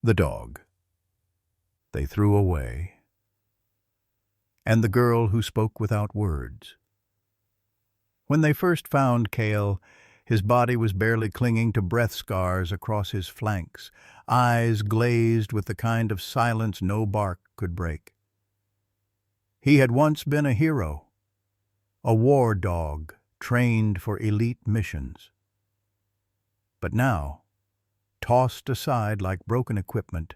The dog they threw away, and the girl who spoke without words. When they first found Cale, his body was barely clinging to breath scars across his flanks, eyes glazed with the kind of silence no bark could break. He had once been a hero, a war dog trained for elite missions. But now, tossed aside like broken equipment,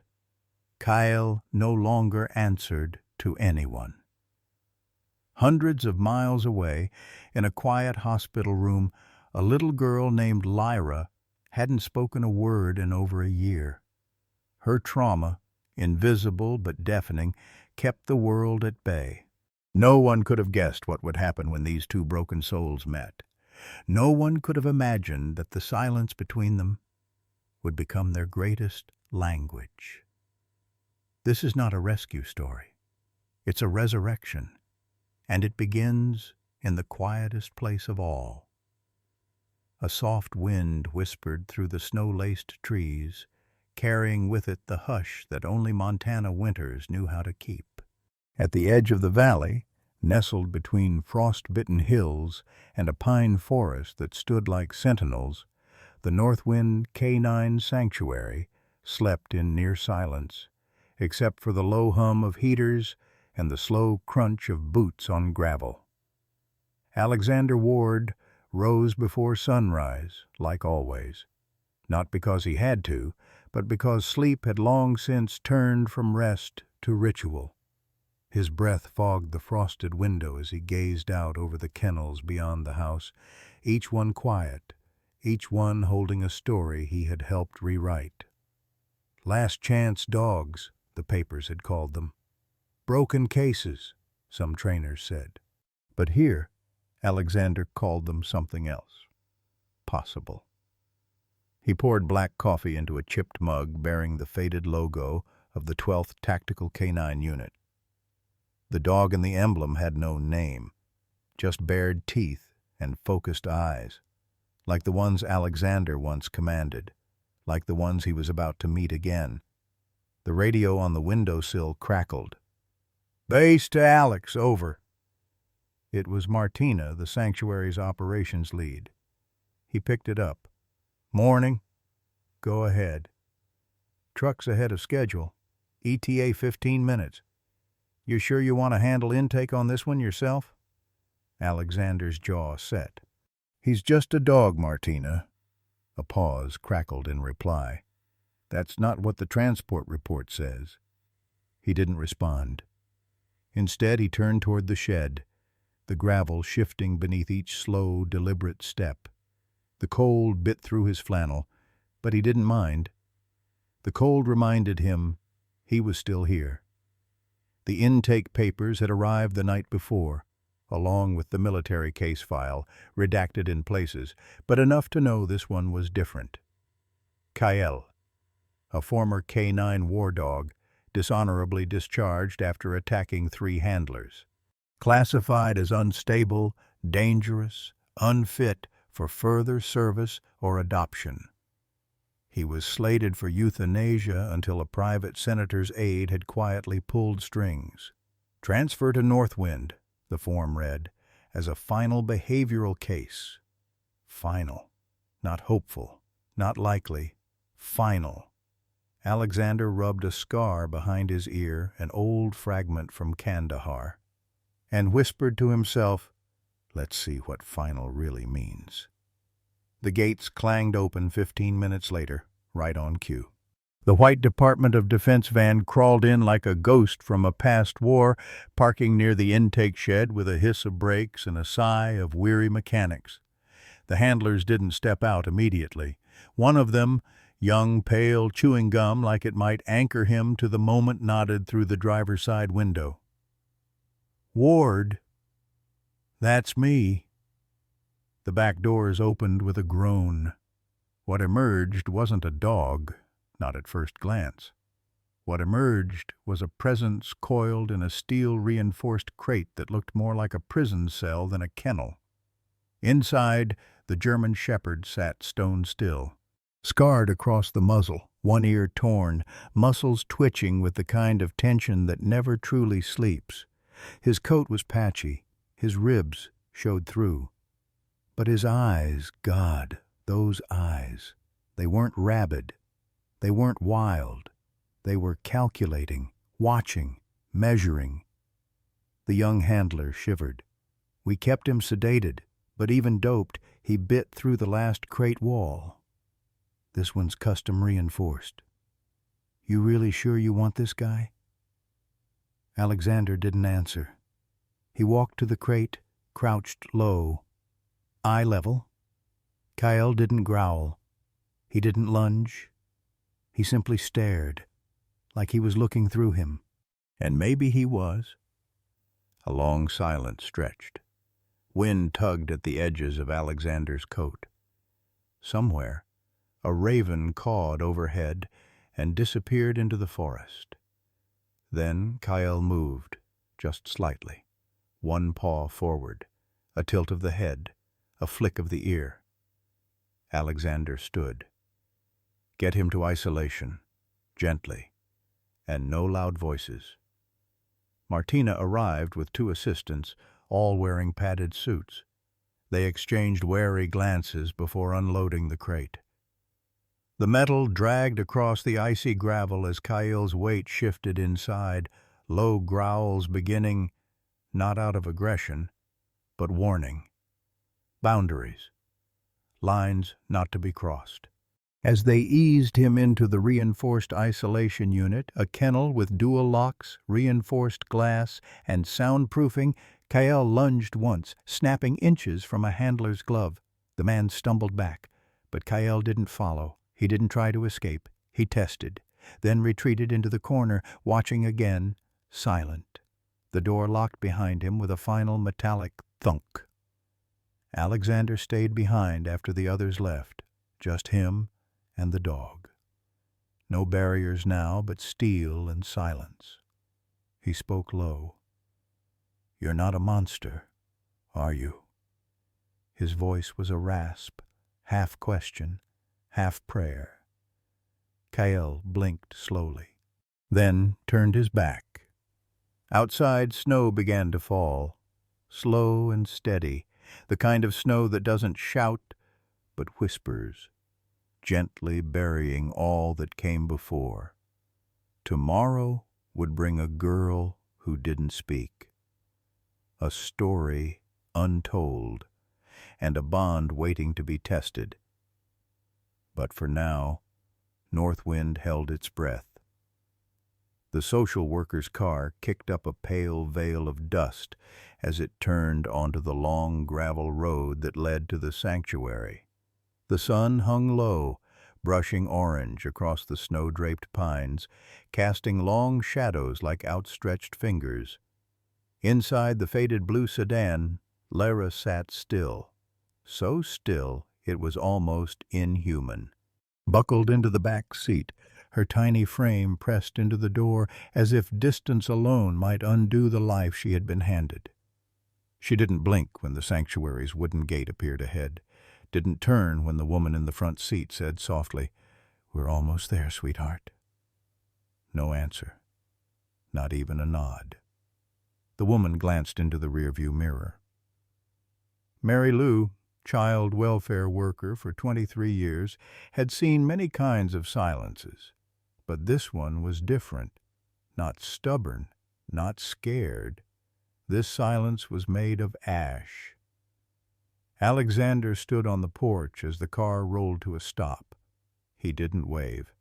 Kyle no longer answered to anyone. Hundreds of miles away, in a quiet hospital room, a little girl named Lyra hadn't spoken a word in over a year. Her trauma, invisible but deafening, kept the world at bay. No one could have guessed what would happen when these two broken souls met. No one could have imagined that the silence between them would become their greatest language. This is not a rescue story. It's a resurrection, and it begins in the quietest place of all. A soft wind whispered through the snow-laced trees, carrying with it the hush that only Montana winters knew how to keep. At the edge of the valley, nestled between frost-bitten hills and a pine forest that stood like sentinels, the Northwind K9 Sanctuary slept in near silence, except for the low hum of heaters and the slow crunch of boots on gravel. Alexander Ward rose before sunrise, like always, not because he had to, but because sleep had long since turned from rest to ritual. His breath fogged the frosted window as he gazed out over the kennels beyond the house, each one quiet, each one holding a story he had helped rewrite. Last chance dogs, the papers had called them. Broken cases, some trainers said. But here, Alexander called them something else. Possible. He poured black coffee into a chipped mug bearing the faded logo of the 12th Tactical Canine Unit. The dog in the emblem had no name, just bared teeth and focused eyes, like the ones Alexander once commanded, like the ones he was about to meet again. The radio on the windowsill crackled. "Base to Alex, over." It was Martina, the sanctuary's operations lead. He picked it up. "Morning. Go ahead. Truck's ahead of schedule. ETA 15 minutes. You sure you want to handle intake on this one yourself?" Alexander's jaw set. "He's just a dog, Martina." A pause crackled in reply. "That's not what the transport report says." He didn't respond. Instead, he turned toward the shed, the gravel shifting beneath each slow, deliberate step. The cold bit through his flannel, but he didn't mind. The cold reminded him he was still here. The intake papers had arrived the night before, along with the military case file, redacted in places, but enough to know this one was different. Kyle, a former K9 war dog, dishonorably discharged after attacking 3 handlers. Classified as unstable, dangerous, unfit for further service or adoption. He was slated for euthanasia until a private senator's aide had quietly pulled strings. "Transfer to Northwind," the form read, as a final behavioral case. Final. Not hopeful. Not likely. Final. Alexander rubbed a scar behind his ear, an old fragment from Kandahar, and whispered to himself, "Let's see what final really means." The gates clanged open 15 minutes later, right on cue. The white Department of Defense van crawled in like a ghost from a past war, parking near the intake shed with a hiss of brakes and a sigh of weary mechanics. The handlers didn't step out immediately. One of them, young, pale, chewing gum like it might anchor him to the moment, nodded through the driver's side window. "Ward." "That's me." The back doors opened with a groan. What emerged wasn't a dog, not at first glance. What emerged was a presence coiled in a steel-reinforced crate that looked more like a prison cell than a kennel. Inside, the German shepherd sat stone still. Scarred across the muzzle one ear torn, muscles twitching with the kind of tension that never truly sleeps. His coat was patchy, his ribs showed through. But his eyes, God, those eyes, they weren't rabid, they weren't wild, they were calculating, watching, measuring. The young handler shivered. We kept him sedated, but even doped, he bit through the last crate wall. This one's custom reinforced. You really sure you want this guy? Alexander didn't answer. He walked to the crate, crouched low. Eye level. Kyle didn't growl. He didn't lunge. He simply stared, like he was looking through him. And maybe he was. A long silence stretched. Wind tugged at the edges of Alexander's coat. Somewhere, a raven cawed overhead and disappeared into the forest. Then Kyle moved, just slightly, one paw forward, a tilt of the head, a flick of the ear. Alexander stood. Get him to isolation, gently, and no loud voices. Martina arrived with 2 assistants, all wearing padded suits. They exchanged wary glances before unloading the crate. The metal dragged across the icy gravel as Kyle's weight shifted inside, low growls beginning, not out of aggression, but warning. Boundaries. Lines not to be crossed. As they eased him into the reinforced isolation unit, a kennel with dual locks, reinforced glass, and soundproofing, Kyle lunged once, snapping inches from a handler's glove. The man stumbled back, but Kyle didn't follow. He didn't try to escape. He tested, then retreated into the corner, watching again, silent. The door locked behind him with a final metallic thunk. Alexander stayed behind after the others left, just him and the dog. No barriers now but steel and silence. He spoke low. You're not a monster, are you? His voice was a rasp, half question, half prayer. Kyle blinked slowly, then turned his back. Outside, snow began to fall, slow and steady, the kind of snow that doesn't shout but whispers, gently burying all that came before. Tomorrow would bring a girl who didn't speak, a story untold, and a bond waiting to be tested. But for now, Northwind held its breath. The social worker's car kicked up a pale veil of dust as it turned onto the long gravel road that led to the sanctuary. The sun hung low, brushing orange across the snow-draped pines, casting long shadows like outstretched fingers. Inside the faded blue sedan, Lara sat still, so still it was almost inhuman. Buckled into the back seat, her tiny frame pressed into the door as if distance alone might undo the life she had been handed. She didn't blink when the sanctuary's wooden gate appeared ahead, didn't turn when the woman in the front seat said softly, "We're almost there, sweetheart." No answer, not even a nod. The woman glanced into the rearview mirror. Mary Lou, child welfare worker for 23 years, had seen many kinds of silences, but this one was different, not stubborn, not scared. This silence was made of ash. Alexander stood on the porch as the car rolled to a stop. He didn't wave,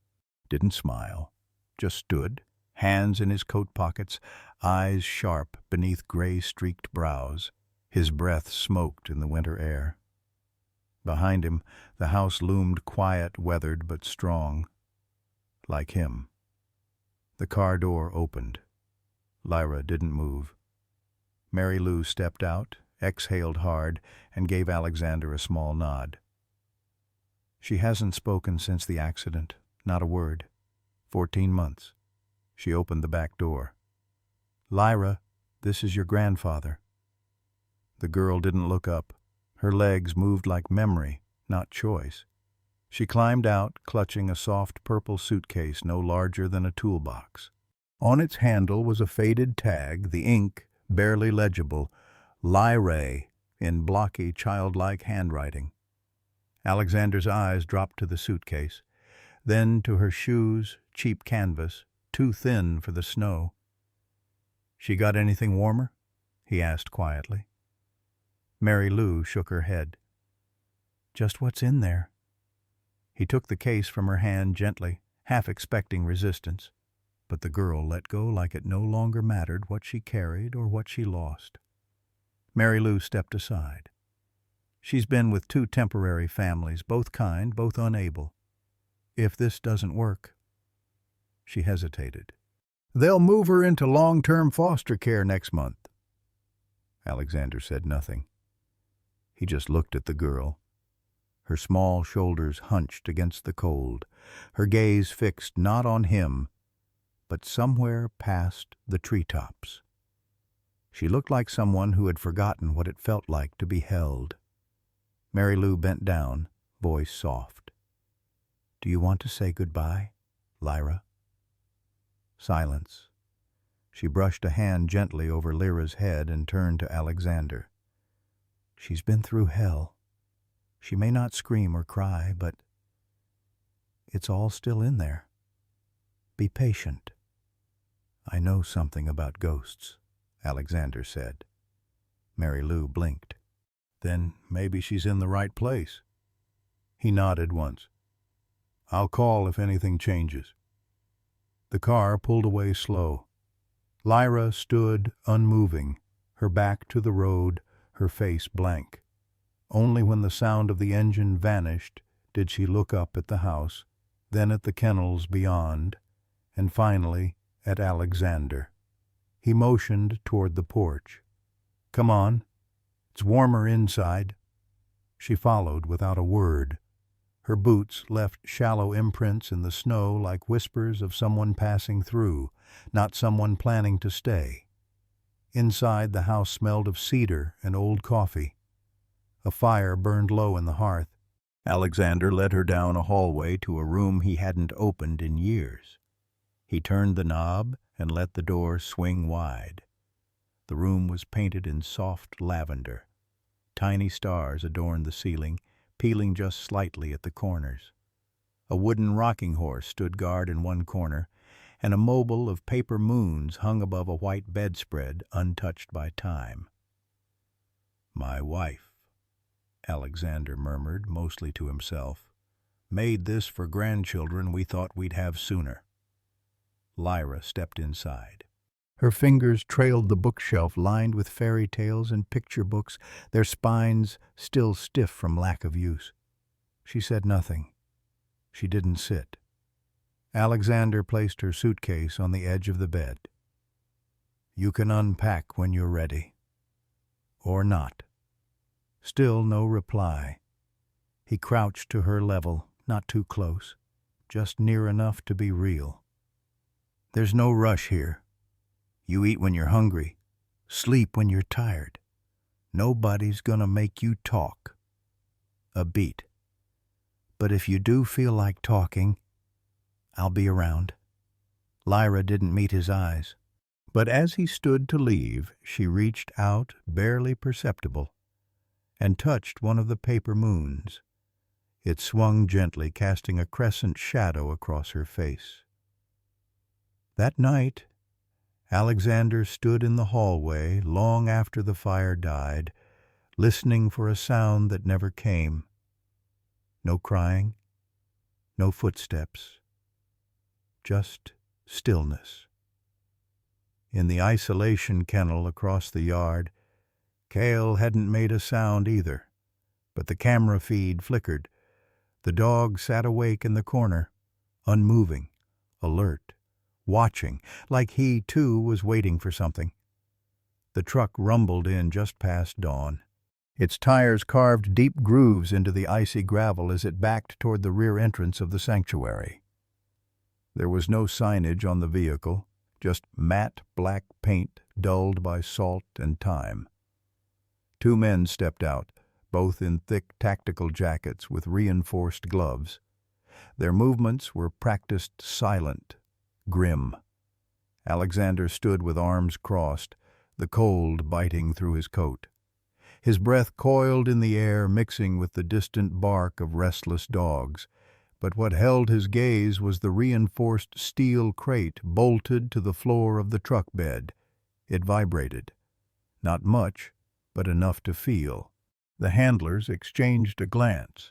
didn't smile, just stood, hands in his coat pockets, eyes sharp beneath gray-streaked brows. His breath smoked in the winter air. Behind him, the house loomed quiet, weathered, but strong. Like him. The car door opened. Lyra didn't move. Mary Lou stepped out, exhaled hard, and gave Alexander a small nod. She hasn't spoken since the accident, not a word. 14 months. She opened the back door. Lyra, this is your grandfather. The girl didn't look up. Her legs moved like memory, not choice. She climbed out, clutching a soft purple suitcase no larger than a toolbox. On its handle was a faded tag, the ink barely legible, Lyrae in blocky, childlike handwriting. Alexander's eyes dropped to the suitcase, then to her shoes, cheap canvas, too thin for the snow. "She got anything warmer?" he asked quietly. Mary Lou shook her head. "Just what's in there." He took the case from her hand gently, half expecting resistance, but the girl let go like it no longer mattered what she carried or what she lost. Mary Lou stepped aside. "She's been with 2 temporary families, both kind, both unable. If this doesn't work—" She hesitated. "They'll move her into long-term foster care next month." Alexander said nothing. He just looked at the girl, her small shoulders hunched against the cold, her gaze fixed not on him, but somewhere past the treetops. She looked like someone who had forgotten what it felt like to be held. Mary Lou bent down, voice soft. "Do you want to say goodbye, Lyra?" Silence. She brushed a hand gently over Lyra's head and turned to Alexander. "She's been through hell. She may not scream or cry, but it's all still in there. Be patient." "I know something about ghosts," Alexander said. Mary Lou blinked. "Then maybe she's in the right place." He nodded once. "I'll call if anything changes." The car pulled away slow. Lyra stood unmoving, her back to the road, her face blank. Only when the sound of the engine vanished did she look up at the house, then at the kennels beyond, and finally at Alexander. He motioned toward the porch. "Come on. It's warmer inside." She followed without a word. Her boots left shallow imprints in the snow like whispers of someone passing through, not someone planning to stay. Inside, the house smelled of cedar and old coffee. A fire burned low in the hearth. Alexander led her down a hallway to a room he hadn't opened in years. He turned the knob and let the door swing wide. The room was painted in soft lavender. Tiny stars adorned the ceiling, peeling just slightly at the corners. A wooden rocking horse stood guard in one corner, and a mobile of paper moons hung above a white bedspread untouched by time. "My wife," Alexander murmured, mostly to himself, "made this for grandchildren we thought we'd have sooner." Lyra stepped inside. Her fingers trailed the bookshelf lined with fairy tales and picture books, their spines still stiff from lack of use. She said nothing. She didn't sit. Alexander placed her suitcase on the edge of the bed. "You can unpack when you're ready." Or not. Still no reply. He crouched to her level, not too close, just near enough to be real. "There's no rush here. You eat when you're hungry, sleep when you're tired. Nobody's gonna make you talk a beat. But if you do feel like talking, I'll be around." Lyra didn't meet his eyes, but as he stood to leave, she reached out, barely perceptible, and touched one of the paper moons. It swung gently, casting a crescent shadow across her face. That night, Alexander stood in the hallway long after the fire died, listening for a sound that never came. No crying, no footsteps, just stillness. In the isolation kennel across the yard, Cale hadn't made a sound either, but the camera feed flickered. The dog sat awake in the corner, unmoving, alert, watching, like he, too, was waiting for something. The truck rumbled in just past dawn. Its tires carved deep grooves into the icy gravel as it backed toward the rear entrance of the sanctuary. There was no signage on the vehicle, just matte black paint dulled by salt and time. 2 men stepped out, both in thick tactical jackets with reinforced gloves. Their movements were practiced silent, grim. Alexander stood with arms crossed, the cold biting through his coat. His breath coiled in the air, mixing with the distant bark of restless dogs. But what held his gaze was the reinforced steel crate bolted to the floor of the truck bed. It vibrated. Not much, but enough to feel. The handlers exchanged a glance.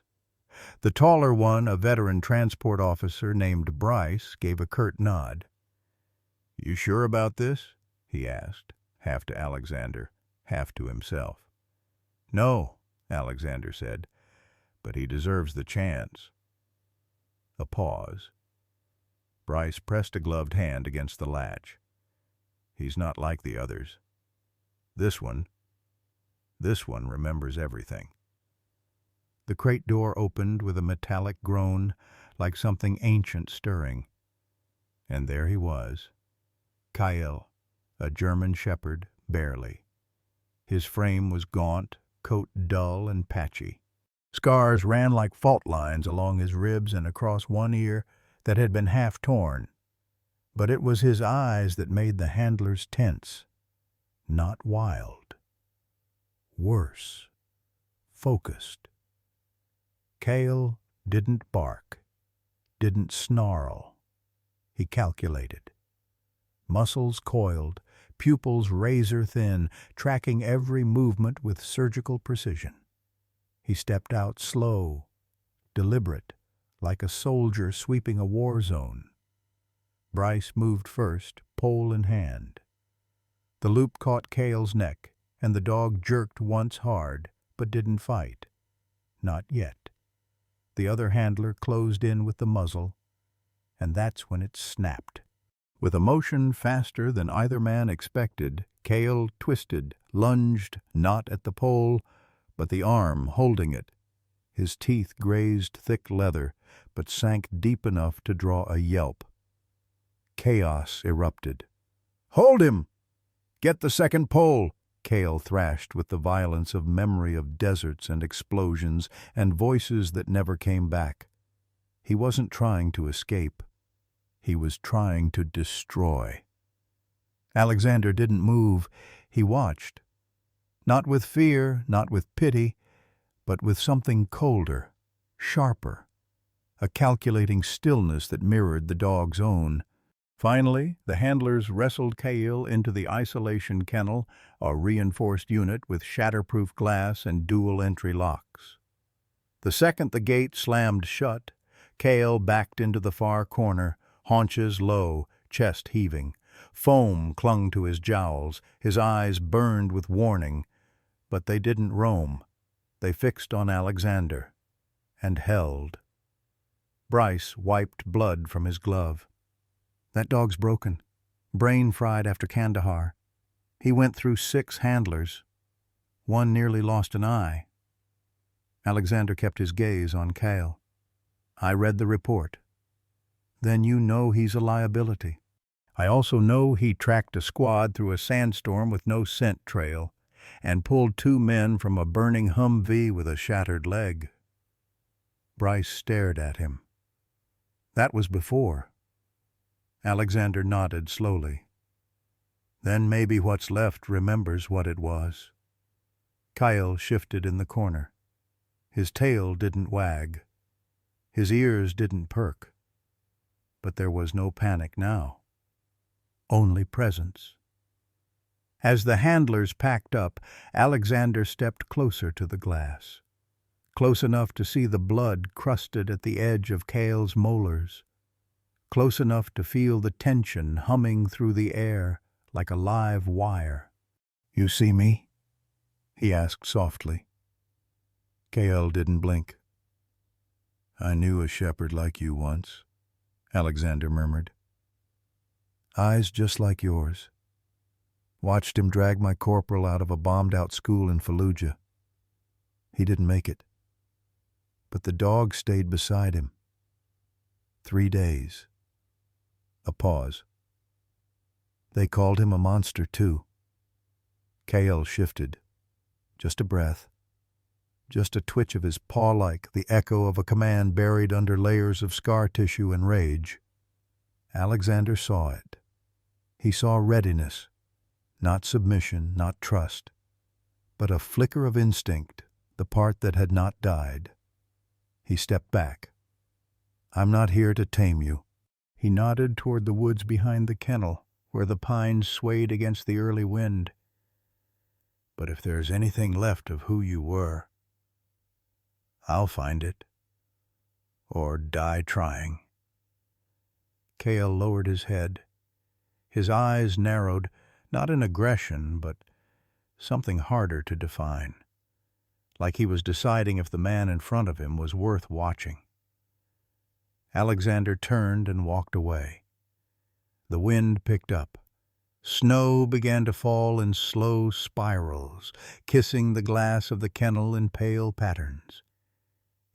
The taller one, a veteran transport officer named Bryce, gave a curt nod. "You sure about this?" he asked, half to Alexander, half to himself. "No," Alexander said, "but he deserves the chance." A pause. Bryce pressed a gloved hand against the latch. "He's not like the others. This one remembers everything." The crate door opened with a metallic groan, like something ancient stirring. And there he was, Kyle, a German shepherd, barely. His frame was gaunt, coat dull and patchy. Scars ran like fault lines along his ribs and across one ear that had been half torn. But it was his eyes that made the handlers tense. Not wild. Worse. Focused. Cale didn't bark, didn't snarl. He calculated. Muscles coiled, pupils razor-thin, tracking every movement with surgical precision. He stepped out slow, deliberate, like a soldier sweeping a war zone. Bryce moved first, pole in hand. The loop caught Cale's neck, and the dog jerked once hard, but didn't fight. Not yet. The other handler closed in with the muzzle, and that's when it snapped. With a motion faster than either man expected, Cale twisted, lunged, not at the pole, but the arm holding it. His teeth grazed thick leather, but sank deep enough to draw a yelp. Chaos erupted. "Hold him! Get the second pole!" Cale thrashed with the violence of memory of deserts and explosions and voices that never came back. He wasn't trying to escape. He was trying to destroy. Alexander didn't move. He watched. Not with fear, not with pity, but with something colder, sharper, a calculating stillness that mirrored the dog's own. Finally, the handlers wrestled Cale into the isolation kennel, a reinforced unit with shatterproof glass and dual-entry locks. The second the gate slammed shut, Cale backed into the far corner, haunches low, chest heaving. Foam clung to his jowls, his eyes burned with warning. But they didn't roam. They fixed on Alexander, and held. Bryce wiped blood from his glove. "That dog's broken. Brain fried after Kandahar. He went through 6 handlers. One nearly lost an eye." Alexander kept his gaze on Cale. "I read the report." "Then you know he's a liability." "I also know he tracked a squad through a sandstorm with no scent trail and pulled 2 men from a burning Humvee with a shattered leg." Bryce stared at him. "That was before." Alexander nodded slowly. "Then maybe what's left remembers what it was." Kyle shifted in the corner. His tail didn't wag. His ears didn't perk. But there was no panic now. Only presence. As the handlers packed up, Alexander stepped closer to the glass. Close enough to see the blood crusted at the edge of Cale's molars. Close enough to feel the tension humming through the air like a live wire. "You see me?" he asked softly. Cale didn't blink. "I knew a shepherd like you once," Alexander murmured. "Eyes just like yours. Watched him drag my corporal out of a bombed-out school in Fallujah. He didn't make it. But the dog stayed beside him. 3 days. A pause. They called him a monster, too." Cale shifted. Just a breath. just a twitch of his paw-like, the echo of a command buried under layers of scar tissue and rage. Alexander saw it. He saw readiness, not submission, not trust, but a flicker of instinct, the part that had not died. He stepped back. "I'm not here to tame you." He nodded toward the woods behind the kennel, where the pines swayed against the early wind. "But if there's anything left of who you were, I'll find it. Or die trying." Cale lowered his head. His eyes narrowed, not in aggression, but something harder to define, like he was deciding if the man in front of him was worth watching. Alexander turned and walked away. The wind picked up. Snow began to fall in slow spirals, kissing the glass of the kennel in pale patterns.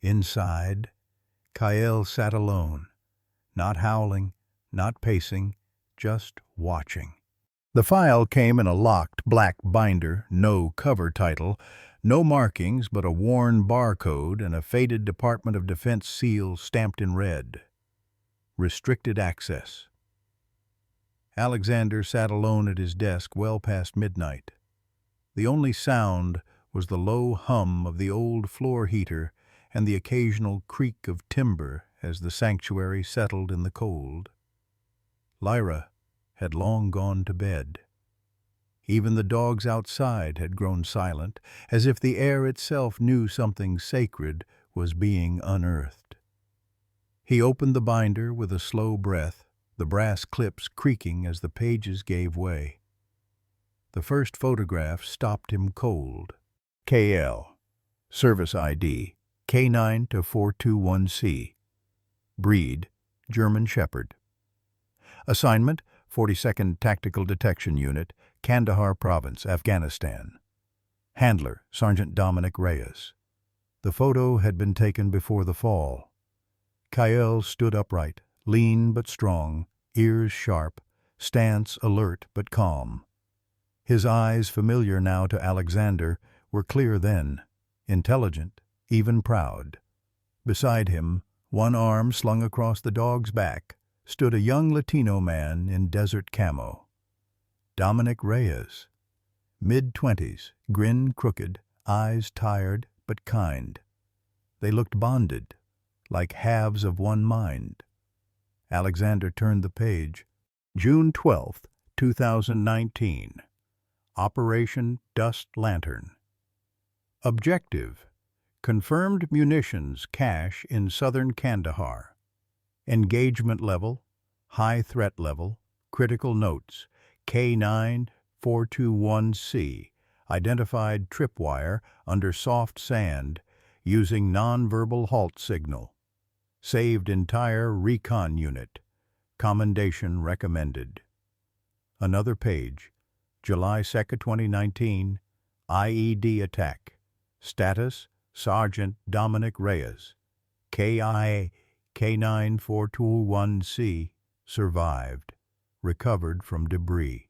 Inside, Cale sat alone, not howling, not pacing, just watching. The file came in a locked black binder, no cover title, no markings but a worn barcode and a faded Department of Defense seal stamped in red. Restricted access. Alexander sat alone at his desk well past midnight. The only sound was the low hum of the old floor heater and the occasional creak of timber as the sanctuary settled in the cold. Lyra had long gone to bed. Even the dogs outside had grown silent, as if the air itself knew something sacred was being unearthed. He opened the binder with a slow breath, the brass clips creaking as the pages gave way. The first photograph stopped him cold. KL. Service ID. K9-421C. Breed. German Shepherd. Assignment, 42nd Tactical Detection Unit, Kandahar Province, Afghanistan. Handler, Sergeant Dominic Reyes. The photo had been taken before the fall. Cale stood upright, lean but strong, ears sharp, stance alert but calm. His eyes, familiar now to Alexander, were clear then, intelligent, even proud. Beside him, one arm slung across the dog's back, stood a young Latino man in desert camo. Dominic Reyes. Mid-20s, grin crooked, eyes tired but kind. They looked bonded, like halves of one mind. Alexander turned the page. June 12, 2019. Operation Dust Lantern. Objective: confirmed munitions cache in southern Kandahar. Engagement level, high threat level, critical notes, K9-421C, identified tripwire under soft sand using nonverbal halt signal. Saved entire recon unit. Commendation recommended. Another page. July 2, 2019. IED attack. Status: Sergeant Dominic Reyes. KI K9-421C survived. Recovered from debris.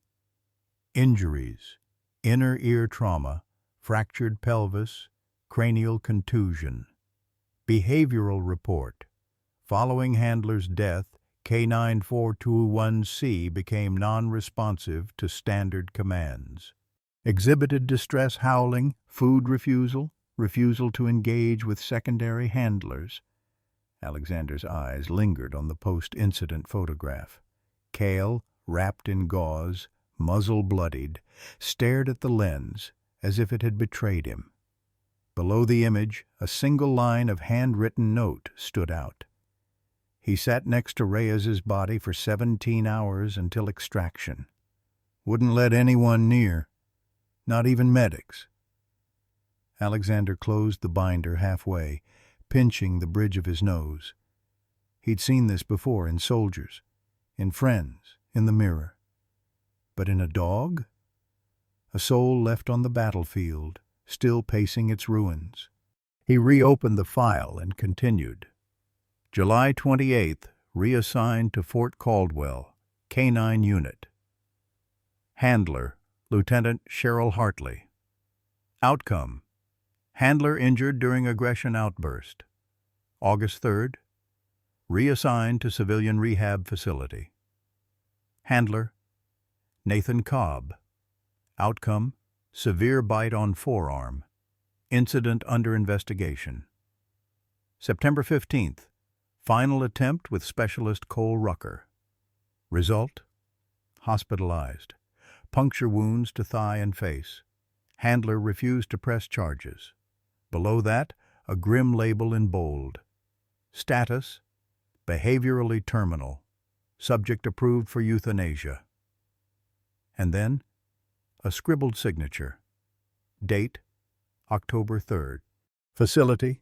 Injuries: inner ear trauma, fractured pelvis, cranial contusion. Behavioral report: following handler's death, K9-421C became non-responsive to standard commands. Exhibited distress howling, food refusal, refusal to engage with secondary handlers. Alexander's eyes lingered on the post-incident photograph. Cale, wrapped in gauze, muzzle bloodied, stared at the lens as if it had betrayed him. Below the image, a single line of handwritten note stood out. He sat next to Reyes's body for 17 hours until extraction. Wouldn't let anyone near, not even medics. Alexander closed the binder halfway, pinching the bridge of his nose. He'd seen this before in soldiers, in friends, in the mirror. But in a dog? A soul left on the battlefield, still pacing its ruins. He reopened the file and continued. July 28th, reassigned to Fort Caldwell, K9 Unit. Handler, Lieutenant Cheryl Hartley. Outcome: Handler injured during aggression outburst. August 3rd, reassigned to civilian rehab facility. Handler, Nathan Cobb. Outcome, severe bite on forearm. Incident under investigation. September 15th, final attempt with specialist Cole Rucker. Result, hospitalized. Puncture wounds to thigh and face. Handler refused to press charges. Below that, a grim label in bold. Status, behaviorally terminal. Subject approved for euthanasia. And then, a scribbled signature. Date, October 3rd. Facility,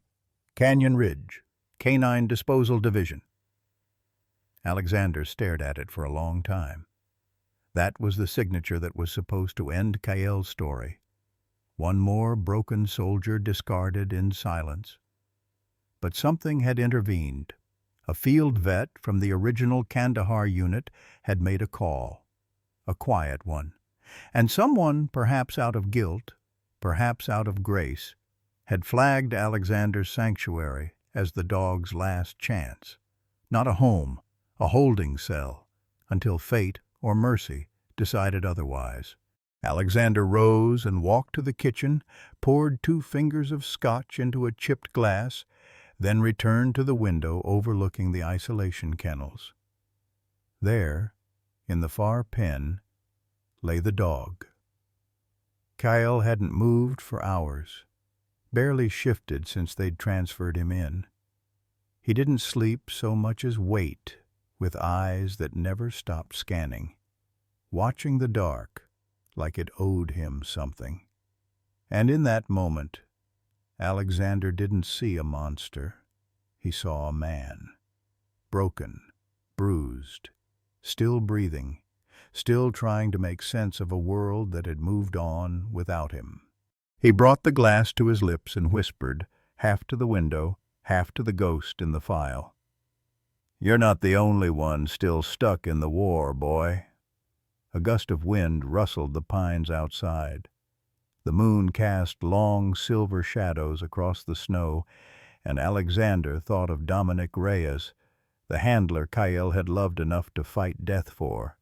Canyon Ridge, Canine Disposal Division. Alexander stared at it for a long time. That was the signature that was supposed to end Kael's story. One more broken soldier discarded in silence. But something had intervened. A field vet from the original Kandahar unit had made a call. A quiet one. And someone, perhaps out of guilt, perhaps out of grace, had flagged Alexander's sanctuary as the dog's last chance. Not a home, a holding cell, until fate or mercy decided otherwise. Alexander rose and walked to the kitchen, poured 2 fingers of scotch into a chipped glass, then returned to the window overlooking the isolation kennels. There, in the far pen, lay the dog. Kael hadn't moved for hours, barely shifted since they'd transferred him in. He didn't sleep so much as wait, with eyes that never stopped scanning, watching the dark like it owed him something. And in that moment, Alexander didn't see a monster. He saw a man, broken, bruised, still breathing, still trying to make sense of a world that had moved on without him. He brought the glass to his lips and whispered, half to the window, half to the ghost in the file. "You're not the only one still stuck in the war, boy." A gust of wind rustled the pines outside. The moon cast long silver shadows across the snow, and Alexander thought of Dominic Reyes, the handler Kael had loved enough to fight death for.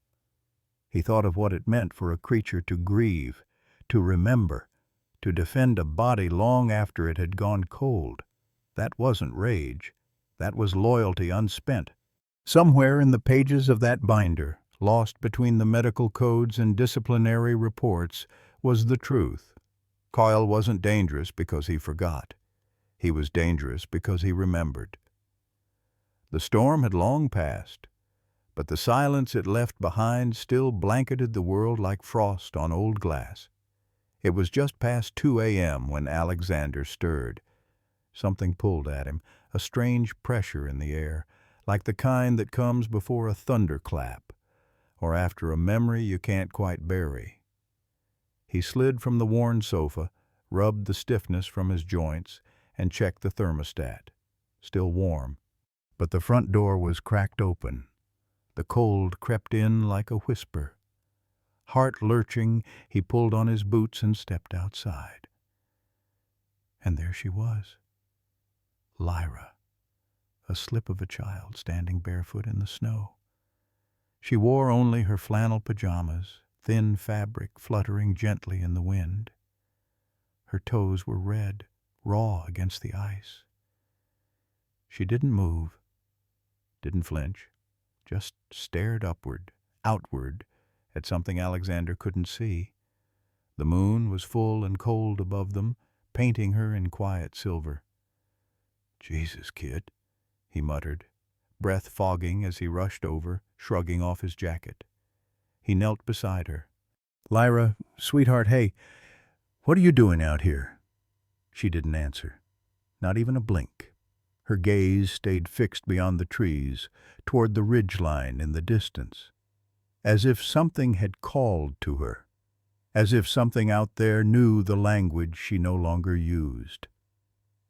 He thought of what it meant for a creature to grieve, to remember, to defend a body long after it had gone cold. That wasn't rage. That was loyalty unspent. Somewhere in the pages of that binder, lost between the medical codes and disciplinary reports, was the truth. Kael wasn't dangerous because he forgot. He was dangerous because he remembered. The storm had long passed, but the silence it left behind still blanketed the world like frost on old glass. It was just past 2 a.m. when Alexander stirred. Something pulled at him, a strange pressure in the air, like the kind that comes before a thunderclap, or after a memory you can't quite bury. He slid from the worn sofa, rubbed the stiffness from his joints, and checked the thermostat. Still warm, but the front door was cracked open. The cold crept in like a whisper. Heart lurching, he pulled on his boots and stepped outside. And there she was. Lyra, a slip of a child standing barefoot in the snow. She wore only her flannel pajamas, thin fabric fluttering gently in the wind. Her toes were red, raw against the ice. She didn't move, didn't flinch, just stared upward, outward, at something Alexander couldn't see. The moon was full and cold above them, painting her in quiet silver. "Jesus, kid," he muttered, breath fogging as he rushed over, shrugging off his jacket. He knelt beside her. "Lyra, sweetheart, hey, what are you doing out here?" She didn't answer, not even a blink. Her gaze stayed fixed beyond the trees, toward the ridgeline in the distance, as if something had called to her, as if something out there knew the language she no longer used.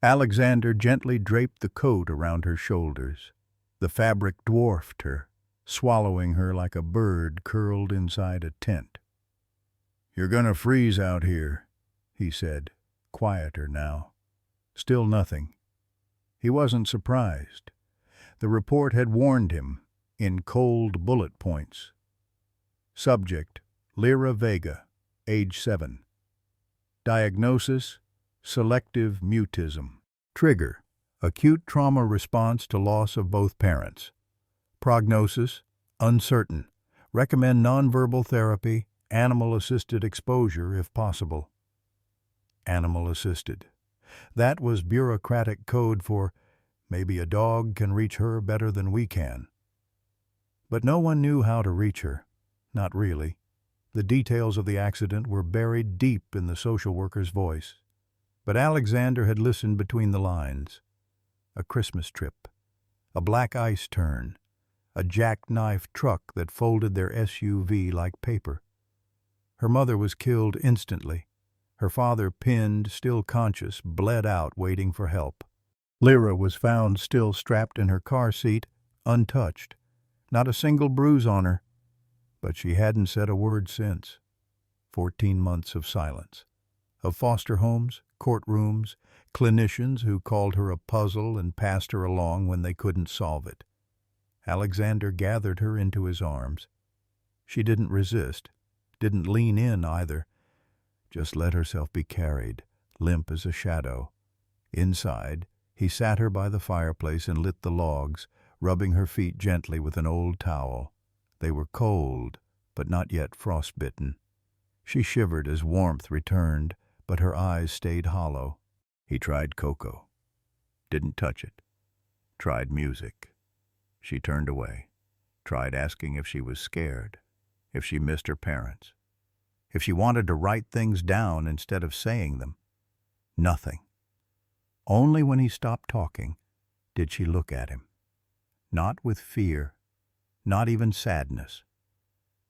Alexander gently draped the coat around her shoulders. The fabric dwarfed her, swallowing her like a bird curled inside a tent. "You're gonna freeze out here," he said, quieter now. Still nothing. He wasn't surprised. The report had warned him, in cold bullet points. Subject: Lyra Vega, age 7. Diagnosis: selective mutism. Trigger: acute trauma response to loss of both parents. Prognosis: uncertain. Recommend nonverbal therapy, animal-assisted exposure if possible. Animal-assisted. That was bureaucratic code for maybe a dog can reach her better than we can. But no one knew how to reach her. Not really. The details of the accident were buried deep in the social worker's voice. But Alexander had listened between the lines. A Christmas trip. A black ice turn. A jackknife truck that folded their SUV like paper. Her mother was killed instantly. Her father, pinned, still conscious, bled out waiting for help. Lyra was found still strapped in her car seat, untouched. Not a single bruise on her. But she hadn't said a word since. 14 months of silence. Of foster homes, courtrooms, clinicians who called her a puzzle and passed her along when they couldn't solve it. Alexander gathered her into his arms. She didn't resist, didn't lean in either. Just let herself be carried, limp as a shadow. Inside, he sat her by the fireplace and lit the logs, rubbing her feet gently with an old towel. They were cold, but not yet frostbitten. She shivered as warmth returned, but her eyes stayed hollow. He tried cocoa. Didn't touch it. Tried music. She turned away. Tried asking if she was scared, if she missed her parents, if she wanted to write things down instead of saying them. Nothing. Only when he stopped talking did she look at him. Not with fear, not even sadness,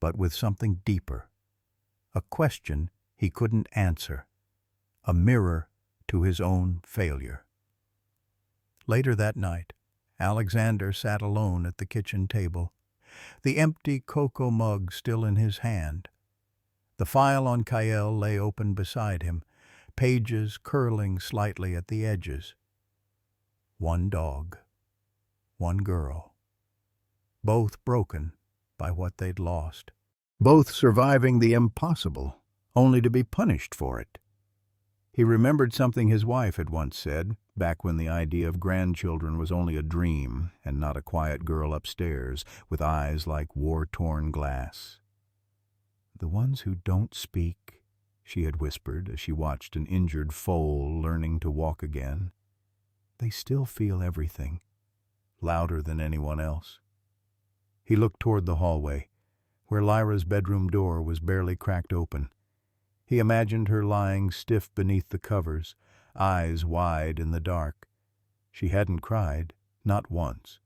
but with something deeper. A question he couldn't answer. A mirror to his own failure. Later that night, Alexander sat alone at the kitchen table, the empty cocoa mug still in his hand. The file on Kael lay open beside him, pages curling slightly at the edges. One dog, one girl, both broken by what they'd lost, both surviving the impossible, only to be punished for it. He remembered something his wife had once said, back when the idea of grandchildren was only a dream and not a quiet girl upstairs with eyes like war-torn glass. "The ones who don't speak," she had whispered as she watched an injured foal learning to walk again. "They still feel everything, louder than anyone else." He looked toward the hallway, where Lyra's bedroom door was barely cracked open. He imagined her lying stiff beneath the covers, eyes wide in the dark. She hadn't cried, not once.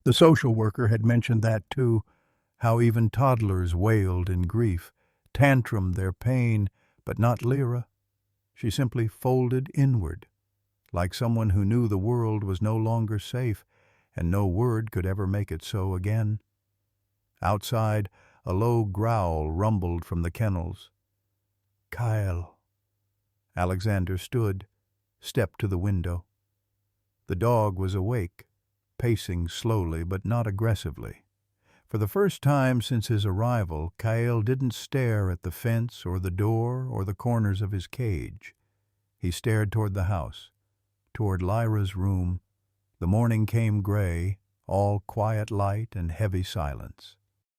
The social worker had mentioned that too, how even toddlers wailed in grief, tantrumed their pain, but not Lyra. She simply folded inward, like someone who knew the world was no longer safe, and no word could ever make it so again. Outside, a low growl rumbled from the kennels. "Kyle." Alexander stood, stepped to the window. The dog was awake, pacing slowly but not aggressively. For the first time since his arrival, Kyle didn't stare at the fence or the door or the corners of his cage. He stared toward the house, toward Lyra's room. The morning came gray, all quiet light and heavy silence.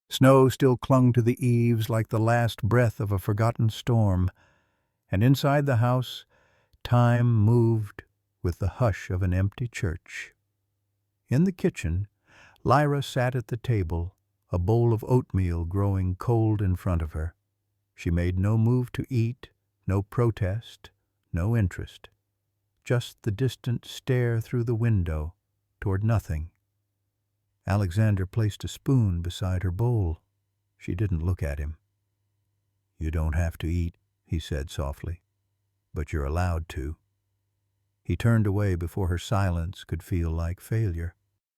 Snow still clung to the eaves like the last breath of a forgotten storm, and inside the house, time moved with the hush of an empty church. In the kitchen, Lyra sat at the table, a bowl of oatmeal growing cold in front of her. She made no move to eat, no protest, no interest. Just the distant stare through the window toward nothing. Alexander placed a spoon beside her bowl. She didn't look at him. "You don't have to eat," he said softly, "but you're allowed to." He turned away before her silence could feel like failure.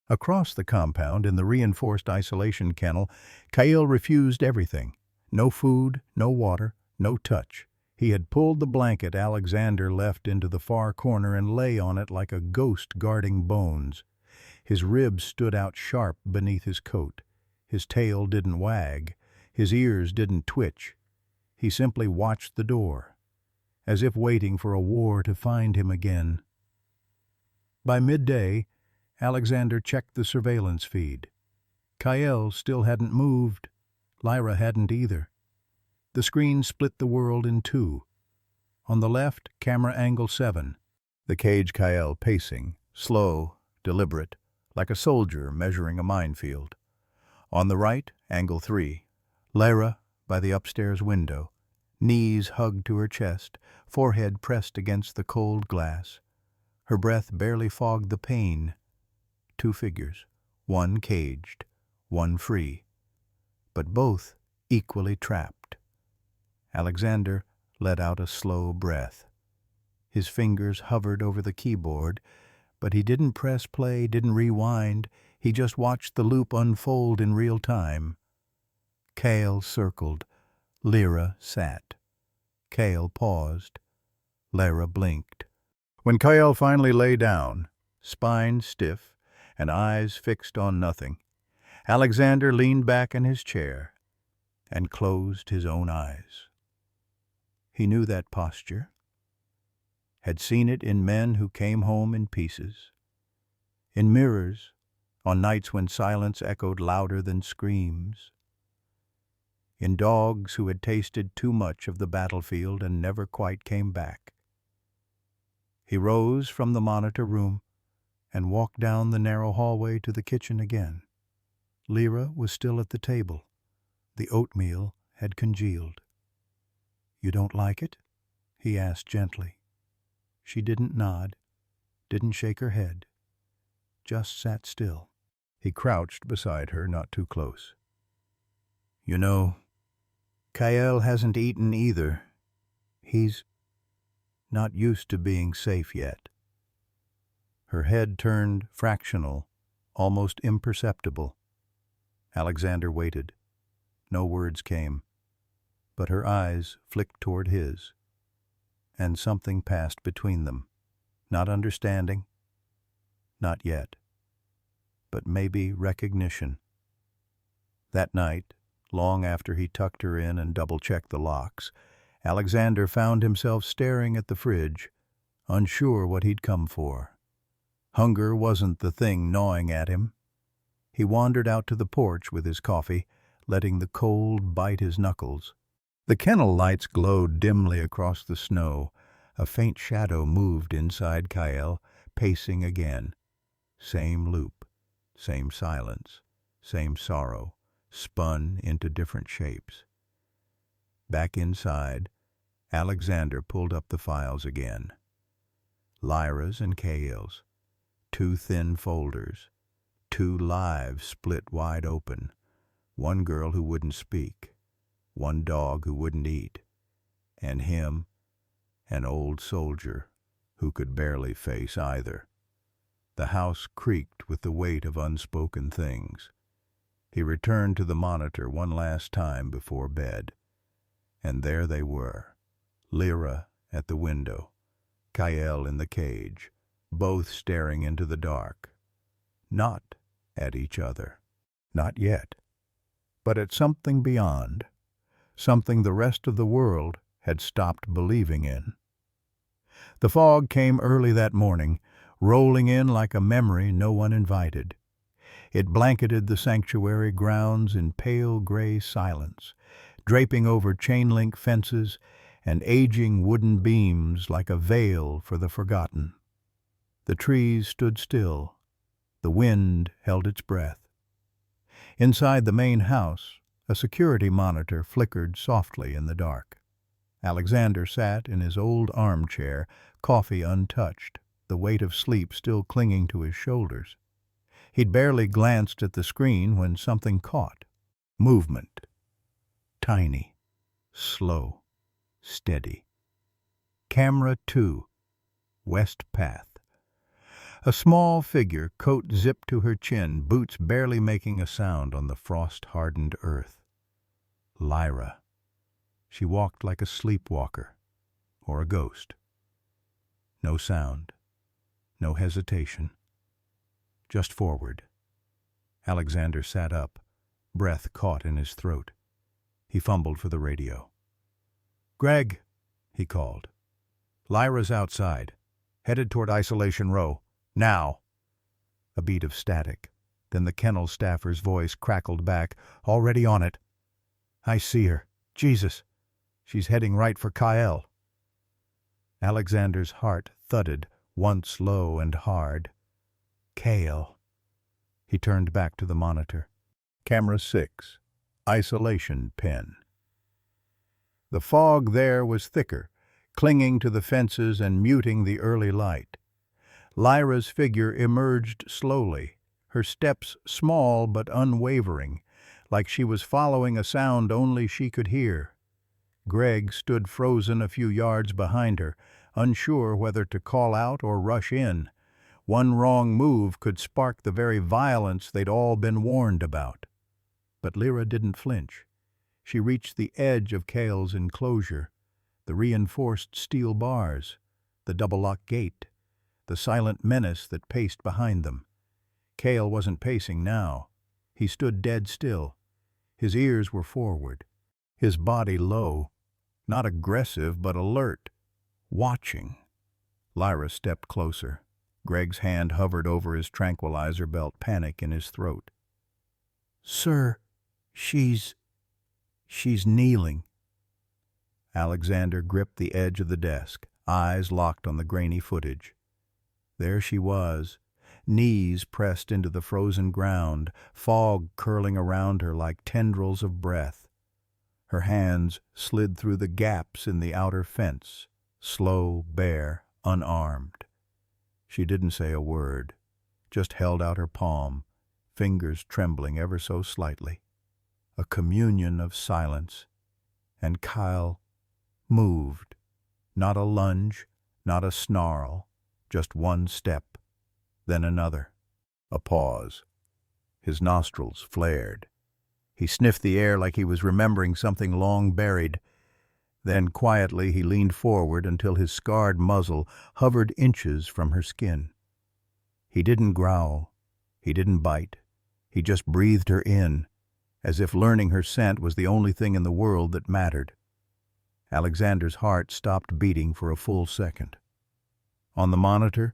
Across the compound, in the reinforced isolation kennel, Kyle refused everything. No food, no water, no touch. He had pulled the blanket Alexander left into the far corner and lay on it like a ghost guarding bones. His ribs stood out sharp beneath his coat. His tail didn't wag. His ears didn't twitch. He simply watched the door, as if waiting for a war to find him again. By midday, Alexander checked the surveillance feed. Kael still hadn't moved. Lyra hadn't either. The screen split the world in two. On the left, camera angle 7. The cage Kael pacing, slow, deliberate, like a soldier measuring a minefield. On the right, angle 3. Lyra by the upstairs window, knees hugged to her chest, forehead pressed against the cold glass. Her breath barely fogged the pain. Two figures, one caged, one free, but both equally trapped. Alexander let out a slow breath. His fingers hovered over the keyboard, but he didn't press play, didn't rewind. He just watched the loop unfold in real time. Kael circled. Lyra sat. Kael paused. Lyra blinked. When Kael finally lay down, spine stiff and eyes fixed on nothing, Alexander leaned back in his chair and closed his own eyes. He knew that posture, had seen it in men who came home in pieces, in mirrors, on nights when silence echoed louder than screams, in dogs who had tasted too much of the battlefield and never quite came back. He rose from the monitor room and walked down the narrow hallway to the kitchen again. Lyra was still at the table. The oatmeal had congealed. "You don't like it?" he asked gently. She didn't nod, didn't shake her head, just sat still. He crouched beside her, not too close. "You know, Kael hasn't eaten either. He's not used to being safe yet." Her head turned fractional, almost imperceptible. Alexander waited. No words came, but her eyes flicked toward his, and something passed between them. Not understanding, not yet, but maybe recognition. That night, long after he tucked her in and double-checked the locks, Alexander found himself staring at the fridge, unsure what he'd come for. Hunger wasn't the thing gnawing at him. He wandered out to the porch with his coffee, letting the cold bite his knuckles. The kennel lights glowed dimly across the snow. A faint shadow moved inside Kael, pacing again. Same loop, same silence, same sorrow, spun into different shapes. Back inside, Alexander pulled up the files again. Lyra's and Kael's. Two thin folders. Two lives split wide open. One girl who wouldn't speak. One dog who wouldn't eat. And him, an old soldier who could barely face either. The house creaked with the weight of unspoken things. He returned to the monitor one last time before bed. And there they were, Lyra at the window, Kael in the cage, both staring into the dark. Not at each other. Not yet. But at something beyond. Something the rest of the world had stopped believing in. The fog came early that morning, rolling in like a memory no one invited. It blanketed the sanctuary grounds in pale gray silence, draping over chain-link fences and aging wooden beams like a veil for the forgotten. The trees stood still. The wind held its breath. Inside the main house, a security monitor flickered softly in the dark. Alexander sat in his old armchair, coffee untouched, the weight of sleep still clinging to his shoulders. He'd barely glanced at the screen when something caught. Movement. Tiny. Slow. Steady. Camera 2. West Path. A small figure, coat zipped to her chin, boots barely making a sound on the frost-hardened earth. Lyra. She walked like a sleepwalker, or a ghost. No sound, no hesitation. Just forward. Alexander sat up, breath caught in his throat. He fumbled for the radio. "Greg," he called. "Lyra's outside, headed toward Isolation Row. Now!" A beat of static. Then the kennel staffer's voice crackled back. "Already on it. I see her. Jesus! She's heading right for Kyle." Alexander's heart thudded, once low and hard. Kale. He turned back to the monitor. Camera 6. Isolation pen. The fog there was thicker, clinging to the fences and muting the early light. Lyra's figure emerged slowly, her steps small but unwavering, like she was following a sound only she could hear. Greg stood frozen a few yards behind her, unsure whether to call out or rush in. One wrong move could spark the very violence they'd all been warned about. But Lyra didn't flinch. She reached the edge of Cale's enclosure, the reinforced steel bars, the double-lock gate, the silent menace that paced behind them. Cale wasn't pacing now. He stood dead still. His ears were forward, his body low, not aggressive but alert, watching. Lyra stepped closer. Greg's hand hovered over his tranquilizer belt, panic in his throat. "Sir, she's kneeling." Alexander gripped the edge of the desk, eyes locked on the grainy footage. There she was, knees pressed into the frozen ground, fog curling around her like tendrils of breath. Her hands slid through the gaps in the outer fence, slow, bare, unarmed. She didn't say a word, just held out her palm, fingers trembling ever so slightly. A communion of silence. And Kyle moved. Not a lunge, not a snarl, just one step, then another. A pause. His nostrils flared. He sniffed the air like he was remembering something long buried. Then quietly he leaned forward until his scarred muzzle hovered inches from her skin. He didn't growl. He didn't bite. He just breathed her in, as if learning her scent was the only thing in the world that mattered. Alexander's heart stopped beating for a full second. On the monitor,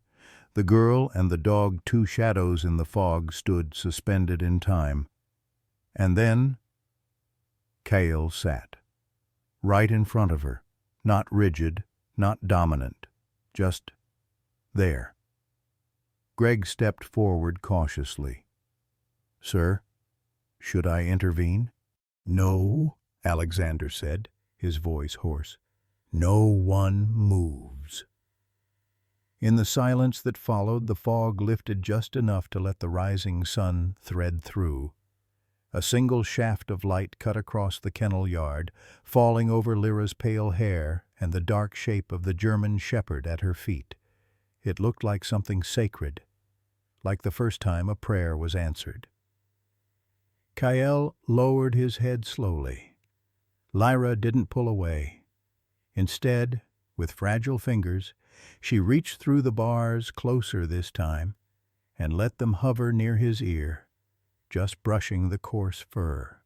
the girl and the dog, two shadows in the fog, stood suspended in time. And then Cale sat. Right in front of her, not rigid, not dominant, just there. Greg stepped forward cautiously. "Sir, should I intervene?" "No," Alexander said, his voice hoarse. "No one moves." In the silence that followed, the fog lifted just enough to let the rising sun thread through. A single shaft of light cut across the kennel yard, falling over Lyra's pale hair and the dark shape of the German shepherd at her feet. It looked like something sacred, like the first time a prayer was answered. Kyle lowered his head slowly. Lyra didn't pull away. Instead, with fragile fingers, she reached through the bars closer this time and let them hover near his ear, just brushing the coarse fur.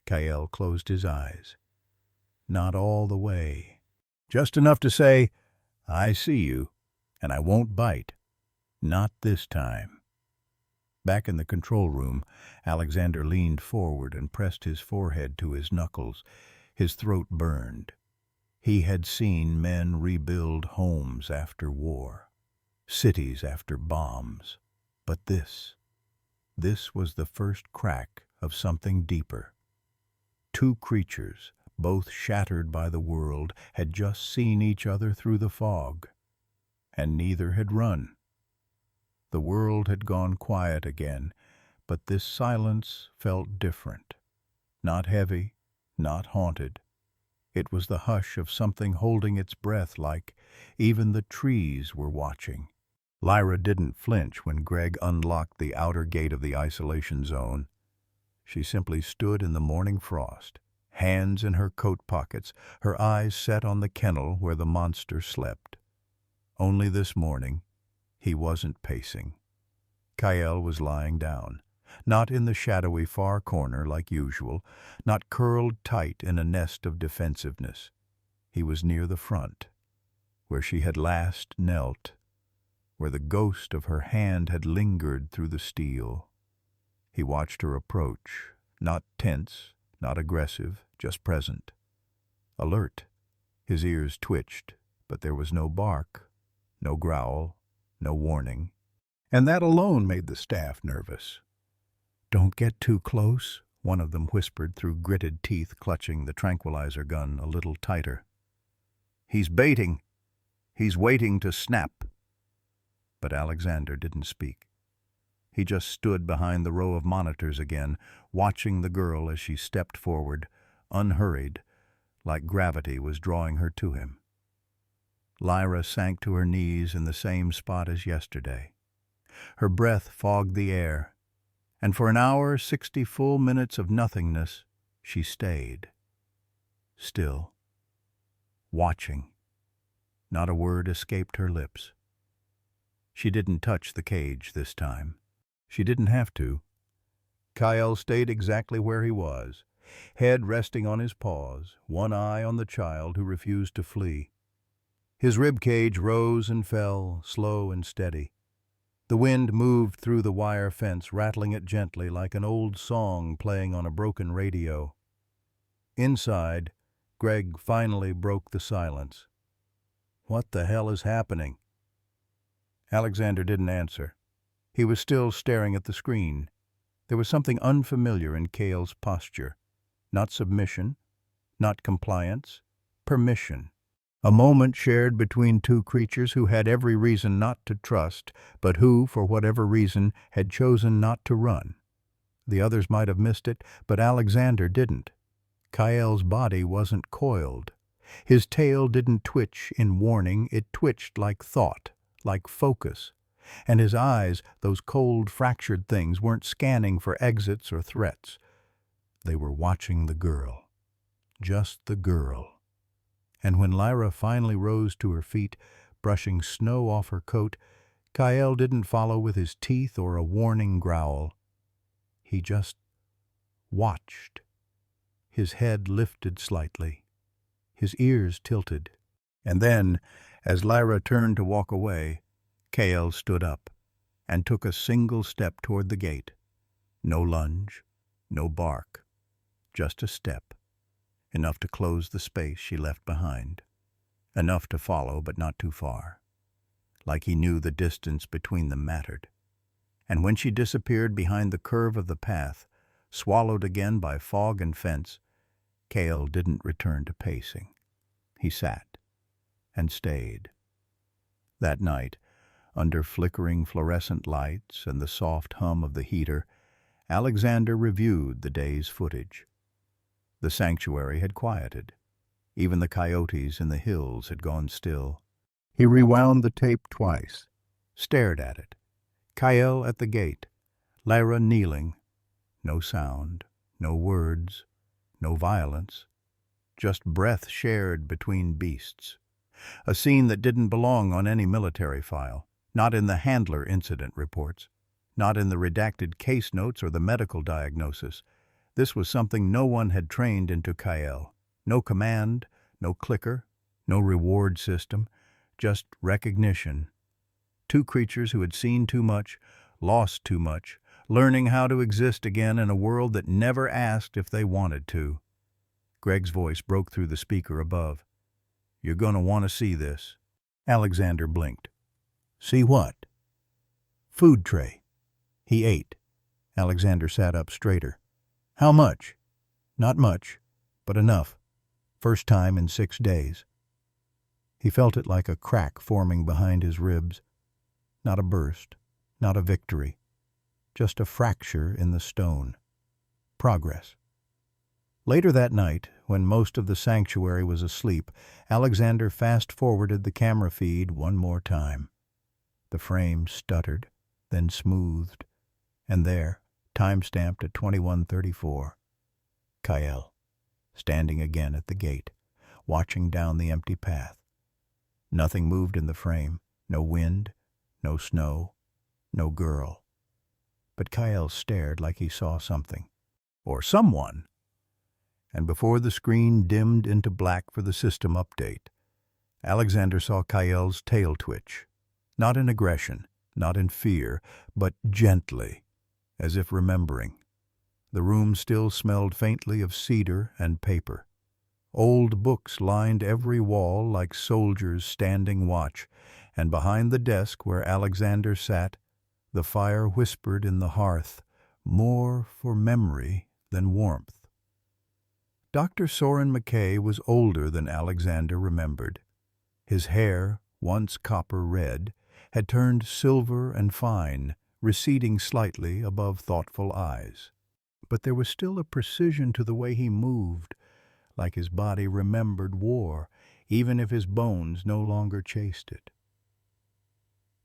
Kyle closed his eyes. Not all the way. Just enough to say, "I see you, and I won't bite. Not this time." Back in the control room, Alexander leaned forward and pressed his forehead to his knuckles. His throat burned. He had seen men rebuild homes after war, cities after bombs. But this was the first crack of something deeper. Two creatures, both shattered by the world, had just seen each other through the fog, and neither had run. The world had gone quiet again, but this silence felt different. Not heavy, not haunted. It was the hush of something holding its breath, like even the trees were watching. Lyra didn't flinch when Greg unlocked the outer gate of the isolation zone. She simply stood in the morning frost hands in her coat pockets, her eyes set on the kennel where the monster slept. Only this morning, he wasn't pacing. Kael was lying down, not in the shadowy far corner like usual, not curled tight in a nest of defensiveness. He was near the front, where she had last knelt, where the ghost of her hand had lingered through the steel. He watched her approach, not tense, not aggressive, just present. Alert. His ears twitched, but there was no bark, no growl, no warning. And that alone made the staff nervous. "Don't get too close," one of them whispered through gritted teeth, clutching the tranquilizer gun a little tighter. "He's baiting. He's waiting to snap." But Alexander didn't speak. He just stood behind the row of monitors again, watching the girl as she stepped forward, unhurried, like gravity was drawing her to him. Lyra sank to her knees in the same spot as yesterday. Her breath fogged the air, and for an hour, 60 full minutes of nothingness, she stayed. Still. Watching. Not a word escaped her lips. She didn't touch the cage this time. She didn't have to. Kael stayed exactly where he was, head resting on his paws, one eye on the child who refused to flee. His rib cage rose and fell, slow and steady. The wind moved through the wire fence, rattling it gently like an old song playing on a broken radio. Inside, Greg finally broke the silence. "What the hell is happening?" Alexander didn't answer. He was still staring at the screen. There was something unfamiliar in Kael's posture. Not submission, not compliance, permission. A moment shared between two creatures who had every reason not to trust, but who, for whatever reason, had chosen not to run. The others might have missed it, but Alexander didn't. Kael's body wasn't coiled. His tail didn't twitch in warning, it twitched like thought, like focus. And his eyes, those cold, fractured things, weren't scanning for exits or threats. They were watching the girl. Just the girl. And when Lyra finally rose to her feet, brushing snow off her coat, Kael didn't follow with his teeth or a warning growl. He just watched. His head lifted slightly, his ears tilted. And then, as Lyra turned to walk away, Kael stood up and took a single step toward the gate. No lunge, no bark, just a step, enough to close the space she left behind, enough to follow but not too far, like he knew the distance between them mattered. And when she disappeared behind the curve of the path, swallowed again by fog and fence, Kael didn't return to pacing. He sat and stayed. That night, under flickering fluorescent lights and the soft hum of the heater, Alexander reviewed the day's footage. The sanctuary had quieted. Even the coyotes in the hills had gone still. He rewound the tape twice, stared at it. Kael at the gate, Lyra kneeling. No sound, no words, no violence, just breath shared between beasts. A scene that didn't belong on any military file. Not in the Handler incident reports, not in the redacted case notes or the medical diagnosis. This was something no one had trained into Kael. No command, no clicker, no reward system, just recognition. Two creatures who had seen too much, lost too much, learning how to exist again in a world that never asked if they wanted to. Greg's voice broke through the speaker above. "You're going to want to see this." Alexander blinked. "See what?" "Food tray." He ate. Alexander sat up straighter. "How much?" "Not much, but enough. First time in 6 days." He felt it like a crack forming behind his ribs. Not a burst, not a victory. Just a fracture in the stone. Progress. Later that night, when most of the sanctuary was asleep, Alexander fast-forwarded the camera feed one more time. The frame stuttered, then smoothed, and there, time-stamped at 21:34, Kael. standing again at the gate, watching down the empty path. Nothing moved in the frame, no wind, no snow, no girl. But Kyle stared like he saw something, or someone. And before the screen dimmed into black for the system update, Alexander saw Kyle's tail twitch, not in aggression, not in fear, but gently, as if remembering. The room still smelled faintly of cedar and paper. Old books lined every wall like soldiers standing watch, and behind the desk where Alexander sat, the fire whispered in the hearth, more for memory than warmth. Dr. Soren McKay was older than Alexander remembered. His hair, once copper red, had turned silver and fine, receding slightly above thoughtful eyes. But there was still a precision to the way he moved, like his body remembered war, even if his bones no longer chased it.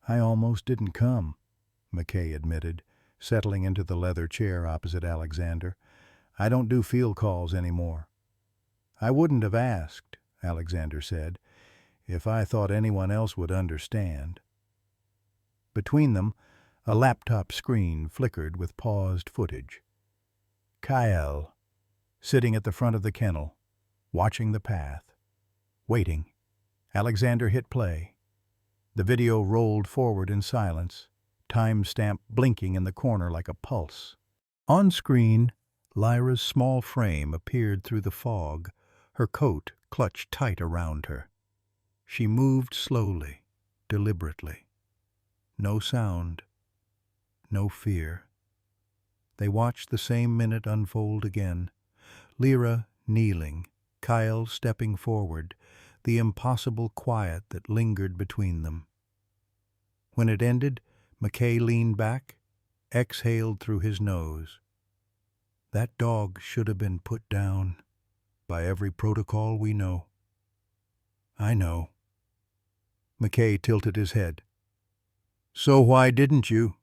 "I almost didn't come," McKay admitted, settling into the leather chair opposite Alexander. "I don't do field calls anymore." "I wouldn't have asked," Alexander said, "if I thought anyone else would understand." Between them, a laptop screen flickered with paused footage. Kyle, sitting at the front of the kennel, watching the path, waiting. Alexander hit play. The video rolled forward in silence, timestamp blinking in the corner like a pulse. On screen, Lyra's small frame appeared through the fog, her coat clutched tight around her. She moved slowly, deliberately. No sound, no fear. They watched the same minute unfold again. Lyra kneeling, Kyle stepping forward, the impossible quiet that lingered between them. When it ended, McKay leaned back, exhaled through his nose. "That dog should have been put down, by every protocol we know." "I know." McKay tilted his head. "So why didn't you?"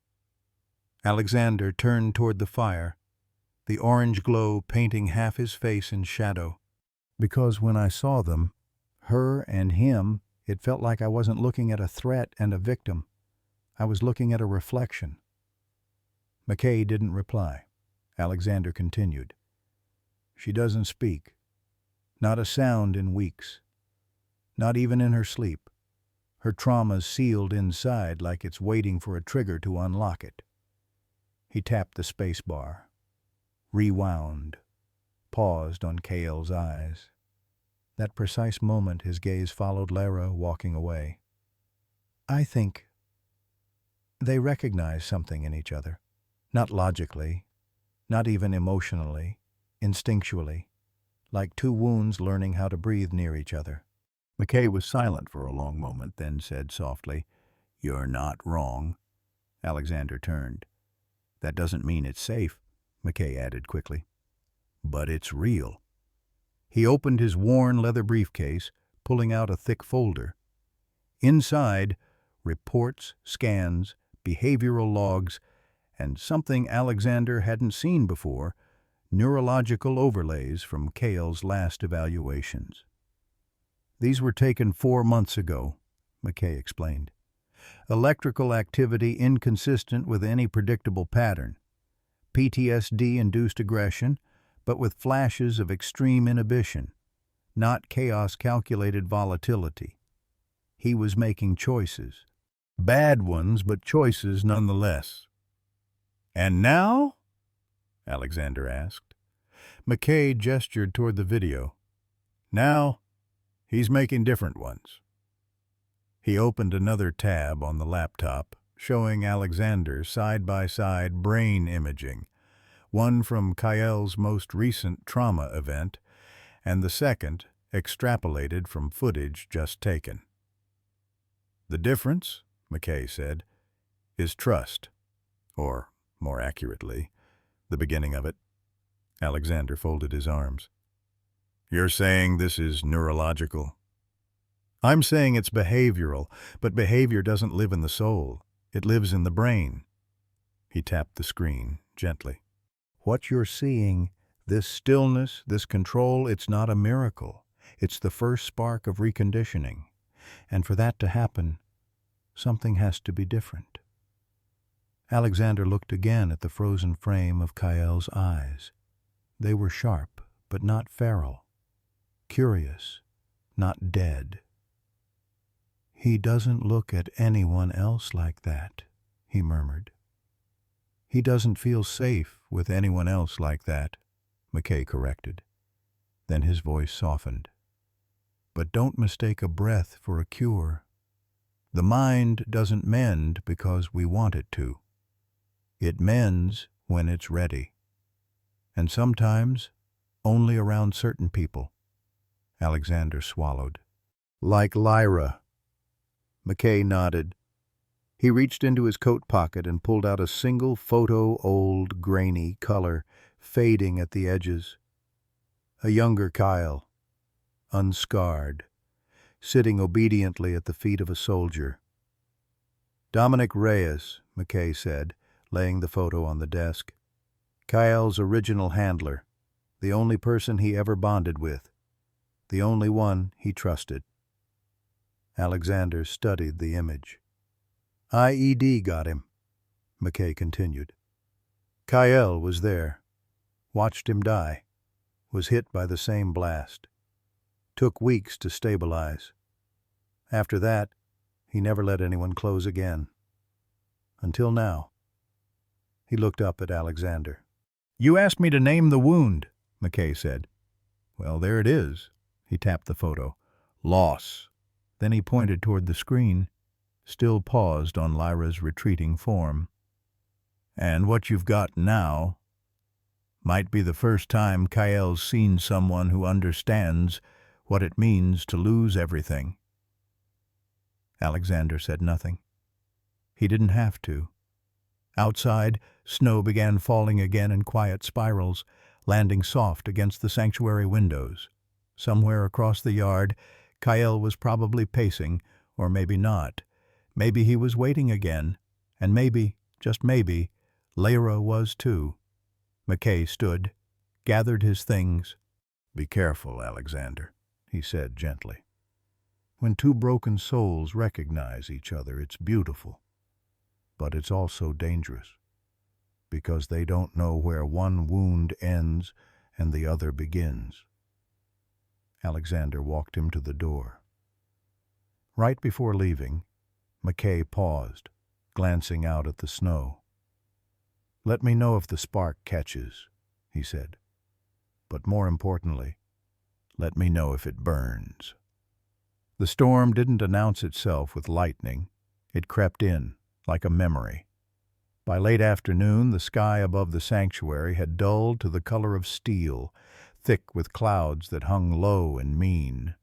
Alexander turned toward the fire, the orange glow painting half his face in shadow. "Because when I saw them, her and him, it felt like I wasn't looking at a threat and a victim. I was looking at a reflection." McKay didn't reply. Alexander continued. "She doesn't speak. Not a sound in weeks. Not even in her sleep. Her trauma's sealed inside like it's waiting for a trigger to unlock it." He tapped the space bar, rewound, paused on Kale's eyes. That precise moment his gaze followed Lyra walking away. "I think they recognize something in each other. Not logically, not even emotionally, instinctually, like two wounds learning how to breathe near each other." McKay was silent for a long moment, then said softly, "You're not wrong." Alexander turned. "That doesn't mean it's safe," McKay added quickly. "But it's real." He opened his worn leather briefcase, pulling out a thick folder. Inside, reports, scans, behavioral logs, and something Alexander hadn't seen before, neurological overlays from Kale's last evaluations. "These were taken 4 months ago," McKay explained. "Electrical activity inconsistent with any predictable pattern. PTSD-induced aggression, but with flashes of extreme inhibition, not chaos-calculated volatility. He was making choices. Bad ones, but choices nonetheless." "And now?" Alexander asked. McKay gestured toward the video. "Now, he's making different ones." He opened another tab on the laptop, showing Alexander side-by-side brain imaging, one from Kyle's most recent trauma event, and the second extrapolated from footage just taken. "The difference," McKay said, "is trust, or, more accurately, the beginning of it." Alexander folded his arms. "You're saying this is neurological?" "I'm saying it's behavioral, but behavior doesn't live in the soul. It lives in the brain." He tapped the screen gently. "What you're seeing This stillness, this control, it's not a miracle. It's the first spark of reconditioning. And for that to happen, something has to be different. Alexander looked again at the frozen frame of Kael's eyes. They were sharp, but not feral. Curious, not dead. "He doesn't look at anyone else like that," he murmured. "He doesn't feel safe with anyone else like that," McKay corrected. Then his voice softened. "But don't mistake a breath for a cure. The mind doesn't mend because we want it to. It mends when it's ready. And sometimes only around certain people." Alexander swallowed. "Like Lyra." McKay nodded. He reached into his coat pocket and pulled out a single photo-old, grainy color, fading at the edges. A younger Kyle, unscarred, sitting obediently at the feet of a soldier. "Dominic Reyes," McKay said, laying the photo on the desk. "Kyle's original handler, the only person he ever bonded with, the only one he trusted." Alexander studied the image. "IED got him," McKay continued. "Kyle was there, watched him die, was hit by the same blast. Took weeks to stabilize. After that, he never let anyone close again. Until now." He looked up at Alexander. "You asked me to name the wound," McKay said. "Well, there it is." He tapped the photo. "Loss." Then he pointed toward the screen, still paused on Lyra's retreating form. "And what you've got now might be the first time Kyle's seen someone who understands what it means to lose everything." Alexander said nothing. He didn't have to. Outside, snow began falling again in quiet spirals, landing soft against the sanctuary windows. Somewhere across the yard, Kyle was probably pacing, or maybe not. Maybe he was waiting again, and maybe, just maybe, Lyra was too. McKay stood, gathered his things. "Be careful, Alexander," he said gently. "When two broken souls recognize each other, it's beautiful. But it's also dangerous, because they don't know where one wound ends and the other begins." Alexander walked him to the door. Right before leaving, McKay paused, glancing out at the snow. "Let me know if the spark catches," he said. "But more importantly, let me know if it burns." The storm didn't announce itself with lightning. It crept in, like a memory. By late afternoon, the sky above the sanctuary had dulled to the color of steel, thick with clouds that hung low and mean.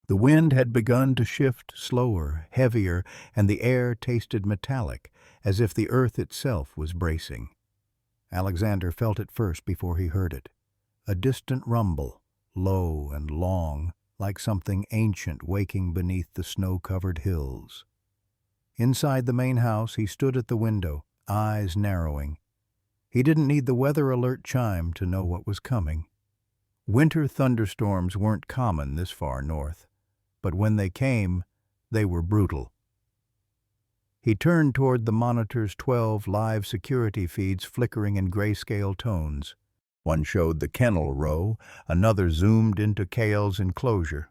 The wind had begun to shift slower, heavier, and the air tasted metallic, as if the earth itself was bracing. Alexander felt it first before he heard it. A distant rumble, low and long, like something ancient waking beneath the snow-covered hills. Inside the main house, he stood at the window, eyes narrowing. He didn't need the weather alert chime to know what was coming. Winter thunderstorms weren't common this far north, but when they came, they were brutal. He turned toward the monitor's 12 live security feeds flickering in grayscale tones. One showed the kennel row, another zoomed into Kyle's enclosure.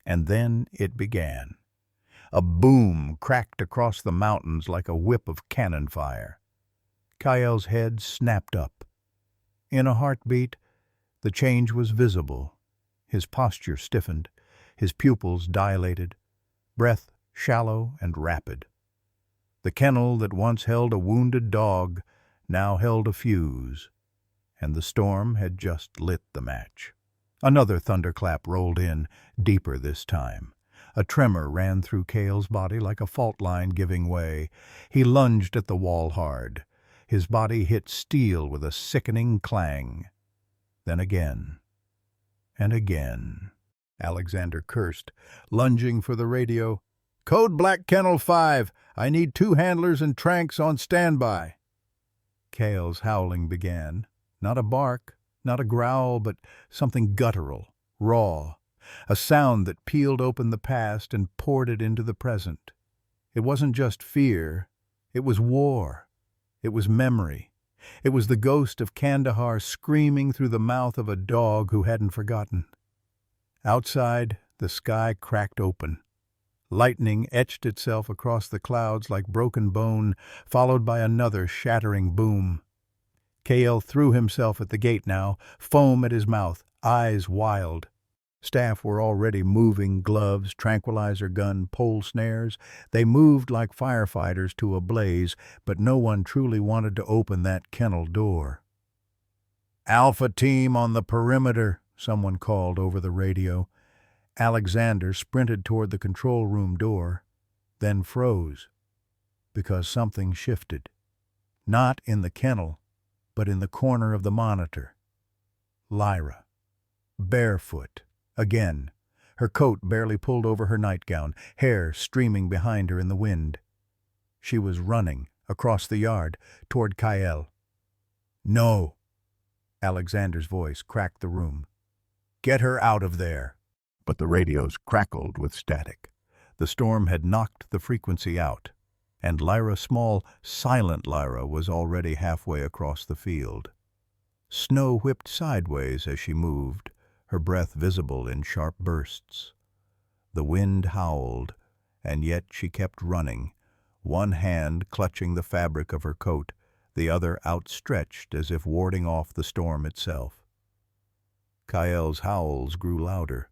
And then it began. A boom cracked across the mountains like a whip of cannon fire. Kyle's head snapped up. In a heartbeat, the change was visible. His posture stiffened, his pupils dilated, breath shallow and rapid. The kennel that once held a wounded dog now held a fuse, and the storm had just lit the match. Another thunderclap rolled in, deeper this time. A tremor ran through Kyle's body like a fault line giving way. He lunged at the wall hard. His body hit steel with a sickening clang. Then again, and again. Alexander cursed, lunging for the radio. "Code Black Kennel 5, I need 2 handlers and tranks on standby." Kyle's howling began. Not a bark, Not a growl, but something guttural, raw, a sound that peeled open the past and poured it into the present. It wasn't just fear, it was war. It was memory. It was the ghost of Kandahar screaming through the mouth of a dog who hadn't forgotten. Outside, the sky cracked open. Lightning etched itself across the clouds like broken bone, followed by another shattering boom. Kael threw himself at the gate now, foam at his mouth, eyes wild. Staff were already moving, gloves, tranquilizer gun, pole snares. They moved like firefighters to a blaze, but no one truly wanted to open that kennel door. "Alpha team on the perimeter," someone called over the radio. Alexander sprinted toward the control room door, then froze, because something shifted. Not in the kennel, but in the corner of the monitor. Lyra, barefoot. Again, her coat barely pulled over her nightgown, hair streaming behind her in the wind. She was running across the yard toward Kael. "No!" Alexander's voice cracked the room. "Get her out of there!" But the radios crackled with static. The storm had knocked the frequency out, and Lyra Small, silent Lyra, was already halfway across the field. Snow whipped sideways as she moved, her breath visible in sharp bursts. The wind howled, and yet she kept running, one hand clutching the fabric of her coat, the other outstretched as if warding off the storm itself. Kael's howls grew louder.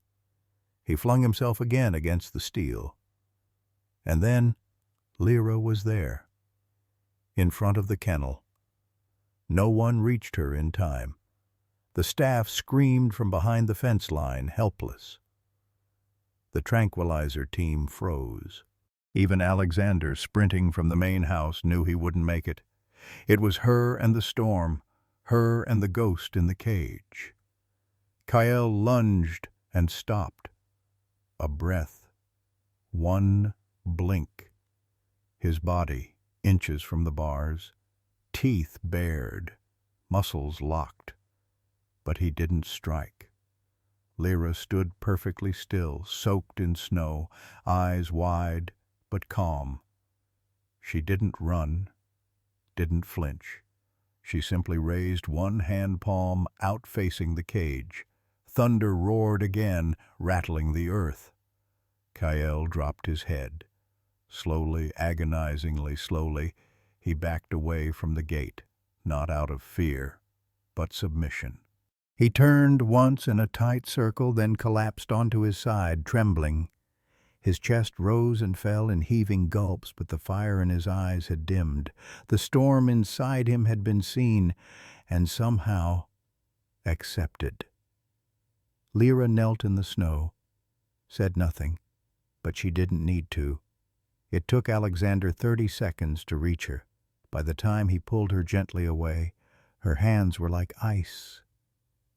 He flung himself again against the steel. And then Lyra was there, in front of the kennel. No one reached her in time. The staff screamed from behind the fence line, helpless. The tranquilizer team froze. Even Alexander, sprinting from the main house, knew he wouldn't make it. It was her and the storm, her and the ghost in the cage. Kael lunged and stopped. A breath. One blink. His body, inches from the bars, teeth bared, muscles locked. But he didn't strike. Lyra stood perfectly still, soaked in snow, eyes wide but calm. She didn't run, didn't flinch. She simply raised one hand palm out facing the cage. Thunder roared again, rattling the earth. Kael dropped his head. Slowly, agonizingly slowly, he backed away from the gate, not out of fear, but submission. He turned once in a tight circle, then collapsed onto his side, trembling. His chest rose and fell in heaving gulps, but the fire in his eyes had dimmed. The storm inside him had been seen, and somehow accepted. Lyra knelt in the snow, said nothing, but she didn't need to. It took Alexander 30 seconds to reach her. By the time he pulled her gently away, her hands were like ice.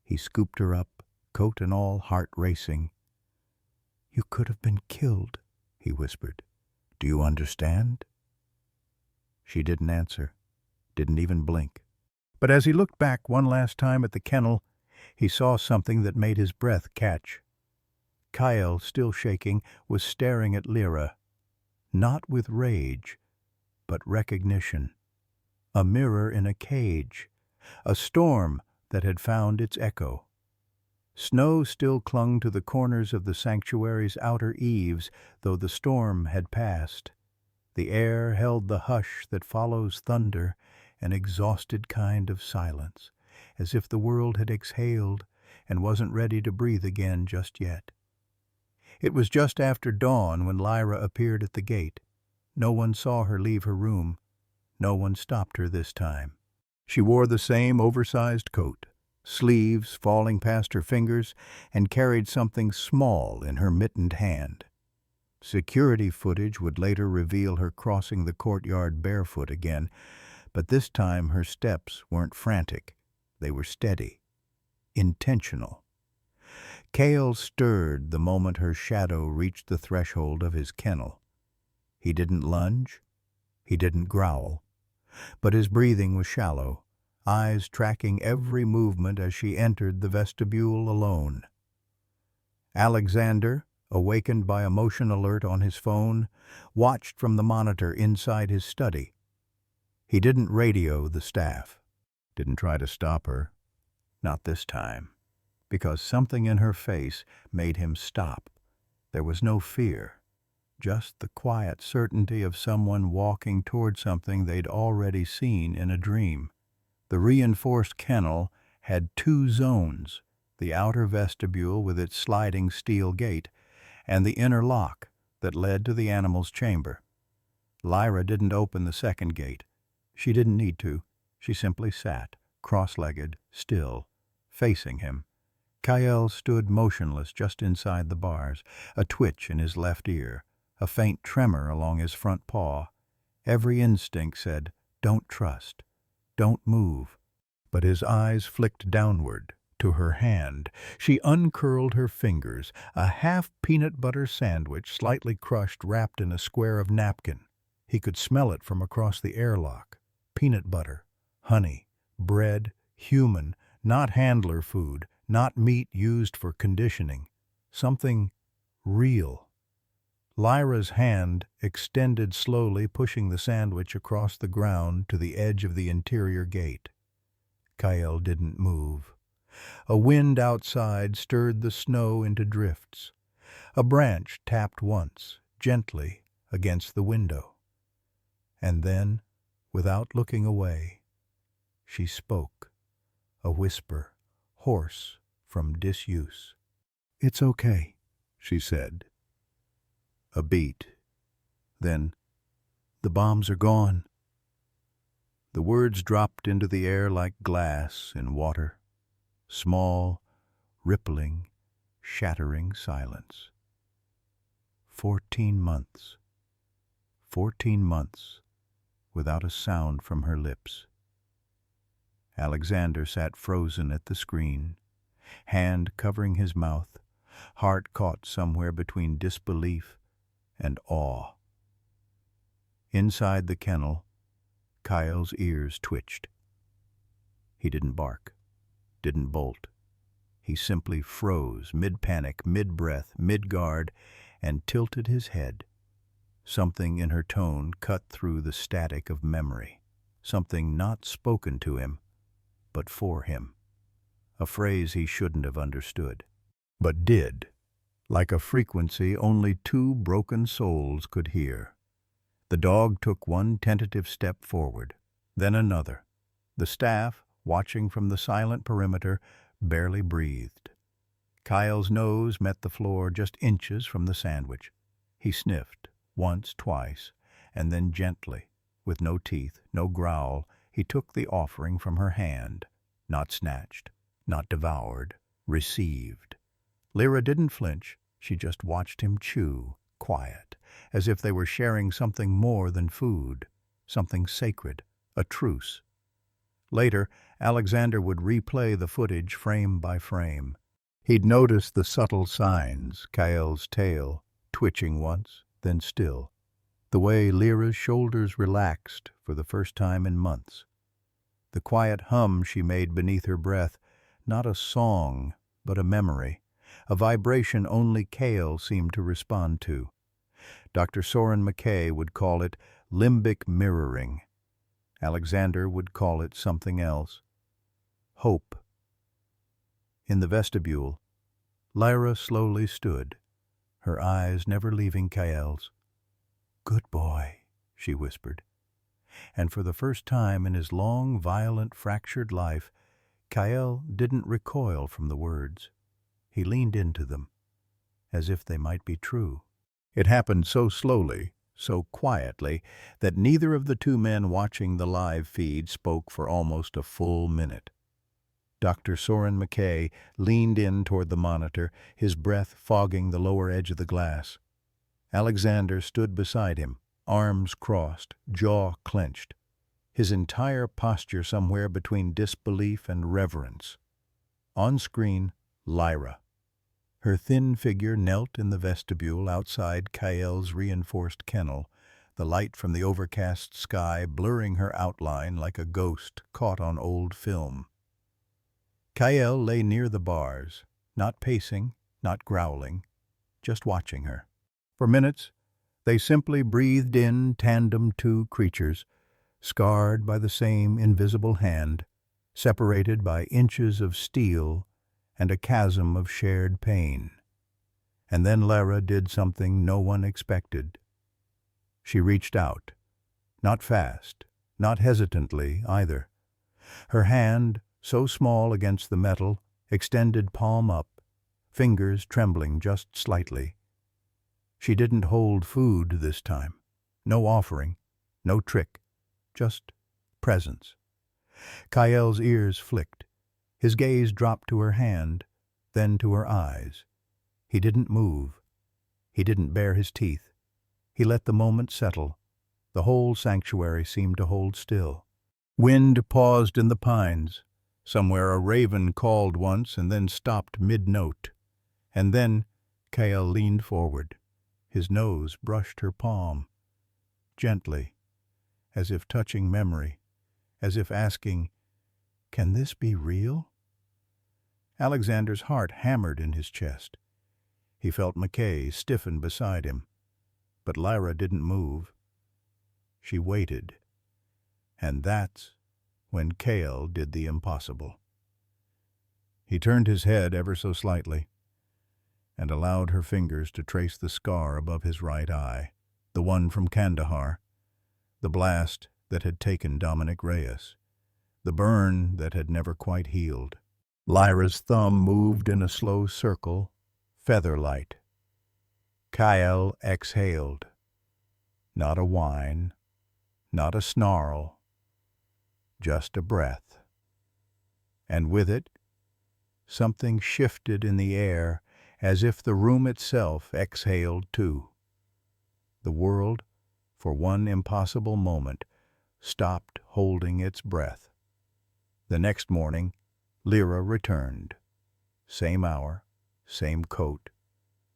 He scooped her up, coat and all, heart racing. "You could have been killed," he whispered. "Do you understand?" She didn't answer, didn't even blink. But as he looked back one last time at the kennel, he saw something that made his breath catch. Kael, still shaking, was staring at Lyra, not with rage, but recognition. A mirror in a cage, a storm that had found its echo. Snow still clung to the corners of the sanctuary's outer eaves, though the storm had passed. The air held the hush that follows thunder, an exhausted kind of silence, as if the world had exhaled and wasn't ready to breathe again just yet. It was just after dawn when Lyra appeared at the gate. No one saw her leave her room. No one stopped her this time. She wore the same oversized coat, sleeves falling past her fingers, and carried something small in her mittened hand. Security footage would later reveal her crossing the courtyard barefoot again, but this time her steps weren't frantic. They were steady, intentional. Kael stirred the moment her shadow reached the threshold of his kennel. He didn't lunge, he didn't growl, but his breathing was shallow, eyes tracking every movement as she entered the vestibule alone. Alexander, awakened by a motion alert on his phone, watched from the monitor inside his study. He didn't radio the staff, didn't try to stop her. Not this time, because something in her face made him stop. There was no fear, just the quiet certainty of someone walking toward something they'd already seen in a dream. The reinforced kennel had two zones, the outer vestibule with its sliding steel gate, and the inner lock that led to the animal's chamber. Lyra didn't open the second gate. She didn't need to. She simply sat, cross-legged, still, facing him. Kyle stood motionless just inside the bars, a twitch in his left ear, a faint tremor along his front paw. Every instinct said, "Don't trust. Don't move." But his eyes flicked downward, to her hand. She uncurled her fingers, a half peanut butter sandwich slightly crushed wrapped in a square of napkin. He could smell it from across the airlock. Peanut butter, honey, bread, human, not handler food, not meat used for conditioning. Something real. Lyra's hand extended slowly, pushing the sandwich across the ground to the edge of the interior gate. Kyle didn't move. A wind outside stirred the snow into drifts. A branch tapped once, gently, against the window. And then, without looking away, she spoke, a whisper, hoarse from disuse. "It's okay," she said. A beat. Then, "The bombs are gone." The words dropped into the air like glass in water. Small, rippling, shattering silence. 14 months. 14 months without a sound from her lips. Alexander sat frozen at the screen, hand covering his mouth, heart caught somewhere between disbelief and awe. Inside the kennel, Kyle's ears twitched. He didn't bark, didn't bolt. He simply froze, mid-panic, mid-breath, mid-guard, and tilted his head. Something in her tone cut through the static of memory, something not spoken to him, but for him. A phrase he shouldn't have understood, but did, like a frequency only two broken souls could hear. The dog took one tentative step forward, then another. The staff, watching from the silent perimeter, barely breathed. Kyle's nose met the floor just inches from the sandwich. He sniffed, once, twice, and then gently, with no teeth, no growl, he took the offering from her hand, not snatched, not devoured, received. Lyra didn't flinch. She just watched him chew, quiet, as if they were sharing something more than food, something sacred, a truce. Later, Alexander would replay the footage frame by frame. He'd notice the subtle signs, Kyle's tail, twitching once, then still. The way Lyra's shoulders relaxed for the first time in months. The quiet hum she made beneath her breath, not a song, but a memory, a vibration only Kale seemed to respond to. Dr. Soren McKay would call it limbic mirroring. Alexander would call it something else. Hope. In the vestibule, Lyra slowly stood, her eyes never leaving Kyle's. "Good boy," she whispered. And for the first time in his long, violent, fractured life, Kyle didn't recoil from the words. He leaned into them, as if they might be true. It happened so slowly, so quietly, that neither of the two men watching the live feed spoke for almost a full minute. Dr. Soren McKay leaned in toward the monitor, his breath fogging the lower edge of the glass. Alexander stood beside him, arms crossed, jaw clenched, his entire posture somewhere between disbelief and reverence. On screen, Lyra. Her thin figure knelt in the vestibule outside Kyle's reinforced kennel, the light from the overcast sky blurring her outline like a ghost caught on old film. Kael lay near the bars, not pacing, not growling, just watching her. For minutes, they simply breathed in tandem, two creatures, scarred by the same invisible hand, separated by inches of steel and a chasm of shared pain. And then Lara did something no one expected. She reached out, not fast, not hesitantly either. Her hand, so small against the metal, extended palm up, fingers trembling just slightly. She didn't hold food this time. No offering, no trick, just presence. Kael's ears flicked. His gaze dropped to her hand, then to her eyes. He didn't move. He didn't bare his teeth. He let the moment settle. The whole sanctuary seemed to hold still. Wind paused in the pines. Somewhere a raven called once and then stopped mid-note. And then Kael leaned forward. His nose brushed her palm. Gently, as if touching memory, as if asking, "Can this be real?" Alexander's heart hammered in his chest. He felt McKay stiffen beside him. But Lyra didn't move. She waited. And that's when Kael did the impossible. He turned his head ever so slightly and allowed her fingers to trace the scar above his right eye, the one from Kandahar, the blast that had taken Dominic Reyes, the burn that had never quite healed. Lyra's thumb moved in a slow circle, feather-light. Kael exhaled. Not a whine, not a snarl, just a breath. And with it, something shifted in the air as if the room itself exhaled too. The world, for one impossible moment, stopped holding its breath. The next morning, Lyra returned. Same hour, same coat,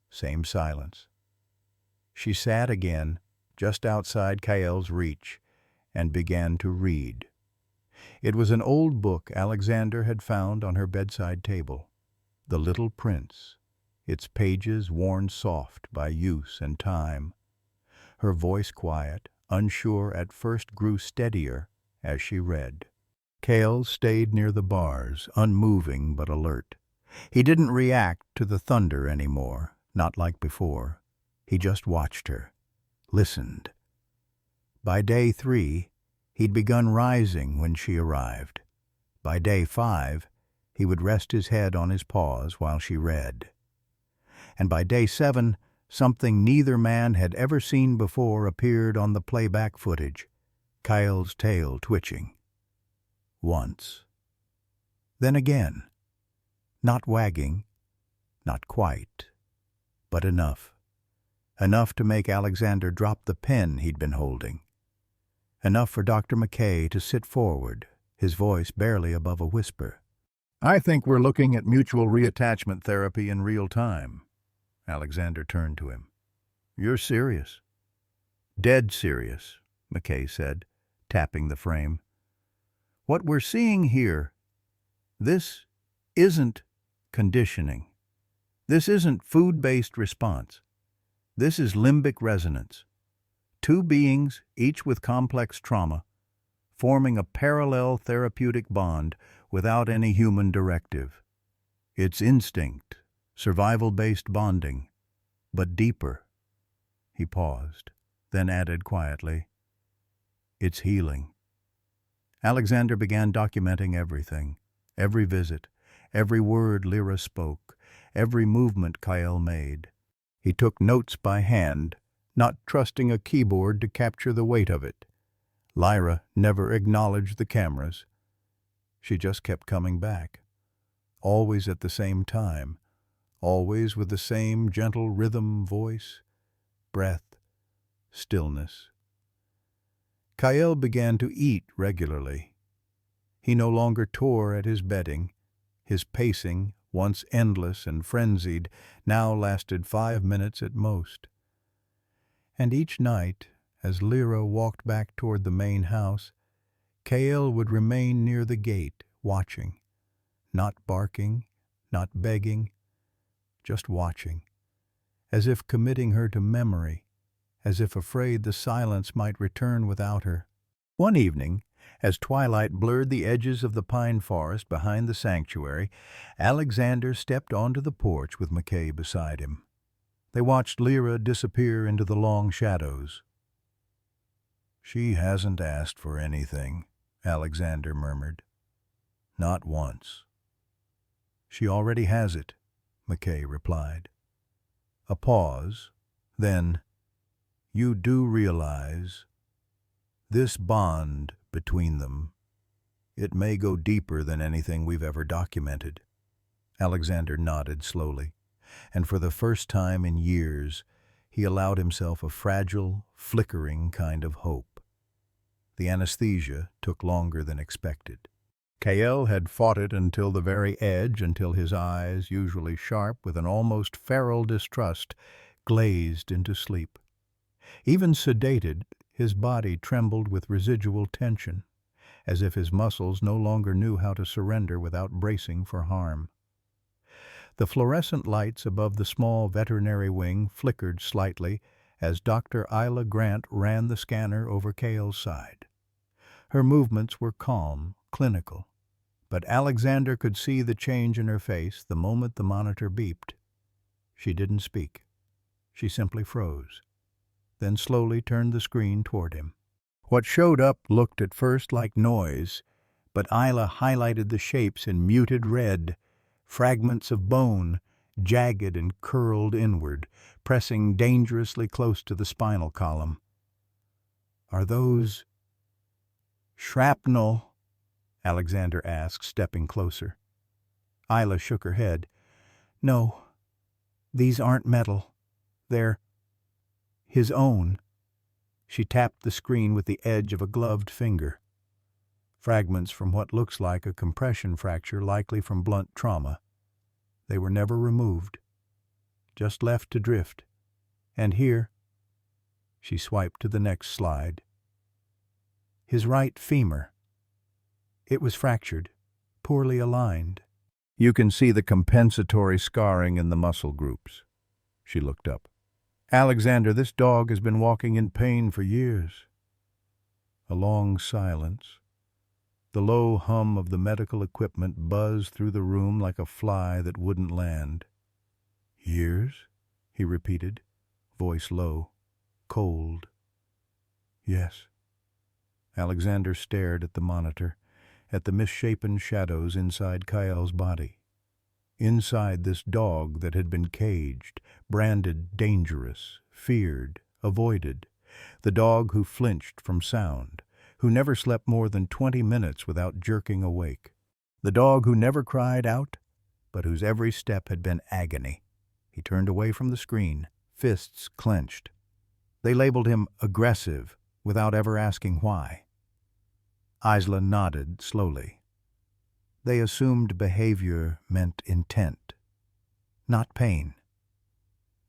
same silence. She sat again, just outside Kael's reach, and began to read. It was an old book Alexander had found on her bedside table, The Little Prince, its pages worn soft by use and time. Her voice quiet, unsure at first, grew steadier as she read. Kael stayed near the bars, unmoving but alert. He didn't react to the thunder anymore, not like before. He just watched her, listened. By day 3, he'd begun rising when she arrived. By day 5, he would rest his head on his paws while she read. And by day 7, something neither man had ever seen before appeared on the playback footage, Kael's tail twitching. Once. Then again. Not wagging, not quite, but enough. Enough to make Alexander drop the pen he'd been holding. Enough for Dr. McKay to sit forward, his voice barely above a whisper. "I think we're looking at mutual reattachment therapy in real time." Alexander turned to him. "You're serious?" "Dead serious," McKay said, tapping the frame. "What we're seeing here, this isn't conditioning. This isn't food-based response. This is limbic resonance. Two beings, each with complex trauma, forming a parallel therapeutic bond without any human directive. It's instinct, survival-based bonding, but deeper." He paused, then added quietly, "It's healing." Alexander began documenting everything, every visit, every word Lyra spoke, every movement Kael made. He took notes by hand, not trusting a keyboard to capture the weight of it. Lyra never acknowledged the cameras. She just kept coming back, always at the same time, always with the same gentle rhythm, voice, breath, stillness. Kael began to eat regularly. He no longer tore at his bedding. His pacing, once endless and frenzied, now lasted 5 minutes at most. And each night, As Lyra walked back toward the main house, Cale would remain near the gate, watching, not barking, not begging, just watching, as if committing her to memory, as if afraid the silence might return without her. One evening, as twilight blurred the edges of the pine forest behind the sanctuary, Alexander stepped onto the porch with McKay beside him. They watched Lyra disappear into the long shadows. "She hasn't asked for anything," Alexander murmured. "Not once." "She already has it," McKay replied. A pause, then, "You do realize this bond between them, it may go deeper than anything we've ever documented." Alexander nodded slowly, and for the first time in years, he allowed himself a fragile, flickering kind of hope. The anesthesia took longer than expected. Cale had fought it until the very edge, until his eyes, usually sharp with an almost feral distrust, glazed into sleep. Even sedated, his body trembled with residual tension, as if his muscles no longer knew how to surrender without bracing for harm. The fluorescent lights above the small veterinary wing flickered slightly as Dr. Isla Grant ran the scanner over Cale's side. Her movements were calm, clinical, but Alexander could see the change in her face the moment the monitor beeped. She didn't speak. She simply froze, then slowly turned the screen toward him. What showed up looked at first like noise, but Isla highlighted the shapes in muted red, fragments of bone, jagged and curled inward, pressing dangerously close to the spinal column. "Are those shrapnel?" Alexander asked, stepping closer. Isla shook her head. "No, these aren't metal. They're his own." She tapped the screen with the edge of a gloved finger. Fragments from what looks like a compression fracture, likely from blunt trauma. They were never removed, just left to drift. And here, she swiped to the next slide. His right femur. It was fractured, poorly aligned. "You can see the compensatory scarring in the muscle groups." She looked up. "Alexander, this dog has been walking in pain for years." A long silence. The low hum of the medical equipment buzzed through the room like a fly that wouldn't land. "Years?" he repeated, voice low, cold. "Yes." Alexander stared at the monitor, at the misshapen shadows inside Cale's body. Inside this dog that had been caged, branded dangerous, feared, avoided. The dog who flinched from sound, who never slept more than 20 minutes without jerking awake. The dog who never cried out, but whose every step had been agony. He turned away from the screen, fists clenched. They labeled him aggressive, without ever asking why. Isla nodded slowly. They assumed behavior meant intent, not pain.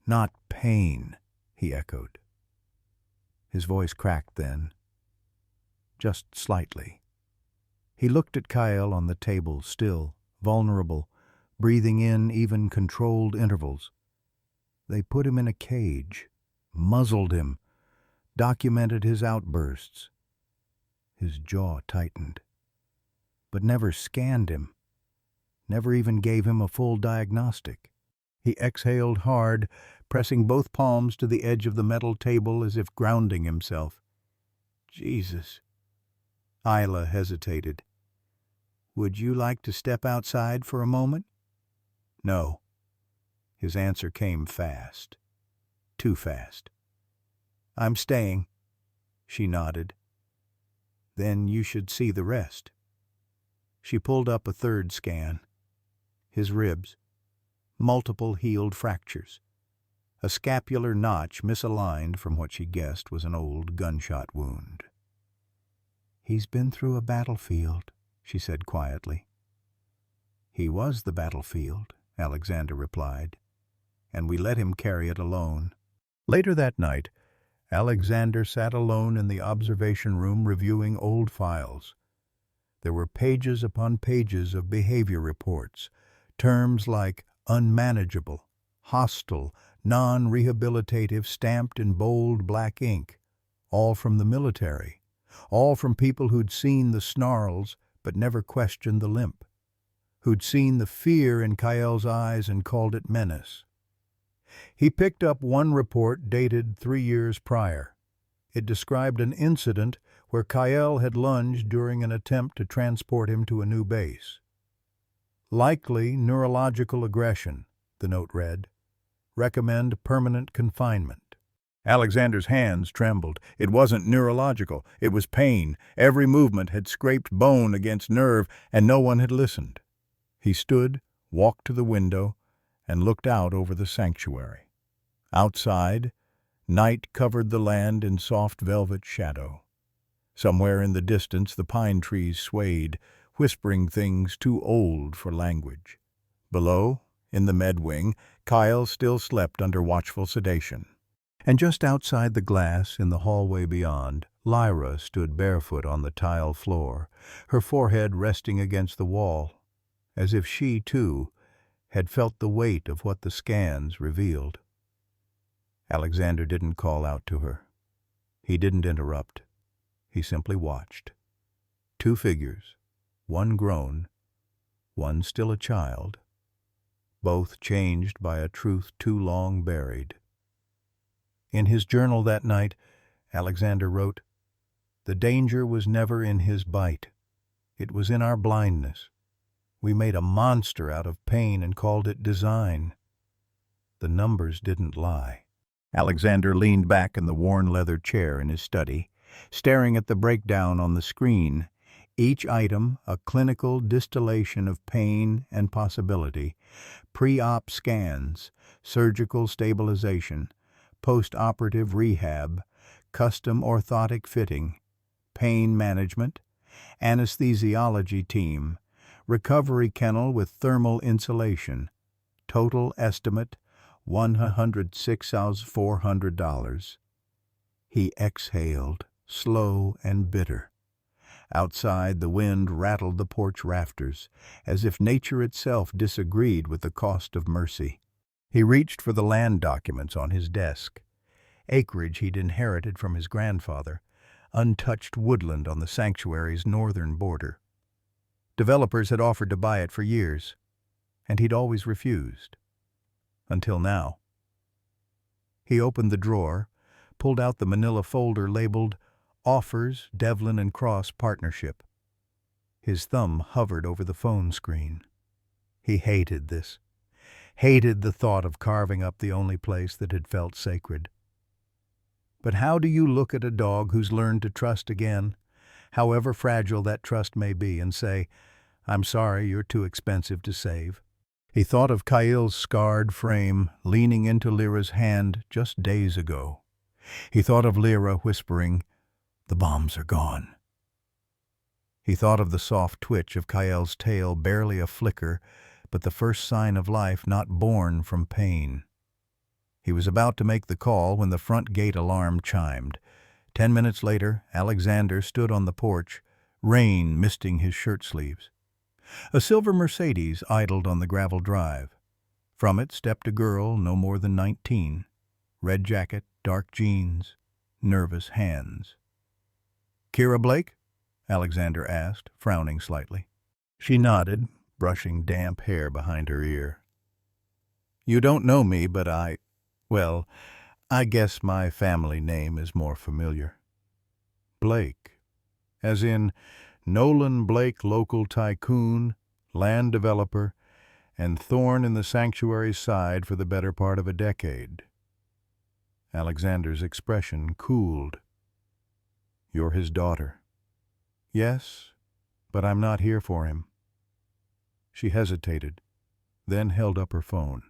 "Not pain," he echoed. His voice cracked then, just slightly. He looked at Cale on the table, still, vulnerable, breathing in even controlled intervals. They put him in a cage, muzzled him, documented his outbursts. His jaw tightened, but never scanned him, never even gave him a full diagnostic. He exhaled hard, pressing both palms to the edge of the metal table as if grounding himself. "Jesus." Isla hesitated. "Would you like to step outside for a moment?" "No." His answer came fast. Too fast. "I'm staying." She nodded. "Then you should see the rest." She pulled up a third scan. His ribs. Multiple healed fractures. A scapular notch misaligned from what she guessed was an old gunshot wound. "He's been through a battlefield," she said quietly. "He was the battlefield," Alexander replied, "and we let him carry it alone." Later that night, Alexander sat alone in the observation room reviewing old files. There were pages upon pages of behavior reports, terms like unmanageable, hostile, non-rehabilitative stamped in bold black ink, all from the military, all from people who'd seen the snarls but never questioned the limp, who'd seen the fear in Kyl's eyes and called it menace. He picked up one report dated 3 years prior. It described an incident where Kyle had lunged during an attempt to transport him to a new base. Likely neurological aggression, the note read. Recommend permanent confinement. Alexander's hands trembled. It wasn't neurological. It was pain. Every movement had scraped bone against nerve, and no one had listened. He stood, walked to the window, and looked out over the sanctuary. Outside, night covered the land in soft velvet shadow. Somewhere in the distance the pine trees swayed, whispering things too old for language. Below, in the med wing, Kyle still slept under watchful sedation. And just outside the glass, in the hallway beyond, Lyra stood barefoot on the tile floor, her forehead resting against the wall, as if she, too, had felt the weight of what the scans revealed. Alexander didn't call out to her. He didn't interrupt. He simply watched. 2 figures, one grown, one still a child, both changed by a truth too long buried. In his journal that night, Alexander wrote, "The danger was never in his bite. It was in our blindness. We made a monster out of pain and called it design. The numbers didn't lie." Alexander leaned back in the worn leather chair in his study, staring at the breakdown on the screen, each item a clinical distillation of pain and possibility, pre-op scans, surgical stabilization, post-operative rehab, custom orthotic fitting, pain management, anesthesiology team, recovery kennel with thermal insulation, total estimate $106,400. He exhaled, slow and bitter. Outside, the wind rattled the porch rafters, as if nature itself disagreed with the cost of mercy. He reached for the land documents on his desk. Acreage he'd inherited from his grandfather, untouched woodland on the sanctuary's northern border. Developers had offered to buy it for years, and he'd always refused. Until now. He opened the drawer, pulled out the manila folder labeled Offers Devlin and Cross Partnership. His thumb hovered over the phone screen. He hated this. Hated the thought of carving up the only place that had felt sacred. But how do you look at a dog who's learned to trust again, however fragile that trust may be, and say, "I'm sorry, you're too expensive to save"? He thought of Kyl's scarred frame leaning into Lyra's hand just days ago. He thought of Lyra whispering, "The bombs are gone." He thought of the soft twitch of Kyl's tail, barely a flicker, but the first sign of life not born from pain. He was about to make the call when the front gate alarm chimed. 10 minutes later, Alexander stood on the porch, rain misting his shirt sleeves. A silver Mercedes idled on the gravel drive. From it stepped a girl no more than 19. Red jacket, dark jeans, nervous hands. "Kira Blake?" Alexander asked, frowning slightly. She nodded, brushing damp hair behind her ear. "You don't know me, but I guess my family name is more familiar. Blake, as in Nolan Blake, local tycoon, land developer, and thorn in the sanctuary's side for the better part of a decade." Alexander's expression cooled. "You're his daughter." "Yes, but I'm not here for him." She hesitated, then held up her phone.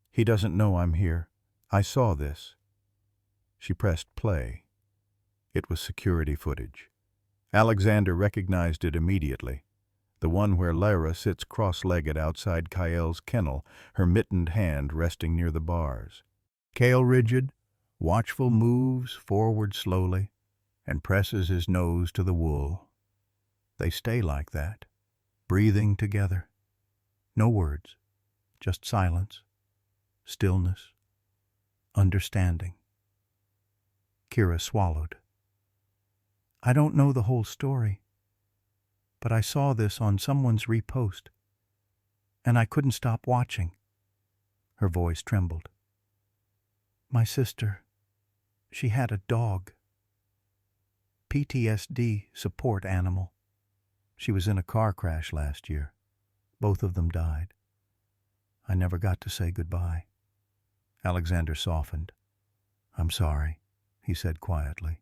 "He doesn't know I'm here. I saw this." She pressed play. It was security footage. Alexander recognized it immediately. The one where Lyra sits cross-legged outside Kyl's kennel, her mittened hand resting near the bars. Kyle rigid, Watchful moves forward slowly and presses his nose to the wool. They stay like that, breathing together. No words, just silence, stillness, understanding. Kira swallowed. I don't know the whole story, but I saw this on someone's repost, and I couldn't stop watching. Her voice trembled. My sister, she had a dog. PTSD support animal. She was in a car crash last year. Both of them died. I never got to say goodbye. Alexander softened. I'm sorry, he said quietly.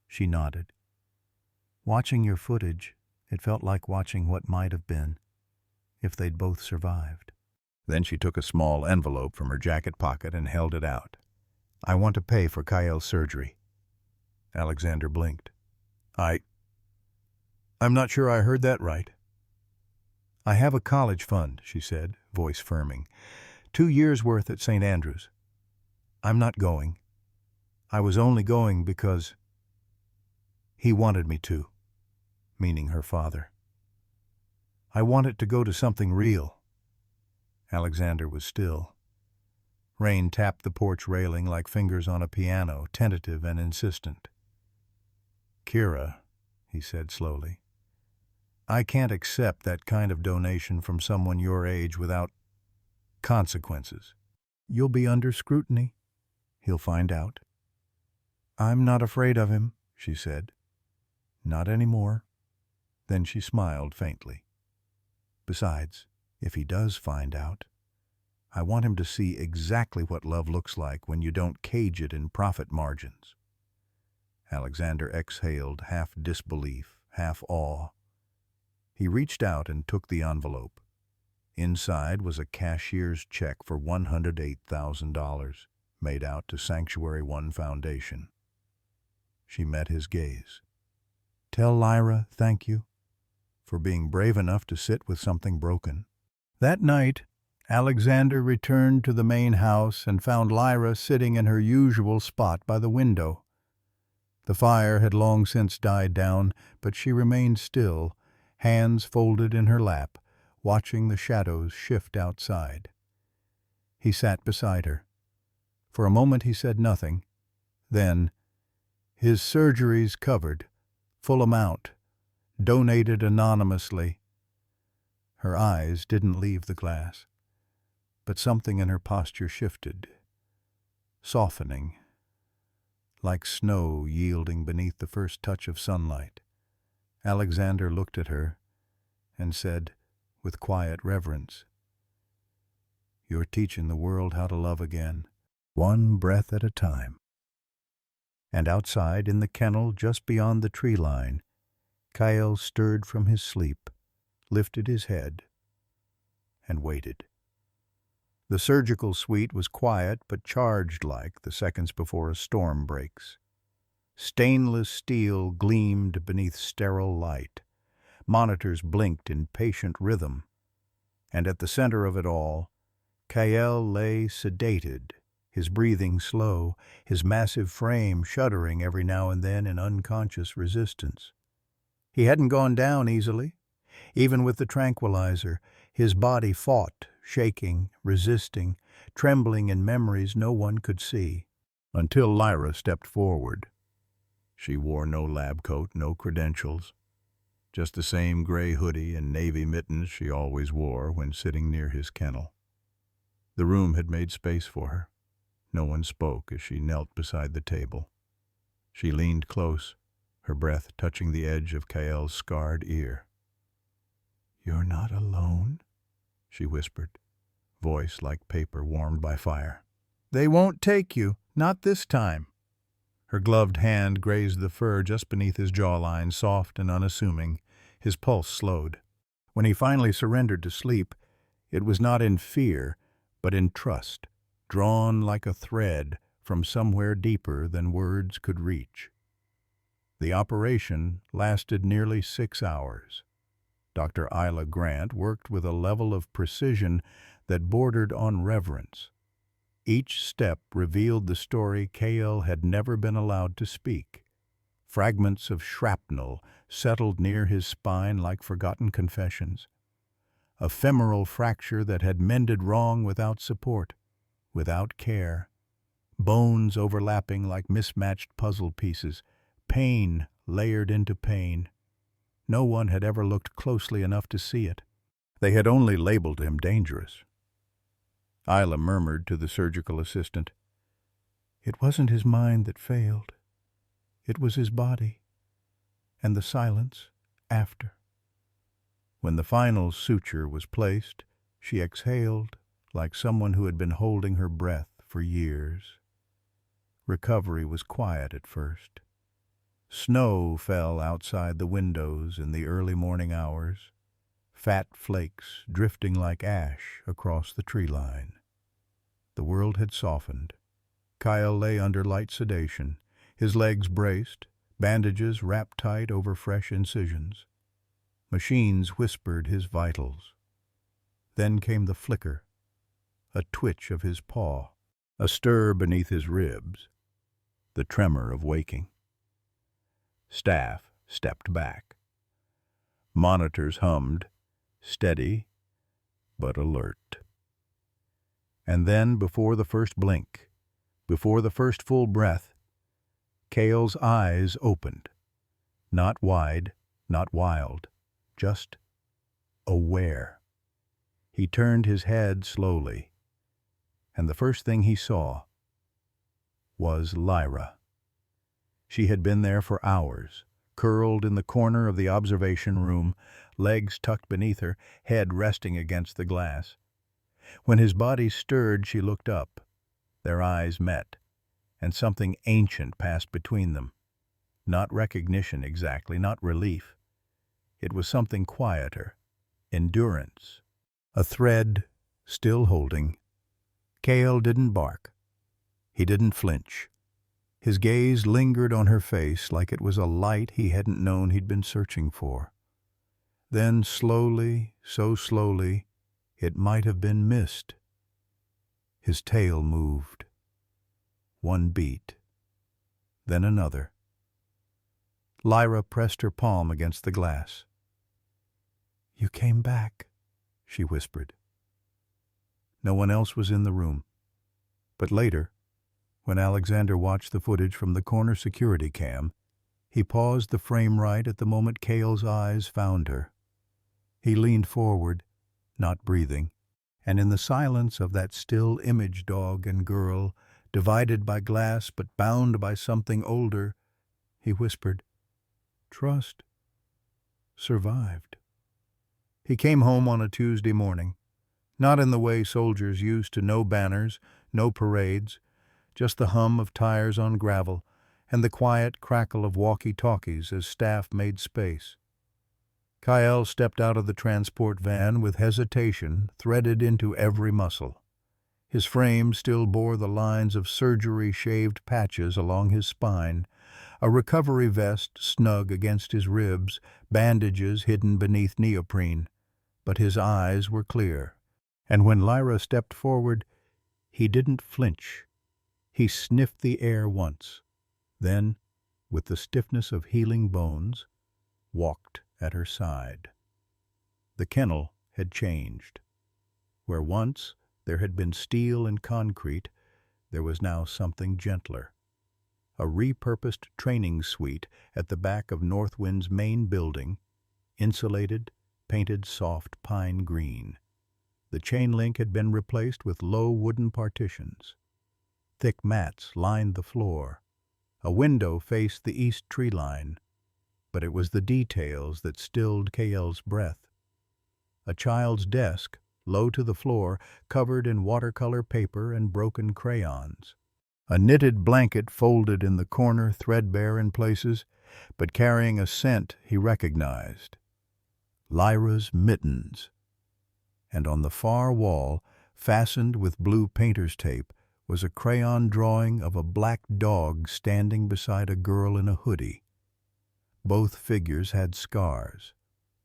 She nodded. Watching your footage, it felt like watching what might have been, if they'd both survived. Then she took a small envelope from her jacket pocket and held it out. I want to pay for Kael's surgery. Alexander blinked. I'm not sure I heard that right. I have a college fund, she said, voice firming. 2 years' worth at St. Andrews. I'm not going. I was only going because he wanted me to, meaning her father. I want it to go to something real. Alexander was still. Rain tapped the porch railing like fingers on a piano, tentative and insistent. Kira, he said slowly, I can't accept that kind of donation from someone your age without consequences. You'll be under scrutiny. He'll find out. I'm not afraid of him, she said. Not anymore. Then she smiled faintly. Besides, if he does find out, I want him to see exactly what love looks like when you don't cage it in profit margins. Alexander exhaled, half disbelief, half awe. He reached out and took the envelope. Inside was a cashier's check for $108,000, made out to Sanctuary One Foundation. She met his gaze. Tell Lyra thank you for being brave enough to sit with something broken. That night, Alexander returned to the main house and found Lyra sitting in her usual spot by the window. The fire had long since died down, but she remained still, hands folded in her lap, watching the shadows shift outside. He sat beside her. For a moment he said nothing. Then, his surgeries covered, full amount, donated anonymously. Her eyes didn't leave the glass, but something in her posture shifted, softening, like snow yielding beneath the first touch of sunlight. Alexander looked at her and said, with quiet reverence, You're teaching the world how to love again, one breath at a time. And outside, in the kennel just beyond the tree line, Kael stirred from his sleep, lifted his head, and waited. The surgical suite was quiet but charged like the seconds before a storm breaks. Stainless steel gleamed beneath sterile light. Monitors blinked in patient rhythm. And at the center of it all, Kael lay sedated, his breathing slow, his massive frame shuddering every now and then in unconscious resistance. He hadn't gone down easily. Even with the tranquilizer, his body fought, shaking, resisting, trembling in memories no one could see, until Lyra stepped forward. She wore no lab coat, no credentials, just the same gray hoodie and navy mittens she always wore when sitting near his kennel. The room had made space for her. No one spoke as she knelt beside the table. She leaned close, her breath touching the edge of Kael's scarred ear. "You're not alone," she whispered, voice like paper warmed by fire. "They won't take you, not this time." Her gloved hand grazed the fur just beneath his jawline, soft and unassuming. His pulse slowed. When he finally surrendered to sleep, it was not in fear, but in trust, drawn like a thread from somewhere deeper than words could reach. The operation lasted nearly 6 hours. Dr. Isla Grant worked with a level of precision that bordered on reverence. Each step revealed the story Cale had never been allowed to speak. Fragments of shrapnel settled near his spine like forgotten confessions. A femoral fracture that had mended wrong without support, without care. Bones overlapping like mismatched puzzle pieces. Pain layered into pain. No one had ever looked closely enough to see it. They had only labeled him dangerous. Isla murmured to the surgical assistant, "It wasn't his mind that failed. It was his body." And the silence after. When the final suture was placed, she exhaled like someone who had been holding her breath for years. Recovery was quiet at first. Snow fell outside the windows in the early morning hours, fat flakes drifting like ash across the tree line. The world had softened. Kyle lay under light sedation, his legs braced, bandages wrapped tight over fresh incisions. Machines whispered his vitals. Then came the flicker, a twitch of his paw, a stir beneath his ribs, the tremor of waking. Staff stepped back. Monitors hummed, steady but alert. And then, before the first blink, before the first full breath, Cale's eyes opened. Not wide, not wild, just aware. He turned his head slowly, and the first thing he saw was Lyra. She had been there for hours, curled in the corner of the observation room, legs tucked beneath her, head resting against the glass. When his body stirred, she looked up. Their eyes met, and something ancient passed between them. Not recognition exactly, not relief. It was something quieter, endurance. A thread still holding. Cale didn't bark. He didn't flinch. His gaze lingered on her face like it was a light he hadn't known he'd been searching for. Then slowly, so slowly, it might have been mist. His tail moved. One beat, then another. Lyra pressed her palm against the glass. "You came back," she whispered. No one else was in the room. But later, when Alexander watched the footage from the corner security cam, he paused the frame right at the moment Cale's eyes found her. He leaned forward, not breathing, and in the silence of that still image dog and girl, divided by glass but bound by something older, he whispered, "Trust. Survived." He came home on a Tuesday morning, not in the way soldiers used to, no banners, no parades, just the hum of tires on gravel and the quiet crackle of walkie-talkies as staff made space. Kyle stepped out of the transport van with hesitation threaded into every muscle. His frame still bore the lines of surgery-shaved patches along his spine, a recovery vest snug against his ribs, bandages hidden beneath neoprene. But his eyes were clear, and when Lyra stepped forward, he didn't flinch. He sniffed the air once, then, with the stiffness of healing bones, walked at her side. The kennel had changed. Where once there had been steel and concrete, there was now something gentler. A repurposed training suite at the back of Northwind's main building, insulated, painted soft pine green. The chain link had been replaced with low wooden partitions. Thick mats lined the floor. A window faced the east tree line, but it was the details that stilled Cale's breath. A child's desk, low to the floor, covered in watercolor paper and broken crayons. A knitted blanket folded in the corner, threadbare in places, but carrying a scent he recognized. Lyra's mittens. And on the far wall, fastened with blue painter's tape, was a crayon drawing of a black dog standing beside a girl in a hoodie. Both figures had scars.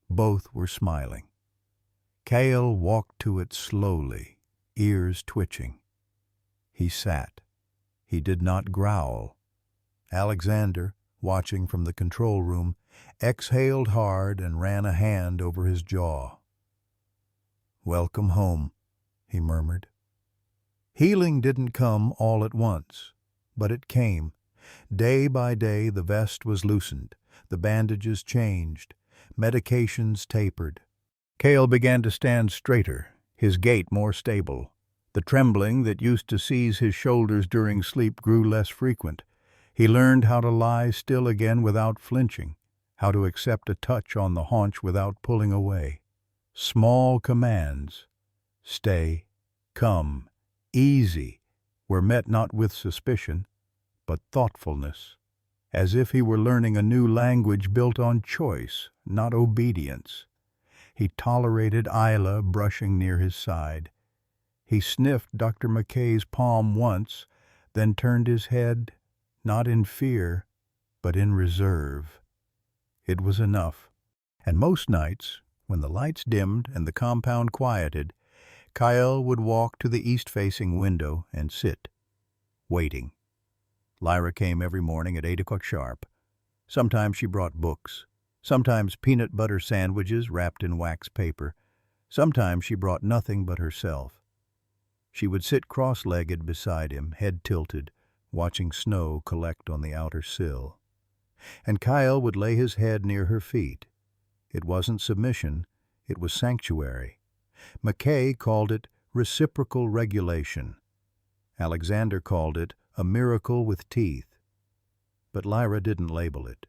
Both were smiling. Cale walked to it slowly, ears twitching. He sat. He did not growl. Alexander, watching from the control room, exhaled hard and ran a hand over his jaw. "Welcome home," he murmured. Healing didn't come all at once, but it came. Day by day the vest was loosened, the bandages changed, medications tapered. Cale began to stand straighter, his gait more stable. The trembling that used to seize his shoulders during sleep grew less frequent. He learned how to lie still again without flinching, how to accept a touch on the haunch without pulling away. Small commands, stay, come, easy, were met not with suspicion, but thoughtfulness, as if he were learning a new language built on choice, not obedience. He tolerated Isla brushing near his side. He sniffed Dr. McKay's palm once, then turned his head, not in fear, but in reserve. It was enough. And most nights, when the lights dimmed and the compound quieted, Kyle would walk to the east-facing window and sit, waiting. Lyra came every morning at 8 o'clock sharp. Sometimes she brought books. Sometimes peanut butter sandwiches wrapped in wax paper. Sometimes she brought nothing but herself. She would sit cross-legged beside him, head tilted, watching snow collect on the outer sill. And Kyle would lay his head near her feet. It wasn't submission, it was sanctuary. McKay called it reciprocal regulation. Alexander called it a miracle with teeth. But Lyra didn't label it.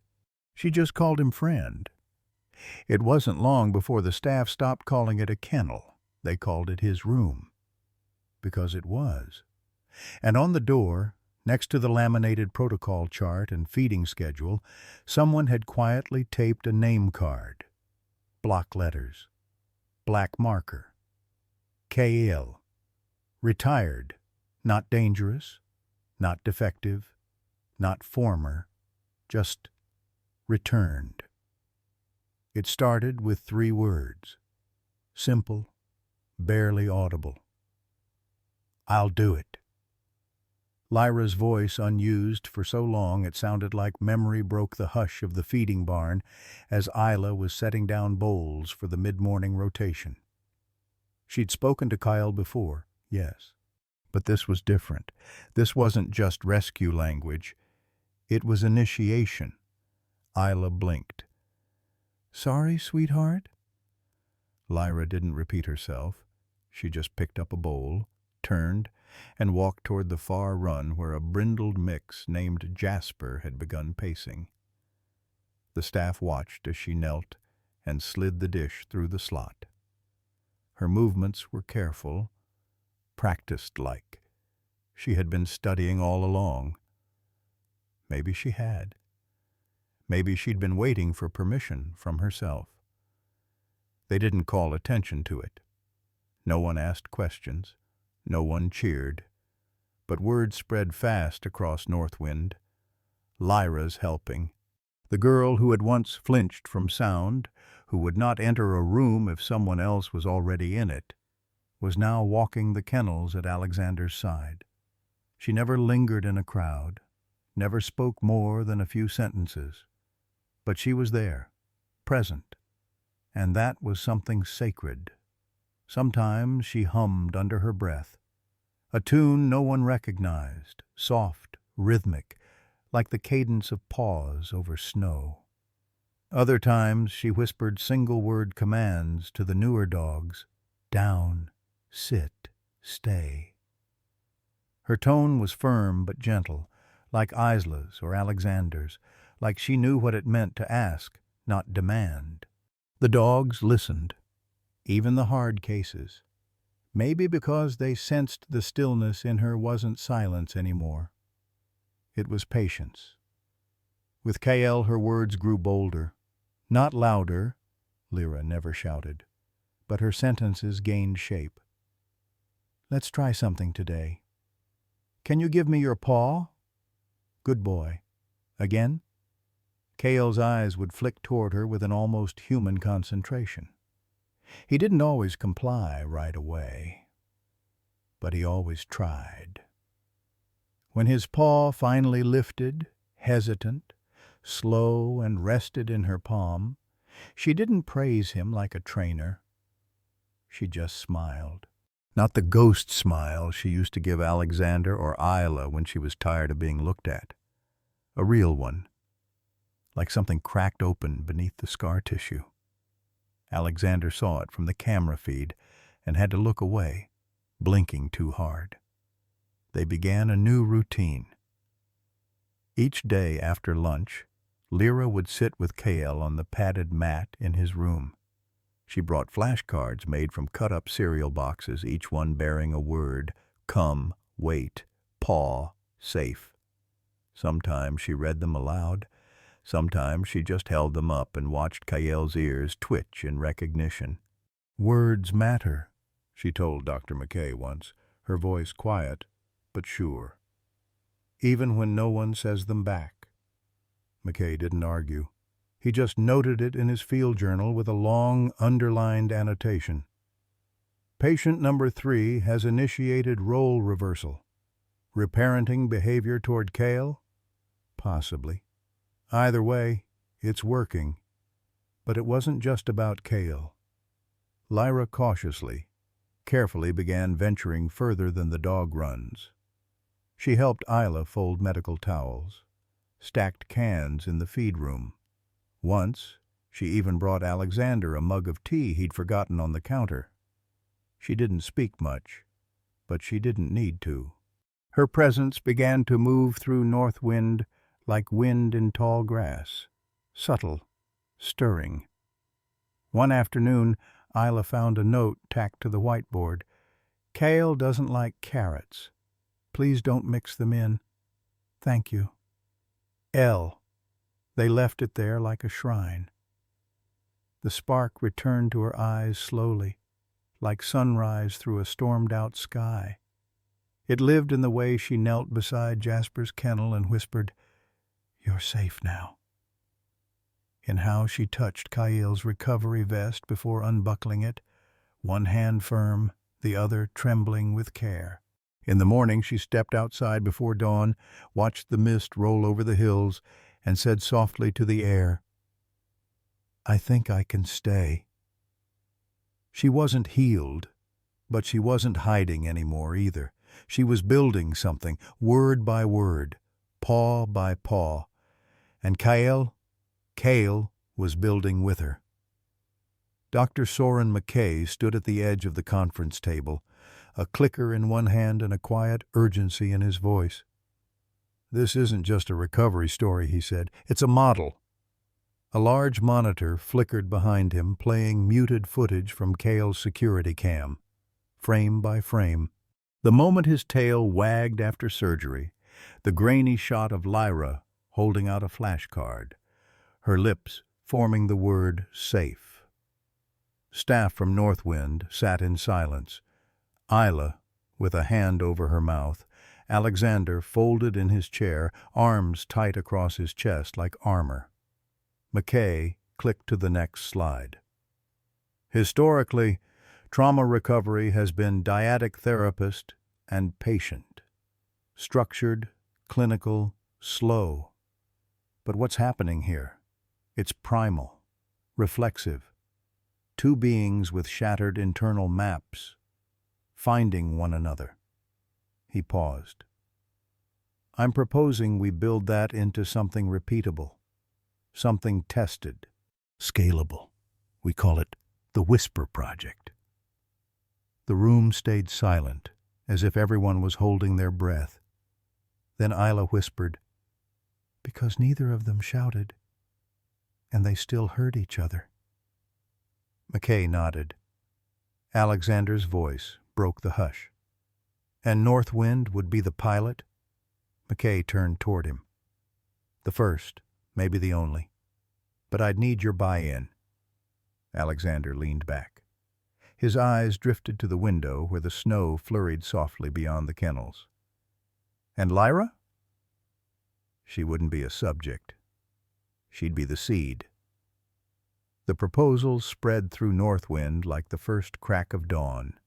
She just called him friend. It wasn't long before the staff stopped calling it a kennel. They called it his room. Because it was. And on the door, next to the laminated protocol chart and feeding schedule, someone had quietly taped a name card. Block letters. Black marker. K.L. Retired. Not dangerous. Not defective. Not former. Just returned. It started with 3 words. Simple. Barely audible. I'll do it. Lyra's voice, unused for so long it sounded like memory broke the hush of the feeding barn as Isla was setting down bowls for the mid-morning rotation. She'd spoken to Kyle before, yes. But this was different. This wasn't just rescue language. It was initiation. Isla blinked. "Sorry, sweetheart?" Lyra didn't repeat herself. She just picked up a bowl, turned, and walked toward the far run where a brindled mix named Jasper had begun pacing. The staff watched as she knelt and slid the dish through the slot. Her movements were careful, practiced-like. She had been studying all along. Maybe she had. Maybe she'd been waiting for permission from herself. They didn't call attention to it. No one asked questions. No one cheered. But word spread fast across Northwind. Lyra's helping. The girl who had once flinched from sound, who would not enter a room if someone else was already in it, was now walking the kennels at Alexander's side. She never lingered in a crowd, never spoke more than a few sentences. But she was there, present, and that was something sacred. Sometimes she hummed under her breath, a tune no one recognized, soft, rhythmic, like the cadence of paws over snow. Other times she whispered single-word commands to the newer dogs, down, sit, stay. Her tone was firm but gentle, like Isla's or Alexander's, like she knew what it meant to ask, not demand. The dogs listened, even the hard cases, maybe because they sensed the stillness in her wasn't silence anymore. It was patience. With K.L. her words grew bolder, not louder, Lyra never shouted, but her sentences gained shape. "Let's try something today. Can you give me your paw? Good boy. Again?" K.L.'s eyes would flick toward her with an almost human concentration. He didn't always comply right away, but he always tried. When his paw finally lifted, hesitant, slow, and rested in her palm, she didn't praise him like a trainer. She just smiled. Not the ghost smile she used to give Alexander or Isla when she was tired of being looked at. A real one, like something cracked open beneath the scar tissue. Alexander saw it from the camera feed and had to look away, blinking too hard. They began a new routine. Each day after lunch, Lyra would sit with Kael on the padded mat in his room. She brought flashcards made from cut-up cereal boxes, each one bearing a word: come, wait, paw, safe. Sometimes she read them aloud. Sometimes she just held them up and watched Kael's ears twitch in recognition. "Words matter," she told Dr. McKay once, her voice quiet but sure. "Even when no one says them back." McKay didn't argue. He just noted it in his field journal with a long, underlined annotation. "Patient number 3 has initiated role reversal. Reparenting behavior toward Kael? Possibly. Either way, it's working." But it wasn't just about Kael. Lyra carefully began venturing further than the dog runs. She helped Isla fold medical towels, stacked cans in the feed room. Once, she even brought Alexander a mug of tea he'd forgotten on the counter. She didn't speak much, but she didn't need to. Her presence began to move through Northwind like wind in tall grass, subtle, stirring. One afternoon, Isla found a note tacked to the whiteboard. "Kael doesn't like carrots. Please don't mix them in. Thank you. L." They left it there like a shrine. The spark returned to her eyes slowly, like sunrise through a stormed-out sky. It lived in the way she knelt beside Jasper's kennel and whispered, "You're safe now." In how she touched Kael's recovery vest before unbuckling it, one hand firm, the other trembling with care. In the morning she stepped outside before dawn, watched the mist roll over the hills, and said softly to the air, "I think I can stay." She wasn't healed, but she wasn't hiding anymore either. She was building something, word by word, paw by paw, and Kael was building with her. Dr. Soren McKay stood at the edge of the conference table, a clicker in one hand and a quiet urgency in his voice. "This isn't just a recovery story," he said. "It's a model." A large monitor flickered behind him, playing muted footage from Kael's security cam, frame by frame. The moment his tail wagged after surgery, the grainy shot of Lyra holding out a flashcard, her lips forming the word "safe." Staff from Northwind sat in silence. Isla, with a hand over her mouth, Alexander folded in his chair, arms tight across his chest like armor. McKay clicked to the next slide. "Historically, trauma recovery has been dyadic therapist and patient. Structured, clinical, slow. But what's happening here? It's primal, reflexive. Two beings with shattered internal maps, finding one another." He paused. "I'm proposing we build that into something repeatable, something tested, scalable. We call it the Whisper Project." The room stayed silent, as if everyone was holding their breath. Then Isla whispered, "Because neither of them shouted, and they still heard each other." McKay nodded. Alexander's voice broke the hush. "And Northwind would be the pilot?" McKay turned toward him. "The first, maybe the only. But I'd need your buy-in." Alexander leaned back. His eyes drifted to the window where the snow flurried softly beyond the kennels. "And Lyra?" "She wouldn't be a subject. She'd be the seed." The proposal spread through Northwind like the first crack of dawn.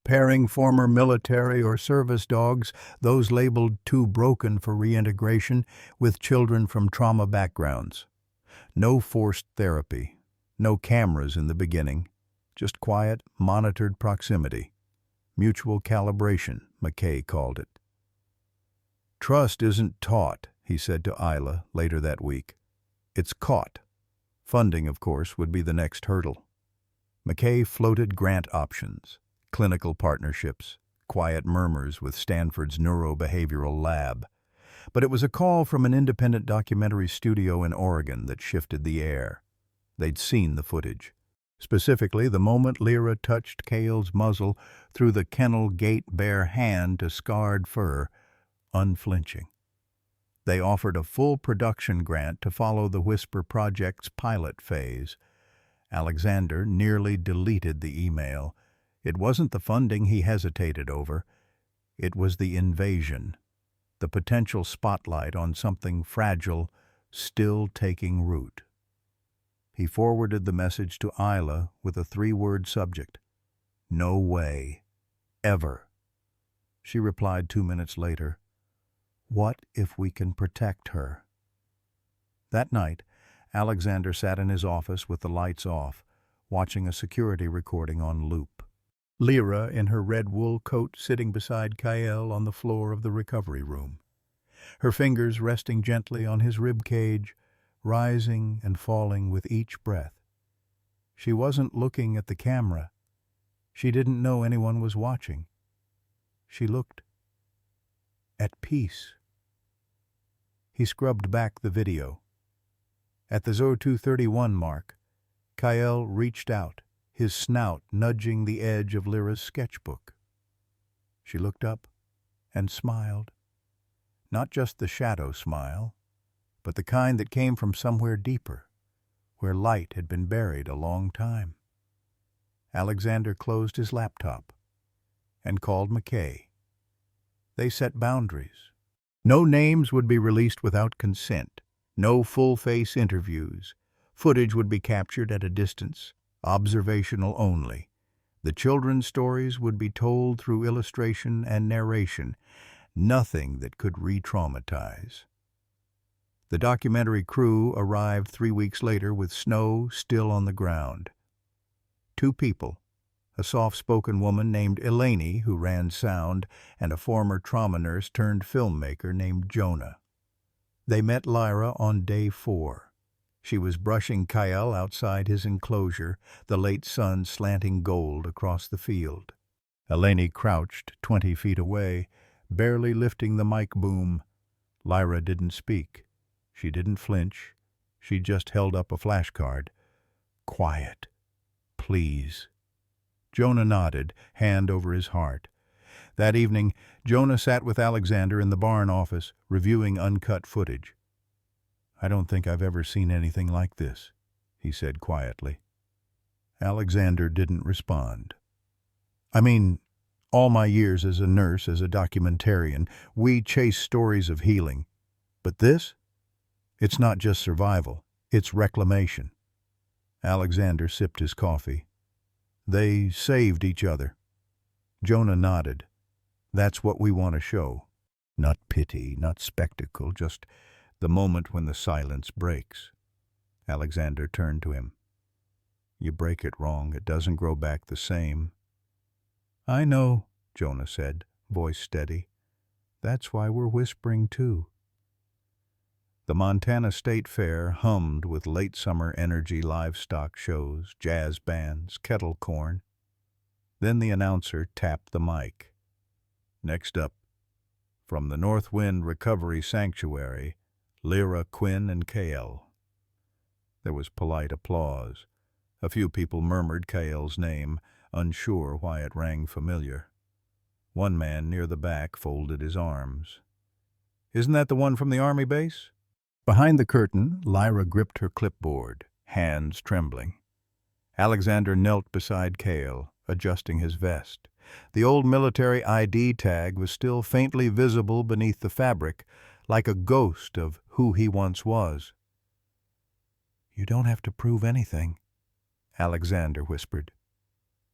pairing former military or service dogs, those labeled too broken for reintegration, with children from trauma backgrounds. No forced therapy, no cameras in the beginning, just quiet, monitored proximity. Mutual calibration, McKay called it. Trust isn't taught, he said to Isla later that week. It's caught. Funding, of course, would be the next hurdle. McKay floated grant options, clinical partnerships, quiet murmurs with Stanford's neurobehavioral lab. But it was a call from an independent documentary studio in Oregon that shifted the air. They'd seen the footage. Specifically, the moment Lyra touched Cale's muzzle through the kennel gate bare hand to scarred fur, unflinching. They offered a full production grant to follow the Whisper Project's pilot phase. Alexander nearly deleted the email. It wasn't the funding he hesitated over. It was the invasion, the potential spotlight on something fragile still taking root. He forwarded the message to Isla with a 3-word subject. No way. Ever. She replied 2 minutes later. What if we can protect her? That night, Alexander sat in his office with the lights off, watching a security recording on loop. Lyra, in her red wool coat, sitting beside Kael on the floor of the recovery room. Her fingers resting gently on his rib cage, rising and falling with each breath. She wasn't looking at the camera. She didn't know anyone was watching. She looked at peace. He scrubbed back the video. At the 0231 mark, Kael reached out, his snout nudging the edge of Lyra's sketchbook. She looked up and smiled. Not just the shadow smile, but the kind that came from somewhere deeper, where light had been buried a long time. Alexander closed his laptop and called McKay. They set boundaries. No names would be released without consent. No full-face interviews. Footage would be captured at a distance, observational only. The children's stories would be told through illustration and narration, nothing that could re-traumatize. The documentary crew arrived 3 weeks later with snow still on the ground. 2 people, a soft-spoken woman named Eleni, who ran sound, and a former trauma nurse turned filmmaker named Jonah. They met Lyra on day 4. She was brushing Kael outside his enclosure, the late sun slanting gold across the field. Eleni crouched 20 feet away, barely lifting the mic boom. Lyra didn't speak. She didn't flinch. She just held up a flashcard. Quiet. Please. Jonah nodded, hand over his heart. That evening, Jonah sat with Alexander in the barn office, reviewing uncut footage. I don't think I've ever seen anything like this, he said quietly. Alexander didn't respond. I mean, all my years as a nurse, as a documentarian, we chase stories of healing. But this? It's not just survival, it's reclamation. Alexander sipped his coffee. They saved each other. Jonah nodded. That's what we want to show. Not pity, not spectacle, just the moment when the silence breaks. Alexander turned to him. You break it wrong, it doesn't grow back the same. I know, Jonah said, voice steady. That's why we're whispering too. The Montana State Fair hummed with late summer energy livestock shows, jazz bands, kettle corn. Then the announcer tapped the mic. Next up, from the Northwind Recovery Sanctuary, Lyra, Quinn, and Kael. There was polite applause. A few people murmured Kael's name, unsure why it rang familiar. One man near the back folded his arms. Isn't that the one from the Army base? Behind the curtain, Lyra gripped her clipboard, hands trembling. Alexander knelt beside Kael, adjusting his vest. The old military ID tag was still faintly visible beneath the fabric, like a ghost of who he once was. You don't have to prove anything, Alexander whispered.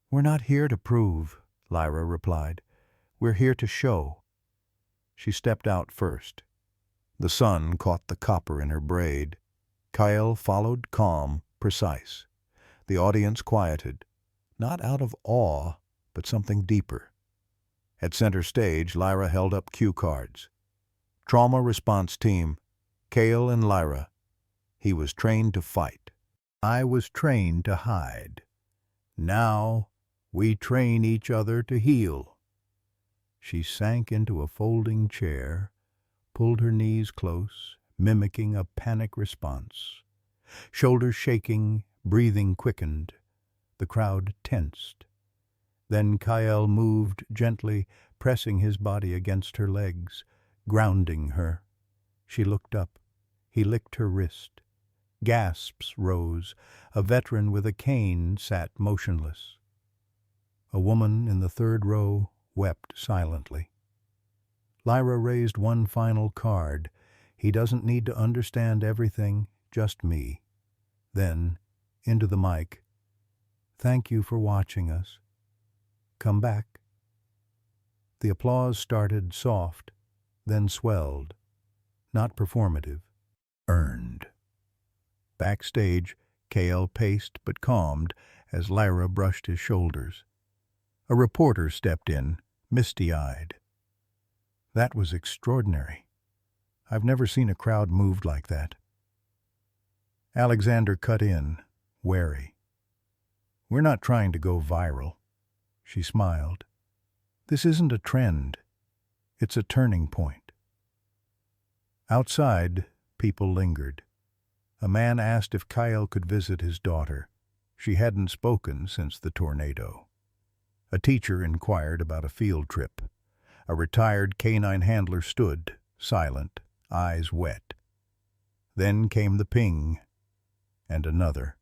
We're not here to prove, Lyra replied. "We're here to show." She stepped out first. The sun caught the copper in her braid. Kyle followed, calm, precise. The audience quieted, not out of awe, but something deeper. At center stage, Lyra held up cue cards. Trauma Response Team, Kale and Lyra. He was trained to fight. I was trained to hide. Now we train each other to heal. She sank into a folding chair, pulled her knees close, mimicking a panic response. Shoulders shaking, breathing quickened. The crowd tensed. Then Kyle moved gently, pressing his body against her legs, grounding her. She looked up. He licked her wrist. Gasps rose. A veteran with a cane sat motionless. A woman in the third row wept silently. Lyra raised one final card. He doesn't need to understand everything, just me. Then, into the mic. Thank you for watching us. Come back. The applause started soft, then swelled. Not performative. Earned. Backstage, Kale paced but calmed as Lyra brushed his shoulders. A reporter stepped in, misty-eyed. That was extraordinary. I've never seen a crowd moved like that. Alexander cut in, wary. We're not trying to go viral. She smiled. This isn't a trend. It's a turning point. Outside, people lingered. A man asked if Kyle could visit his daughter. She hadn't spoken since the tornado. A teacher inquired about a field trip. A retired canine handler stood, silent, eyes wet. Then came the ping, and another.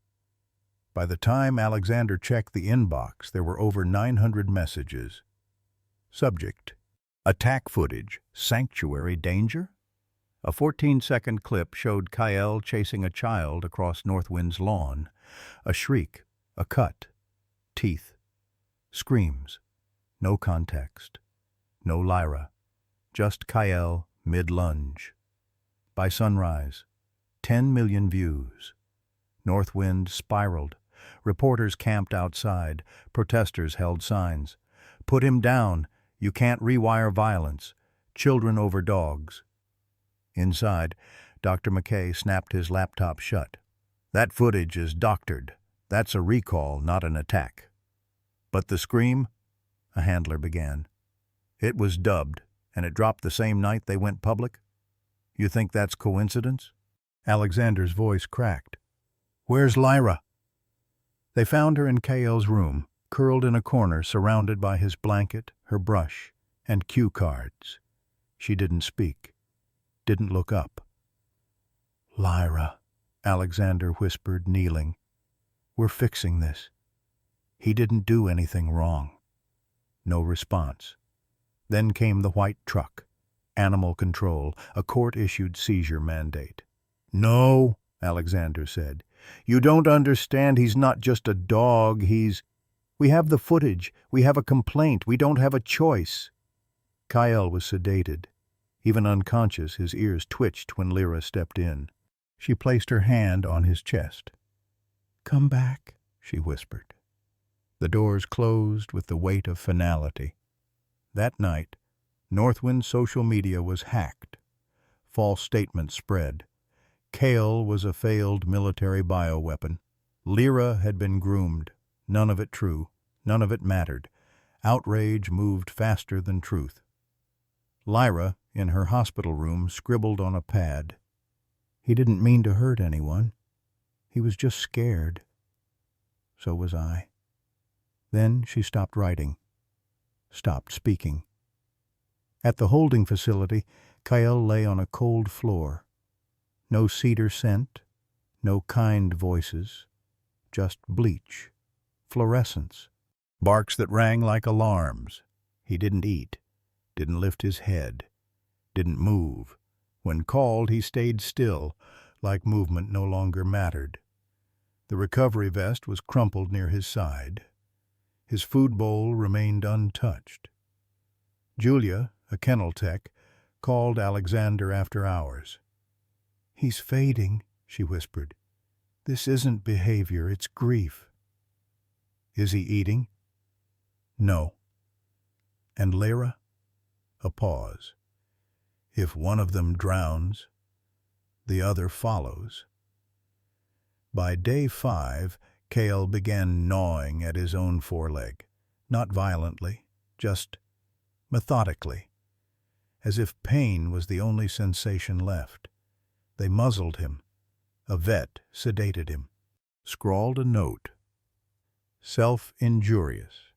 By the time Alexander checked the inbox, there were over 900 messages. Subject: attack footage, sanctuary danger? A 14-second clip showed Kyle chasing a child across Northwind's lawn. A shriek, a cut, teeth, screams. No context. No Lyra. Just Kyle mid-lunge. By sunrise, 10 million views. Northwind spiraled. Reporters camped outside. Protesters held signs. Put him down. You can't rewire violence. Children over dogs. Inside, Dr. McKay snapped his laptop shut. That footage is doctored. That's a recall, not an attack. But the scream? A handler began. It was dubbed, and it dropped the same night they went public? You think that's coincidence? Alexander's voice cracked. Where's Lyra? They found her in Kyle's room, curled in a corner, surrounded by his blanket, her brush, and cue cards. She didn't speak. Didn't look up. Lyra, Alexander whispered, kneeling. We're fixing this. He didn't do anything wrong. No response. Then came the white truck. Animal control, a court-issued seizure mandate. No, Alexander said. You don't understand. He's not just a dog. We have the footage. We have a complaint. We don't have a choice. Kyle was sedated. Even unconscious, his ears twitched when Lyra stepped in. She placed her hand on his chest. Come back, she whispered. The doors closed with the weight of finality. That night, Northwind's social media was hacked. False statements spread. Kale was a failed military bioweapon. Lyra had been groomed. None of it true. None of it mattered. Outrage moved faster than truth. Lyra, in her hospital room, scribbled on a pad. He didn't mean to hurt anyone. He was just scared. So was I. Then she stopped writing. Stopped speaking. At the holding facility, Kyle lay on a cold floor. No cedar scent, no kind voices, just bleach, fluorescence, barks that rang like alarms. He didn't eat, didn't lift his head, didn't move. When called, he stayed still, like movement no longer mattered. The recovery vest was crumpled near his side. His food bowl remained untouched. Julia, a kennel tech, called Alexander after hours. "He's fading," she whispered. "This isn't behavior, it's grief." "Is he eating?" "No." "And Lyra?" A pause. "If one of them drowns, the other follows." By day 5, Cale began gnawing at his own foreleg, not violently, just methodically, as if pain was the only sensation left. They muzzled him. A vet sedated him. Scrawled a note. "Self-injurious.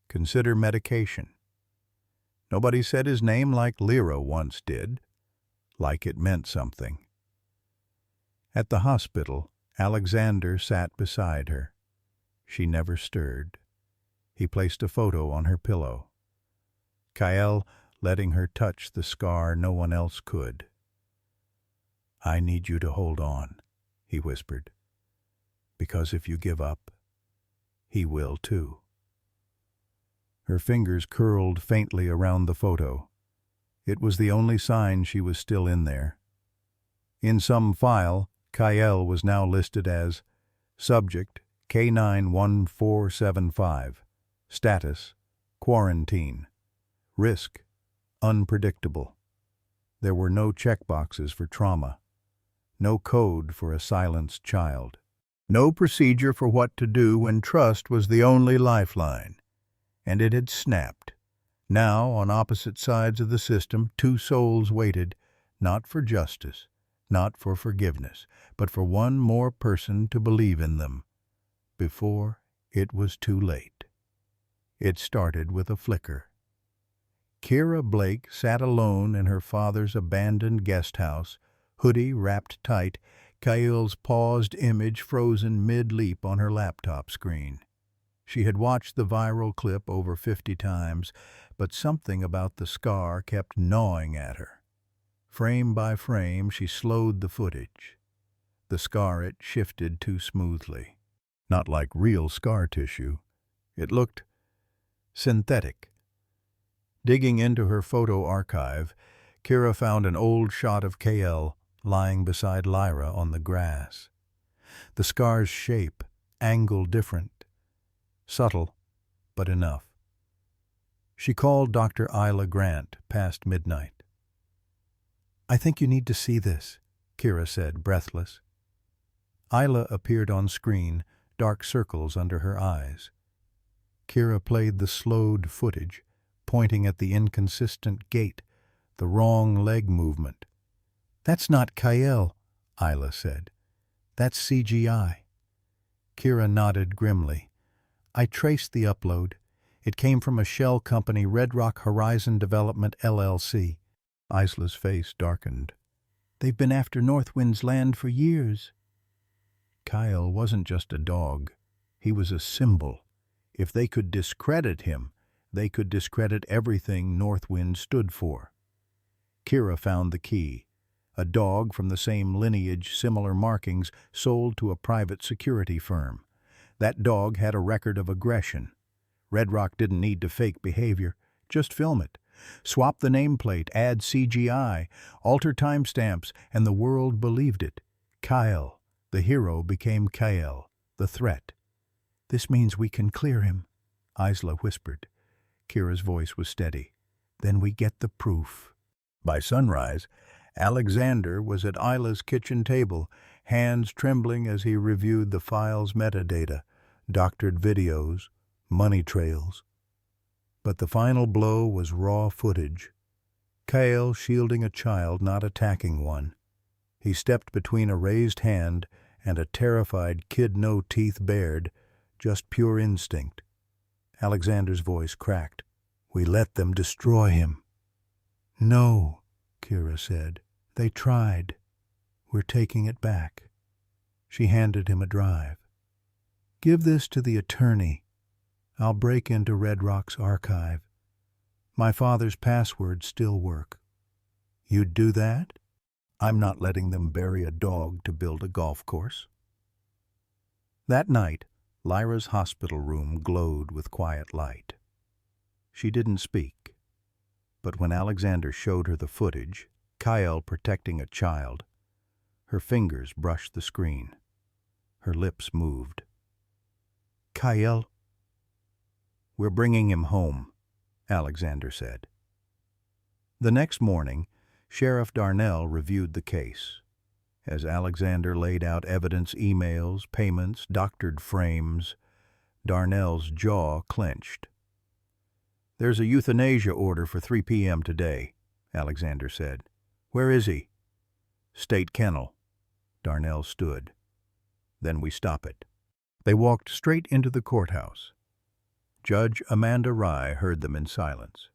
Consider medication." Nobody said his name like Lyra once did, like it meant something. At the hospital, Alexander sat beside her. She never stirred. He placed a photo on her pillow. Kael letting her touch the scar no one else could. "I need you to hold on," he whispered, "because if you give up, he will too." Her fingers curled faintly around the photo. It was the only sign she was still in there. In some file, Kael was now listed as Subject K91475, Status Quarantine, Risk Unpredictable. There were no checkboxes for trauma, no code for a silenced child, no procedure for what to do when trust was the only lifeline. And it had snapped. Now, on opposite sides of the system, two souls waited, not for justice, not for forgiveness, but for one more person to believe in them, before it was too late. It started with a flicker. Kira Blake sat alone in her father's abandoned guest house, hoodie wrapped tight, Kael's paused image frozen mid-leap on her laptop screen. She had watched the viral clip over 50 times, but something about the scar kept gnawing at her. Frame by frame, she slowed the footage. The scar it shifted too smoothly. Not like real scar tissue. It looked synthetic. Digging into her photo archive, Kira found an old shot of Kael lying beside Lyra on the grass. The scar's shape, angle different. Subtle, but enough. She called Dr. Isla Grant past midnight. "I think you need to see this," Kira said, breathless. Isla appeared on screen, dark circles under her eyes. Kira played the slowed footage, pointing at the inconsistent gait, the wrong leg movement. "That's not Kael," Isla said. "That's CGI." Kira nodded grimly. "I traced the upload. It came from a shell company, Red Rock Horizon Development, LLC. Isla's face darkened. "They've been after Northwind's land for years." Kyle wasn't just a dog. He was a symbol. If they could discredit him, they could discredit everything Northwind stood for. Kira found the key. A dog from the same lineage, similar markings, sold to a private security firm. That dog had a record of aggression. Red Rock didn't need to fake behavior. Just film it. Swap the nameplate, add CGI, alter timestamps, and the world believed it. Kyle, the hero, became Kael, the threat. "This means we can clear him," Isla whispered. Kira's voice was steady. "Then we get the proof." By sunrise, Alexander was at Isla's kitchen table, hands trembling as he reviewed the file's metadata, doctored videos, money trails. But the final blow was raw footage. Kael shielding a child, not attacking one. He stepped between a raised hand and a terrified kid, no teeth bared, just pure instinct. Alexander's voice cracked. "We let them destroy him." "No," Kira said. "They tried. We're taking it back." She handed him a drive. "Give this to the attorney. I'll break into Red Rock's archive. My father's passwords still work." "You'd do that?" "I'm not letting them bury a dog to build a golf course." That night, Lyra's hospital room glowed with quiet light. She didn't speak, but when Alexander showed her the footage, Kyle protecting a child, her fingers brushed the screen. Her lips moved. "Kyle." "We're bringing him home," Alexander said. The next morning, Sheriff Darnell reviewed the case. As Alexander laid out evidence, emails, payments, doctored frames, Darnell's jaw clenched. "There's a euthanasia order for 3 p.m. today," Alexander said. "Where is he?" "State kennel." Darnell stood. "Then we stop it." They walked straight into the courthouse. Judge Amanda Rye heard them in silence.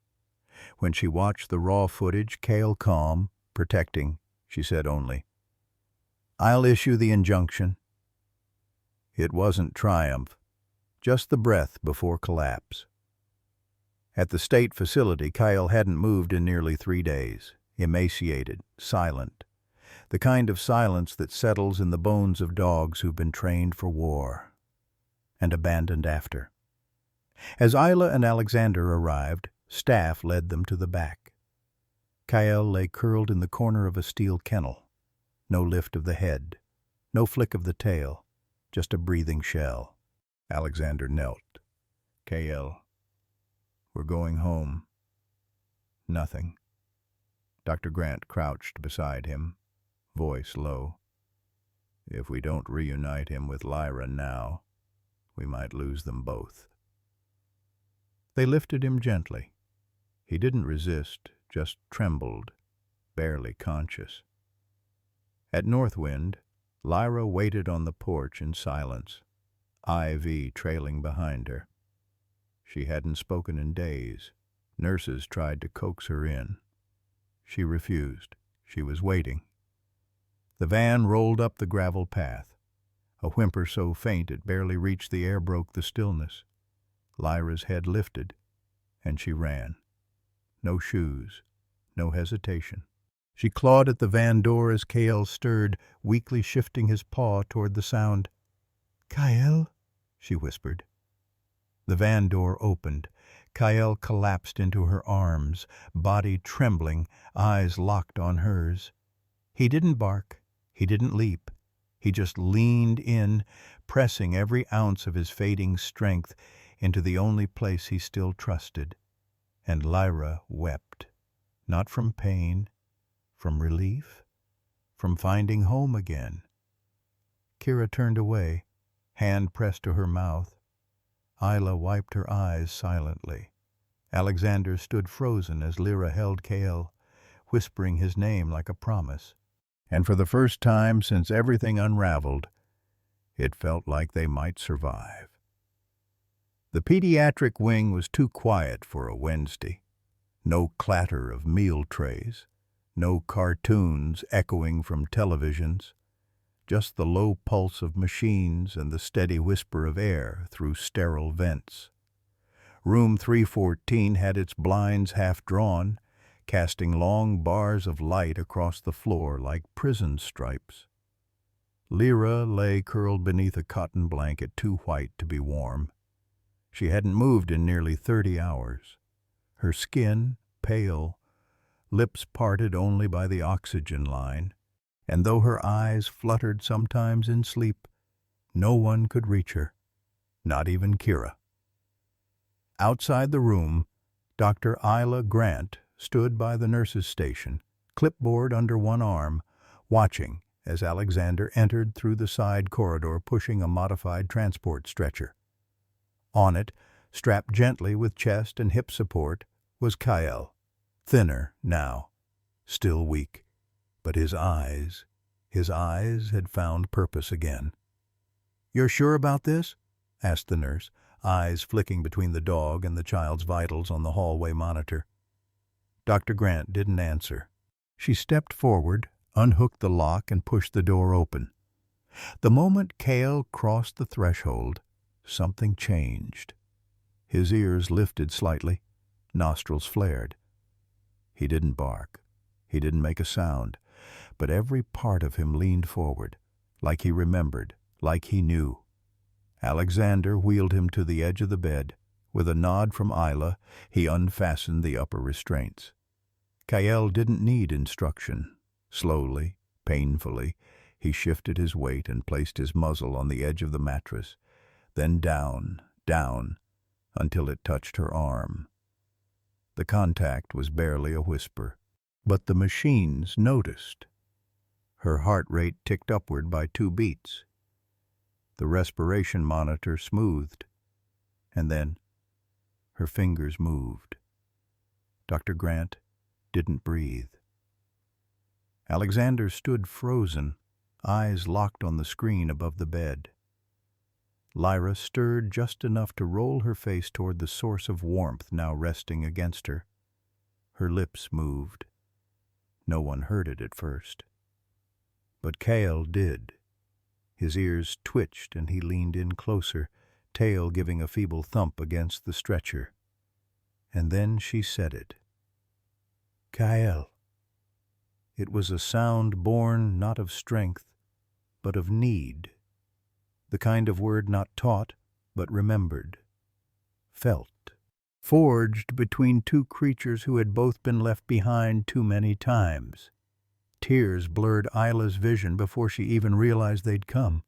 When she watched the raw footage, Cale calm, protecting, she said only, "I'll issue the injunction." It wasn't triumph, just the breath before collapse. At the state facility, Kyle hadn't moved in nearly 3 days, emaciated, silent, the kind of silence that settles in the bones of dogs who've been trained for war and abandoned after. As Isla and Alexander arrived, staff led them to the back. Kyle lay curled in the corner of a steel kennel. No lift of the head, no flick of the tail, just a breathing shell. Alexander knelt. "Kyle, we're going home." Nothing. Dr. Grant crouched beside him, voice low. "If we don't reunite him with Lyra now, we might lose them both." They lifted him gently. He didn't resist, just trembled, barely conscious. At Northwind, Lyra waited on the porch in silence, IV trailing behind her. She hadn't spoken in days. Nurses tried to coax her in. She refused. She was waiting. The van rolled up the gravel path. A whimper so faint it barely reached the air broke the stillness. Lyra's head lifted, and she ran. No shoes, no hesitation. She clawed at the van door as Cale stirred, weakly shifting his paw toward the sound. "Kyle," she whispered. The van door opened. Kyle collapsed into her arms, body trembling, eyes locked on hers. He didn't bark. He didn't leap. He just leaned in, pressing every ounce of his fading strength into the only place he still trusted. And Lyra wept, not from pain, from relief, from finding home again. Kira turned away, hand pressed to her mouth. Isla wiped her eyes silently. Alexander stood frozen as Lyra held Cale, whispering his name like a promise. And for the first time since everything unraveled, it felt like they might survive. The pediatric wing was too quiet for a Wednesday. No clatter of meal trays, no cartoons echoing from televisions, just the low pulse of machines and the steady whisper of air through sterile vents. Room 314 had its blinds half drawn, casting long bars of light across the floor like prison stripes. Lyra lay curled beneath a cotton blanket too white to be warm. She hadn't moved in nearly 30 hours. Her skin, pale, lips parted only by the oxygen line, and though her eyes fluttered sometimes in sleep, no one could reach her, not even Kira. Outside the room, Dr. Isla Grant stood by the nurse's station, clipboard under one arm, watching as Alexander entered through the side corridor pushing a modified transport stretcher. On it, strapped gently with chest and hip support, was Kyle, thinner now, still weak, but his eyes had found purpose again. "You're sure about this?" asked the nurse, eyes flicking between the dog and the child's vitals on the hallway monitor. Dr. Grant didn't answer. She stepped forward, unhooked the lock, and pushed the door open. The moment Cale crossed the threshold, something changed. His ears lifted slightly, nostrils flared. He didn't bark. He didn't make a sound, but every part of him leaned forward, like he remembered, like he knew. Alexander wheeled him to the edge of the bed. With a nod from Isla, he unfastened the upper restraints. Kael didn't need instruction. Slowly, painfully, he shifted his weight and placed his muzzle on the edge of the mattress, then down, down, until it touched her arm. The contact was barely a whisper, but the machines noticed. Her heart rate ticked upward by 2 beats. The respiration monitor smoothed, and then her fingers moved. Dr. Grant didn't breathe. Alexander stood frozen, eyes locked on the screen above the bed. Lyra stirred just enough to roll her face toward the source of warmth now resting against her. Her lips moved. No one heard it at first. But Kael did. His ears twitched and he leaned in closer, tail giving a feeble thump against the stretcher. And then she said it. Kael. It was a sound born not of strength, but of need. The kind of word not taught, but remembered. Felt. Forged between 2 creatures who had both been left behind too many times. Tears blurred Isla's vision before she even realized they'd come.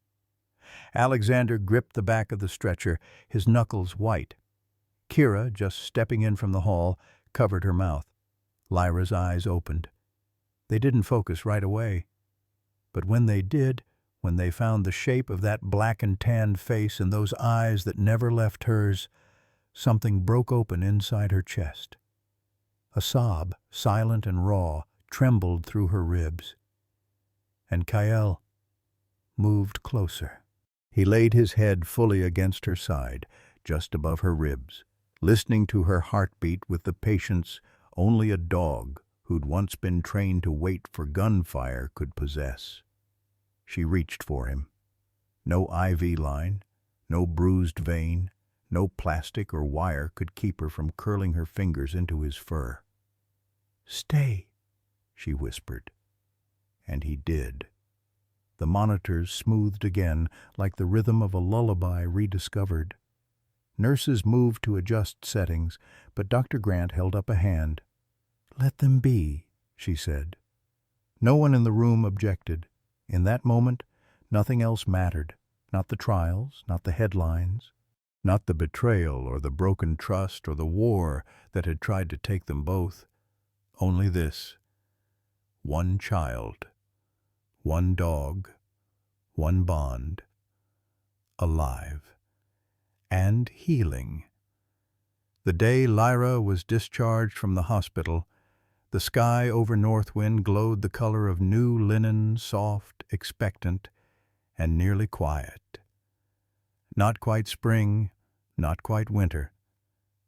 Alexander gripped the back of the stretcher, his knuckles white. Kira, just stepping in from the hall, covered her mouth. Lyra's eyes opened. They didn't focus right away. But when they did, when they found the shape of that black and tanned face and those eyes that never left hers, something broke open inside her chest. A sob, silent and raw, trembled through her ribs. And Kael moved closer. He laid his head fully against her side, just above her ribs, listening to her heartbeat with the patience only a dog who'd once been trained to wait for gunfire could possess. She reached for him. No IV line, no bruised vein, no plastic or wire could keep her from curling her fingers into his fur. "Stay," she whispered. And he did. The monitors smoothed again, like the rhythm of a lullaby rediscovered. Nurses moved to adjust settings, but Dr. Grant held up a hand. "Let them be," she said. No one in the room objected. In that moment, nothing else mattered. Not the trials, not the headlines, not the betrayal or the broken trust or the war that had tried to take them both. Only this. One child, one dog, one bond, alive, and healing. The day Lyra was discharged from the hospital, the sky over Northwind glowed the color of new linen, soft, expectant, and nearly quiet. Not quite spring, not quite winter.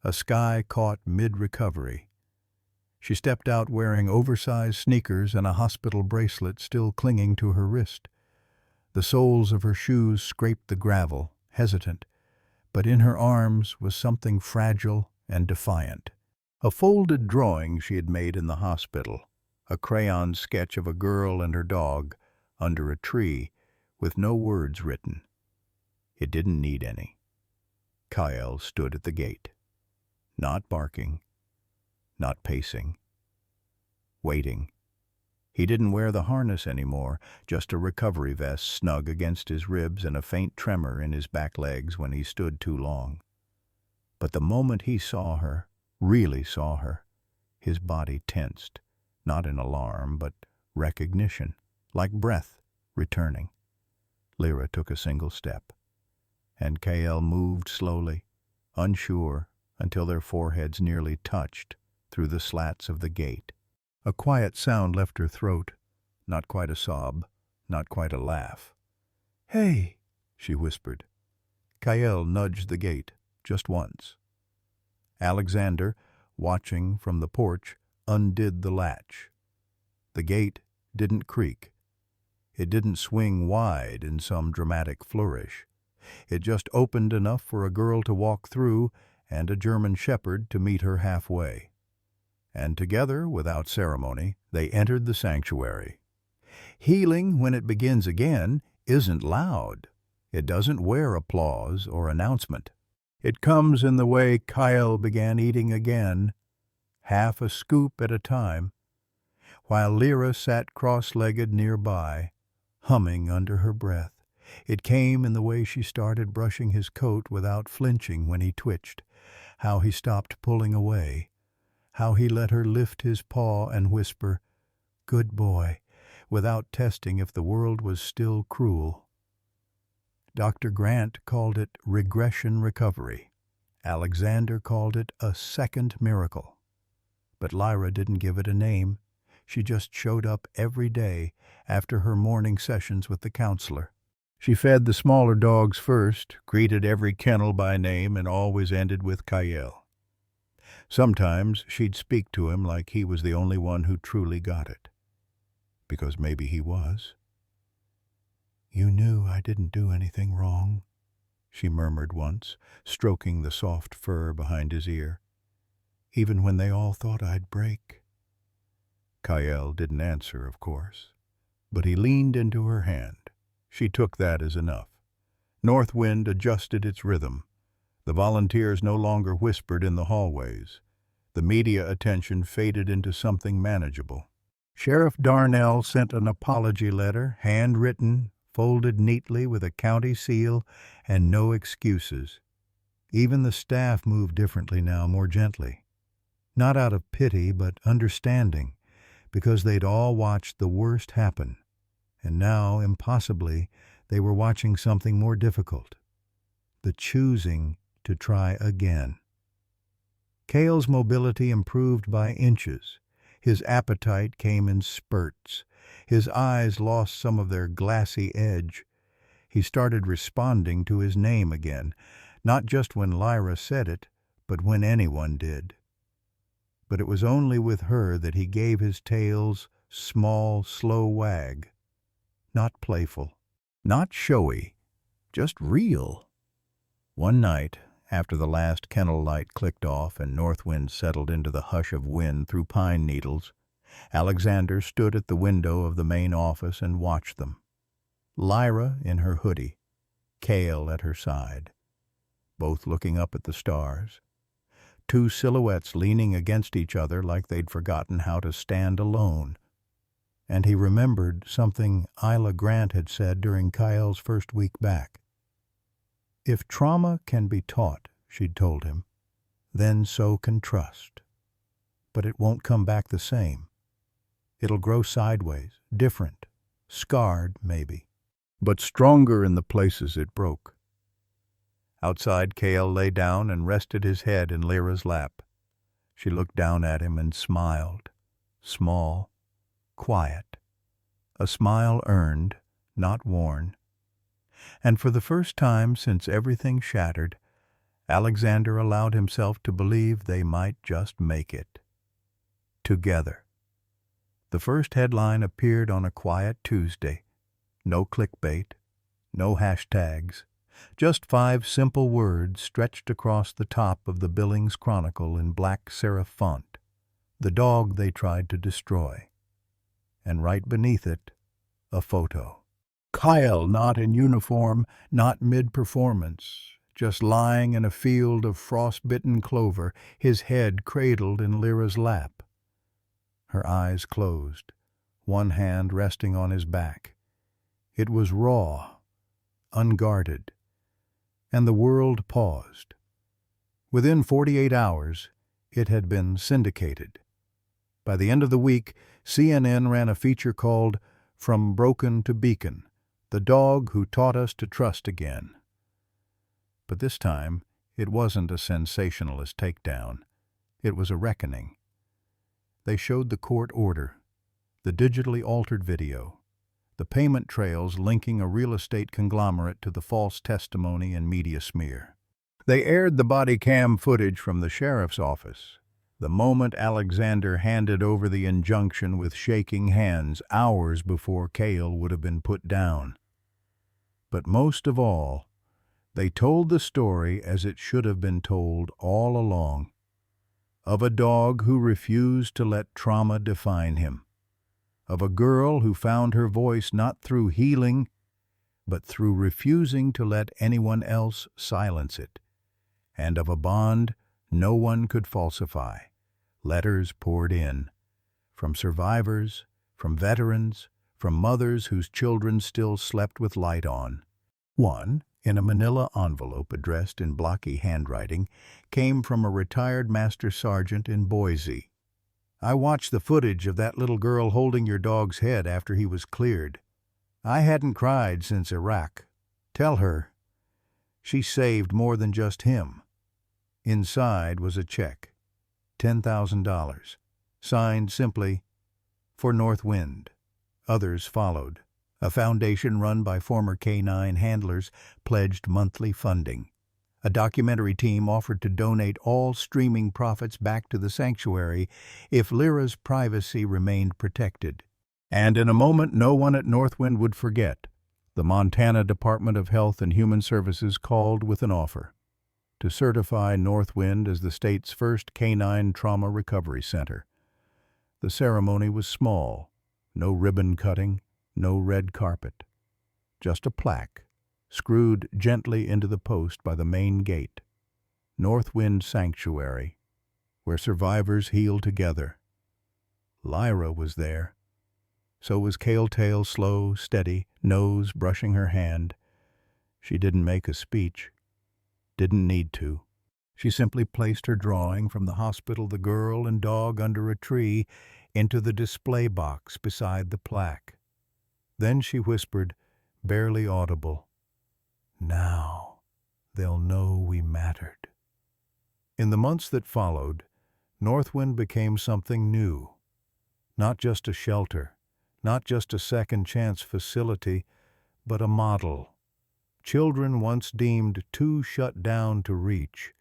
A sky caught mid-recovery. She stepped out wearing oversized sneakers and a hospital bracelet still clinging to her wrist. The soles of her shoes scraped the gravel, hesitant, but in her arms was something fragile and defiant. A folded drawing she had made in the hospital, a crayon sketch of a girl and her dog under a tree with no words written. It didn't need any. Kael stood at the gate, not barking, not pacing, waiting. He didn't wear the harness anymore, just a recovery vest snug against his ribs and a faint tremor in his back legs when he stood too long. But the moment he saw her, really saw her, his body tensed, not in alarm, but recognition, like breath returning. Lyra took a single step, and Kael moved slowly, unsure, until their foreheads nearly touched through the slats of the gate. A quiet sound left her throat, not quite a sob, not quite a laugh. "Hey," she whispered. Kael nudged the gate, just once. Alexander, watching from the porch, undid the latch. The gate didn't creak. It didn't swing wide in some dramatic flourish. It just opened enough for a girl to walk through and a German shepherd to meet her halfway. And together, without ceremony, they entered the sanctuary. Healing, when it begins again, isn't loud. It doesn't wear applause or announcement. It comes in the way Kyle began eating again, half a scoop at a time, while Lyra sat cross-legged nearby, humming under her breath. It came in the way she started brushing his coat without flinching when he twitched, how he stopped pulling away, how he let her lift his paw and whisper, "Good boy," without testing if the world was still cruel. Dr. Grant called it regression recovery. Alexander called it a second miracle. But Lyra didn't give it a name. She just showed up every day after her morning sessions with the counselor. She fed the smaller dogs first, greeted every kennel by name, and always ended with Kyle. Sometimes she'd speak to him like he was the only one who truly got it. Because maybe he was. "You knew I didn't do anything wrong," she murmured once, stroking the soft fur behind his ear. "Even when they all thought I'd break." Kyle didn't answer, of course, but he leaned into her hand. She took that as enough. North Wind adjusted its rhythm. The volunteers no longer whispered in the hallways. The media attention faded into something manageable. Sheriff Darnell sent an apology letter, handwritten, folded neatly with a county seal, and no excuses. Even the staff moved differently now, more gently. Not out of pity, but understanding, because they'd all watched the worst happen. And now, impossibly, they were watching something more difficult. The choosing to try again. Cale's mobility improved by inches. His appetite came in spurts. His eyes lost some of their glassy edge. He started responding to his name again, not just when Lyra said it, but when anyone did. But it was only with her that he gave his tail's small, slow wag. Not playful, not showy, just real. One night, after the last kennel light clicked off and North Wind settled into the hush of wind through pine needles, Alexander stood at the window of the main office and watched them. Lyra in her hoodie, Cale at her side, both looking up at the stars. Two silhouettes leaning against each other like they'd forgotten how to stand alone. And he remembered something Isla Grant had said during Kyle's first week back. If trauma can be taught, she'd told him, then so can trust. But it won't come back the same. It'll grow sideways, different, scarred maybe, but stronger in the places it broke. Outside, Cale lay down and rested his head in Lyra's lap. She looked down at him and smiled, small, quiet, a smile earned, not worn. And for the first time since everything shattered, Alexander allowed himself to believe they might just make it. Together. The first headline appeared on a quiet Tuesday. No clickbait, no hashtags, just 5 simple words stretched across the top of the Billings Chronicle in black serif font. The dog they tried to destroy. And right beneath it, a photo. Kyle not in uniform, not mid-performance, just lying in a field of frost-bitten clover, his head cradled in Lyra's lap. Her eyes closed, one hand resting on his back. It was raw, unguarded, and the world paused. Within 48 hours, it had been syndicated. By the end of the week, CNN ran a feature called "From Broken to Beacon, the Dog Who Taught Us to Trust Again." But this time, it wasn't a sensationalist takedown. It was a reckoning. They showed the court order, the digitally altered video, the payment trails linking a real estate conglomerate to the false testimony and media smear. They aired the body cam footage from the sheriff's office, the moment Alexander handed over the injunction with shaking hands hours before Cale would have been put down. But most of all, they told the story as it should have been told all along, of a dog who refused to let trauma define him, of a girl who found her voice not through healing, but through refusing to let anyone else silence it, and of a bond no one could falsify. Letters poured in, from survivors, from veterans, from mothers whose children still slept with light on. One, in a manila envelope addressed in blocky handwriting, came from a retired master sergeant in Boise. "I watched the footage of that little girl holding your dog's head after he was cleared. I hadn't cried since Iraq. Tell her she saved more than just him." Inside was a check, $10,000, signed simply, "For North Wind." Others followed. A foundation run by former K-9 handlers pledged monthly funding. A documentary team offered to donate all streaming profits back to the sanctuary if Lyra's privacy remained protected. And in a moment no one at Northwind would forget, the Montana Department of Health and Human Services called with an offer to certify Northwind as the state's first K-9 trauma recovery center. The ceremony was small, no ribbon cutting, no red carpet, just a plaque, screwed gently into the post by the main gate. Northwind Sanctuary, where survivors heal together. Lyra was there. So was Caletail, slow, steady, nose brushing her hand. She didn't make a speech. Didn't need to. She simply placed her drawing from the hospital, the girl and dog under a tree, into the display box beside the plaque. Then she whispered, barely audible, "Now they'll know we mattered." In the months that followed, Northwind became something new. Not just a shelter, not just a second-chance facility, but a model. Children once deemed too shut down to reach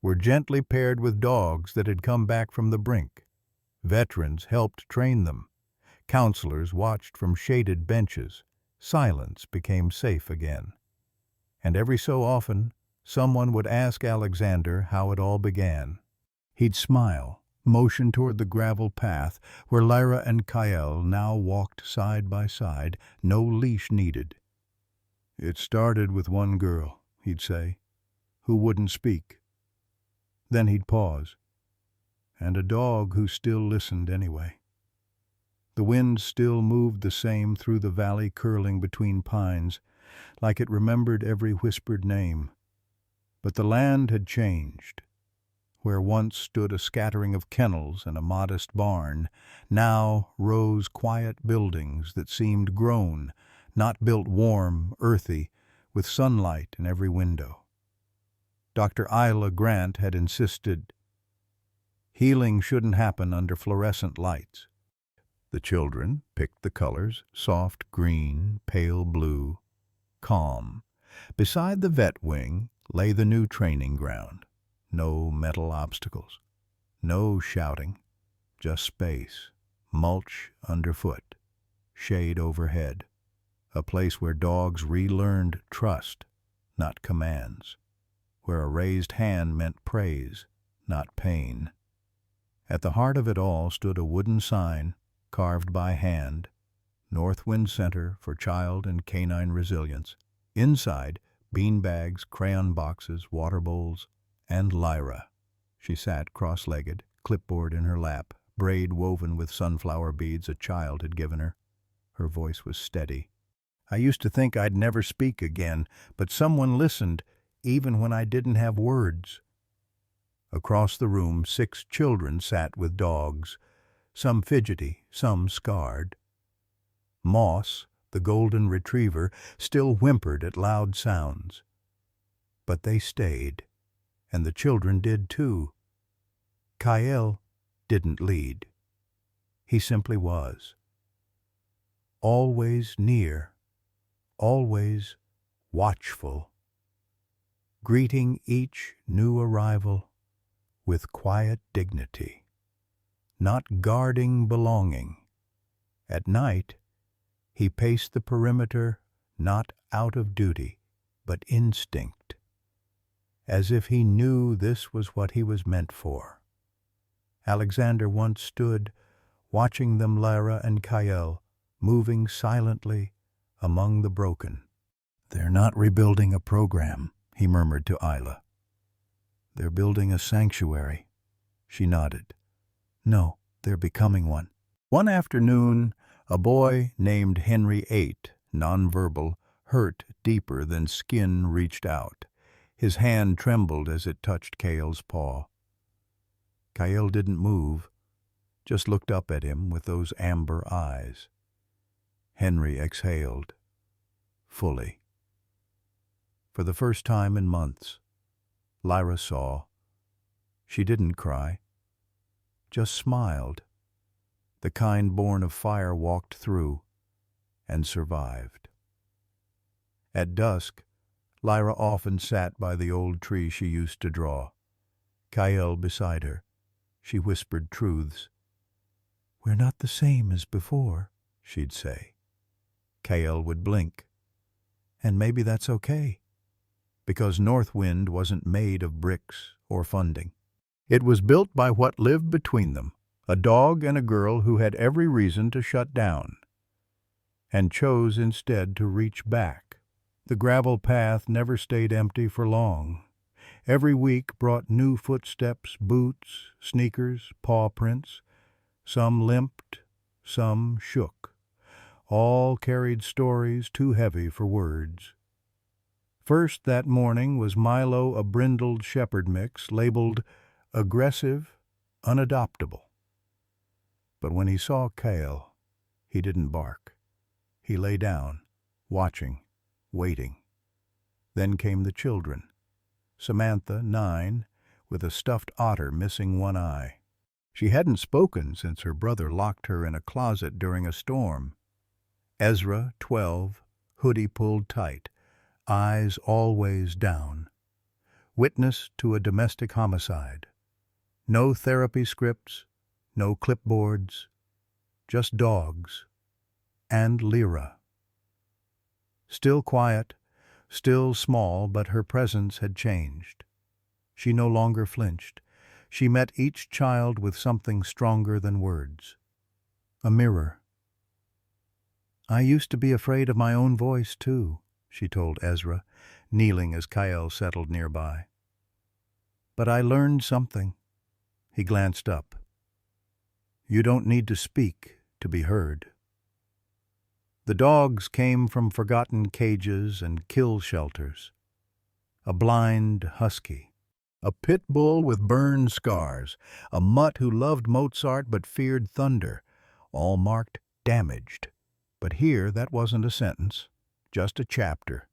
were gently paired with dogs that had come back from the brink. Veterans helped train them. Counselors watched from shaded benches. Silence became safe again. And every so often, someone would ask Alexander how it all began. He'd smile, motion toward the gravel path where Lyra and Kyle now walked side by side, no leash needed. "It started with one girl," he'd say, "who wouldn't speak." Then he'd pause, "And a dog who still listened anyway." The wind still moved the same through the valley curling between pines, like it remembered every whispered name. But the land had changed. Where once stood a scattering of kennels and a modest barn, now rose quiet buildings that seemed grown, not built warm, earthy, with sunlight in every window. Dr. Isla Grant had insisted healing shouldn't happen under fluorescent lights. The children picked the colors, soft green, pale blue, calm. Beside the vet wing lay the new training ground. No metal obstacles, no shouting, just space, mulch underfoot, shade overhead, a place where dogs relearned trust, not commands, where a raised hand meant praise, not pain. At the heart of it all stood a wooden sign, carved by hand, Northwind Center for Child and Canine Resilience. Inside, beanbags, crayon boxes, water bowls, and Lyra. She sat cross-legged, clipboard in her lap, braid woven with sunflower beads a child had given her. Her voice was steady. "I used to think I'd never speak again, but someone listened, even when I didn't have words." Across the room, 6 children sat with dogs, some fidgety, some scarred. Moss, the golden retriever, still whimpered at loud sounds. But they stayed, and the children did too. Kyle didn't lead. He simply was. Always near, always watchful, greeting each new arrival with quiet dignity, not guarding belonging. At night, he paced the perimeter not out of duty, but instinct, as if he knew this was what he was meant for. Alexander once stood, watching them, Lyra and Kyle, moving silently among the broken. "They're not rebuilding a program," he murmured to Isla. "They're building a sanctuary." She nodded. "No, they're becoming one." One afternoon, a boy named Henry ate, nonverbal, hurt deeper than skin reached out. His hand trembled as it touched Kael's paw. Kael didn't move, just looked up at him with those amber eyes. Henry exhaled, fully. For the first time in months, Lyra saw. She didn't cry, just smiled. The kind born of fire walked through and survived. At dusk, Lyra often sat by the old tree she used to draw. Kael beside her. She whispered truths. "We're not the same as before," she'd say. Kael would blink. And maybe that's okay, because Northwind wasn't made of bricks or funding. It was built by what lived between them, a dog and a girl who had every reason to shut down, and chose instead to reach back. The gravel path never stayed empty for long. Every week brought new footsteps, boots, sneakers, paw prints. Some limped, some shook. All carried stories too heavy for words. First that morning was Milo, a brindled shepherd mix, labeled aggressive, unadoptable. But when he saw Kael, he didn't bark. He lay down, watching, waiting. Then came the children. Samantha, 9, with a stuffed otter missing one eye. She hadn't spoken since her brother locked her in a closet during a storm. Ezra, 12, hoodie pulled tight, eyes always down. Witness to a domestic homicide. No therapy scripts, no clipboards, just dogs. And Lyra. Still quiet, still small, but her presence had changed. She no longer flinched. She met each child with something stronger than words. A mirror. "I used to be afraid of my own voice, too," she told Ezra, kneeling as Kael settled nearby. "But I learned something." He glanced up. "You don't need to speak to be heard." The dogs came from forgotten cages and kill shelters. A blind husky, a pit bull with burned scars, a mutt who loved Mozart but feared thunder, all marked damaged. But here that wasn't a sentence, just a chapter.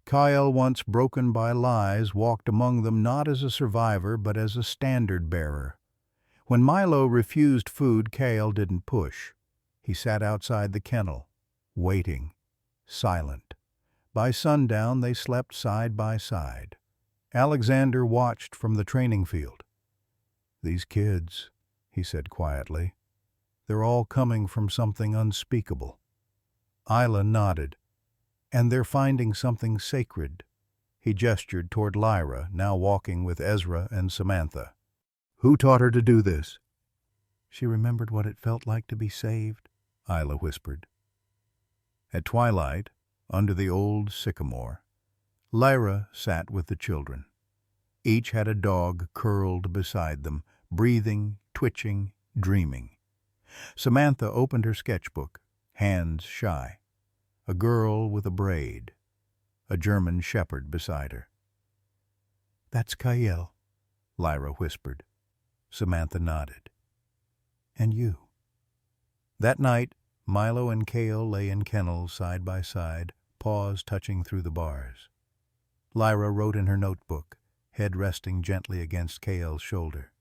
Kael, once broken by lies, walked among them not as a survivor but as a standard-bearer. When Milo refused food, Kael didn't push. He sat outside the kennel, waiting, silent. By sundown they slept side by side. Alexander watched from the training field. "These kids," he said quietly, "they're all coming from something unspeakable." Isla nodded. "And they're finding something sacred." He gestured toward Lyra, now walking with Ezra and Samantha. "Who taught her to do this?" "She remembered what it felt like to be saved," Isla whispered. At twilight, under the old sycamore, Lyra sat with the children. Each had a dog curled beside them, breathing, twitching, dreaming. Samantha opened her sketchbook, hands shy. A girl with a braid, a German shepherd beside her. "That's Kael," Lyra whispered. Samantha nodded. "And you?" That night, Milo and Kael lay in kennels side by side, paws touching through the bars. Lyra wrote in her notebook, head resting gently against Kael's shoulder.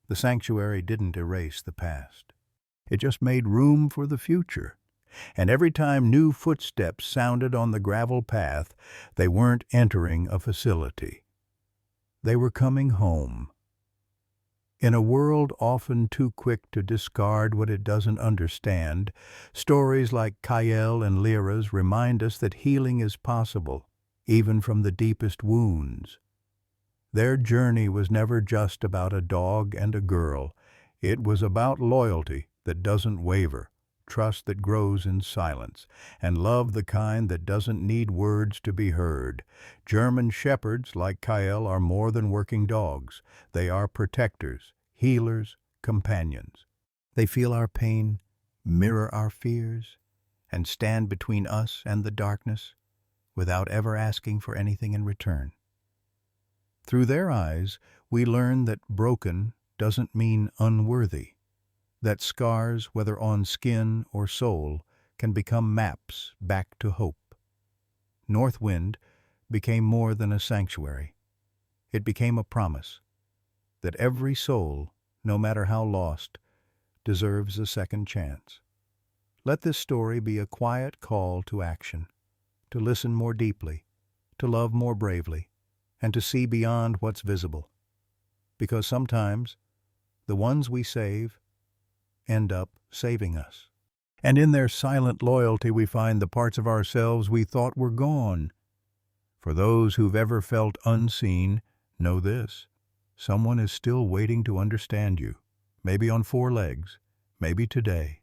The sanctuary didn't erase the past. It just made room for the future. And every time new footsteps sounded on the gravel path, they weren't entering a facility. They were coming home. In a world often too quick to discard what it doesn't understand, stories like Kael and Lyra's remind us that healing is possible, even from the deepest wounds. Their journey was never just about a dog and a girl. It was about loyalty that doesn't waver, trust that grows in silence, and love the kind that doesn't need words to be heard. German shepherds, like Kyle, are more than working dogs. They are protectors, healers, companions. They feel our pain, mirror our fears, and stand between us and the darkness without ever asking for anything in return. Through their eyes, we learn that broken doesn't mean unworthy, that scars, whether on skin or soul, can become maps back to hope. Northwind became more than a sanctuary. It became a promise that every soul, no matter how lost, deserves a second chance. Let this story be a quiet call to action, to listen more deeply, to love more bravely, and to see beyond what's visible. Because sometimes the ones we save end up saving us. And in their silent loyalty we find the parts of ourselves we thought were gone. For those who've ever felt unseen, know this: someone is still waiting to understand you, maybe on four legs, maybe today.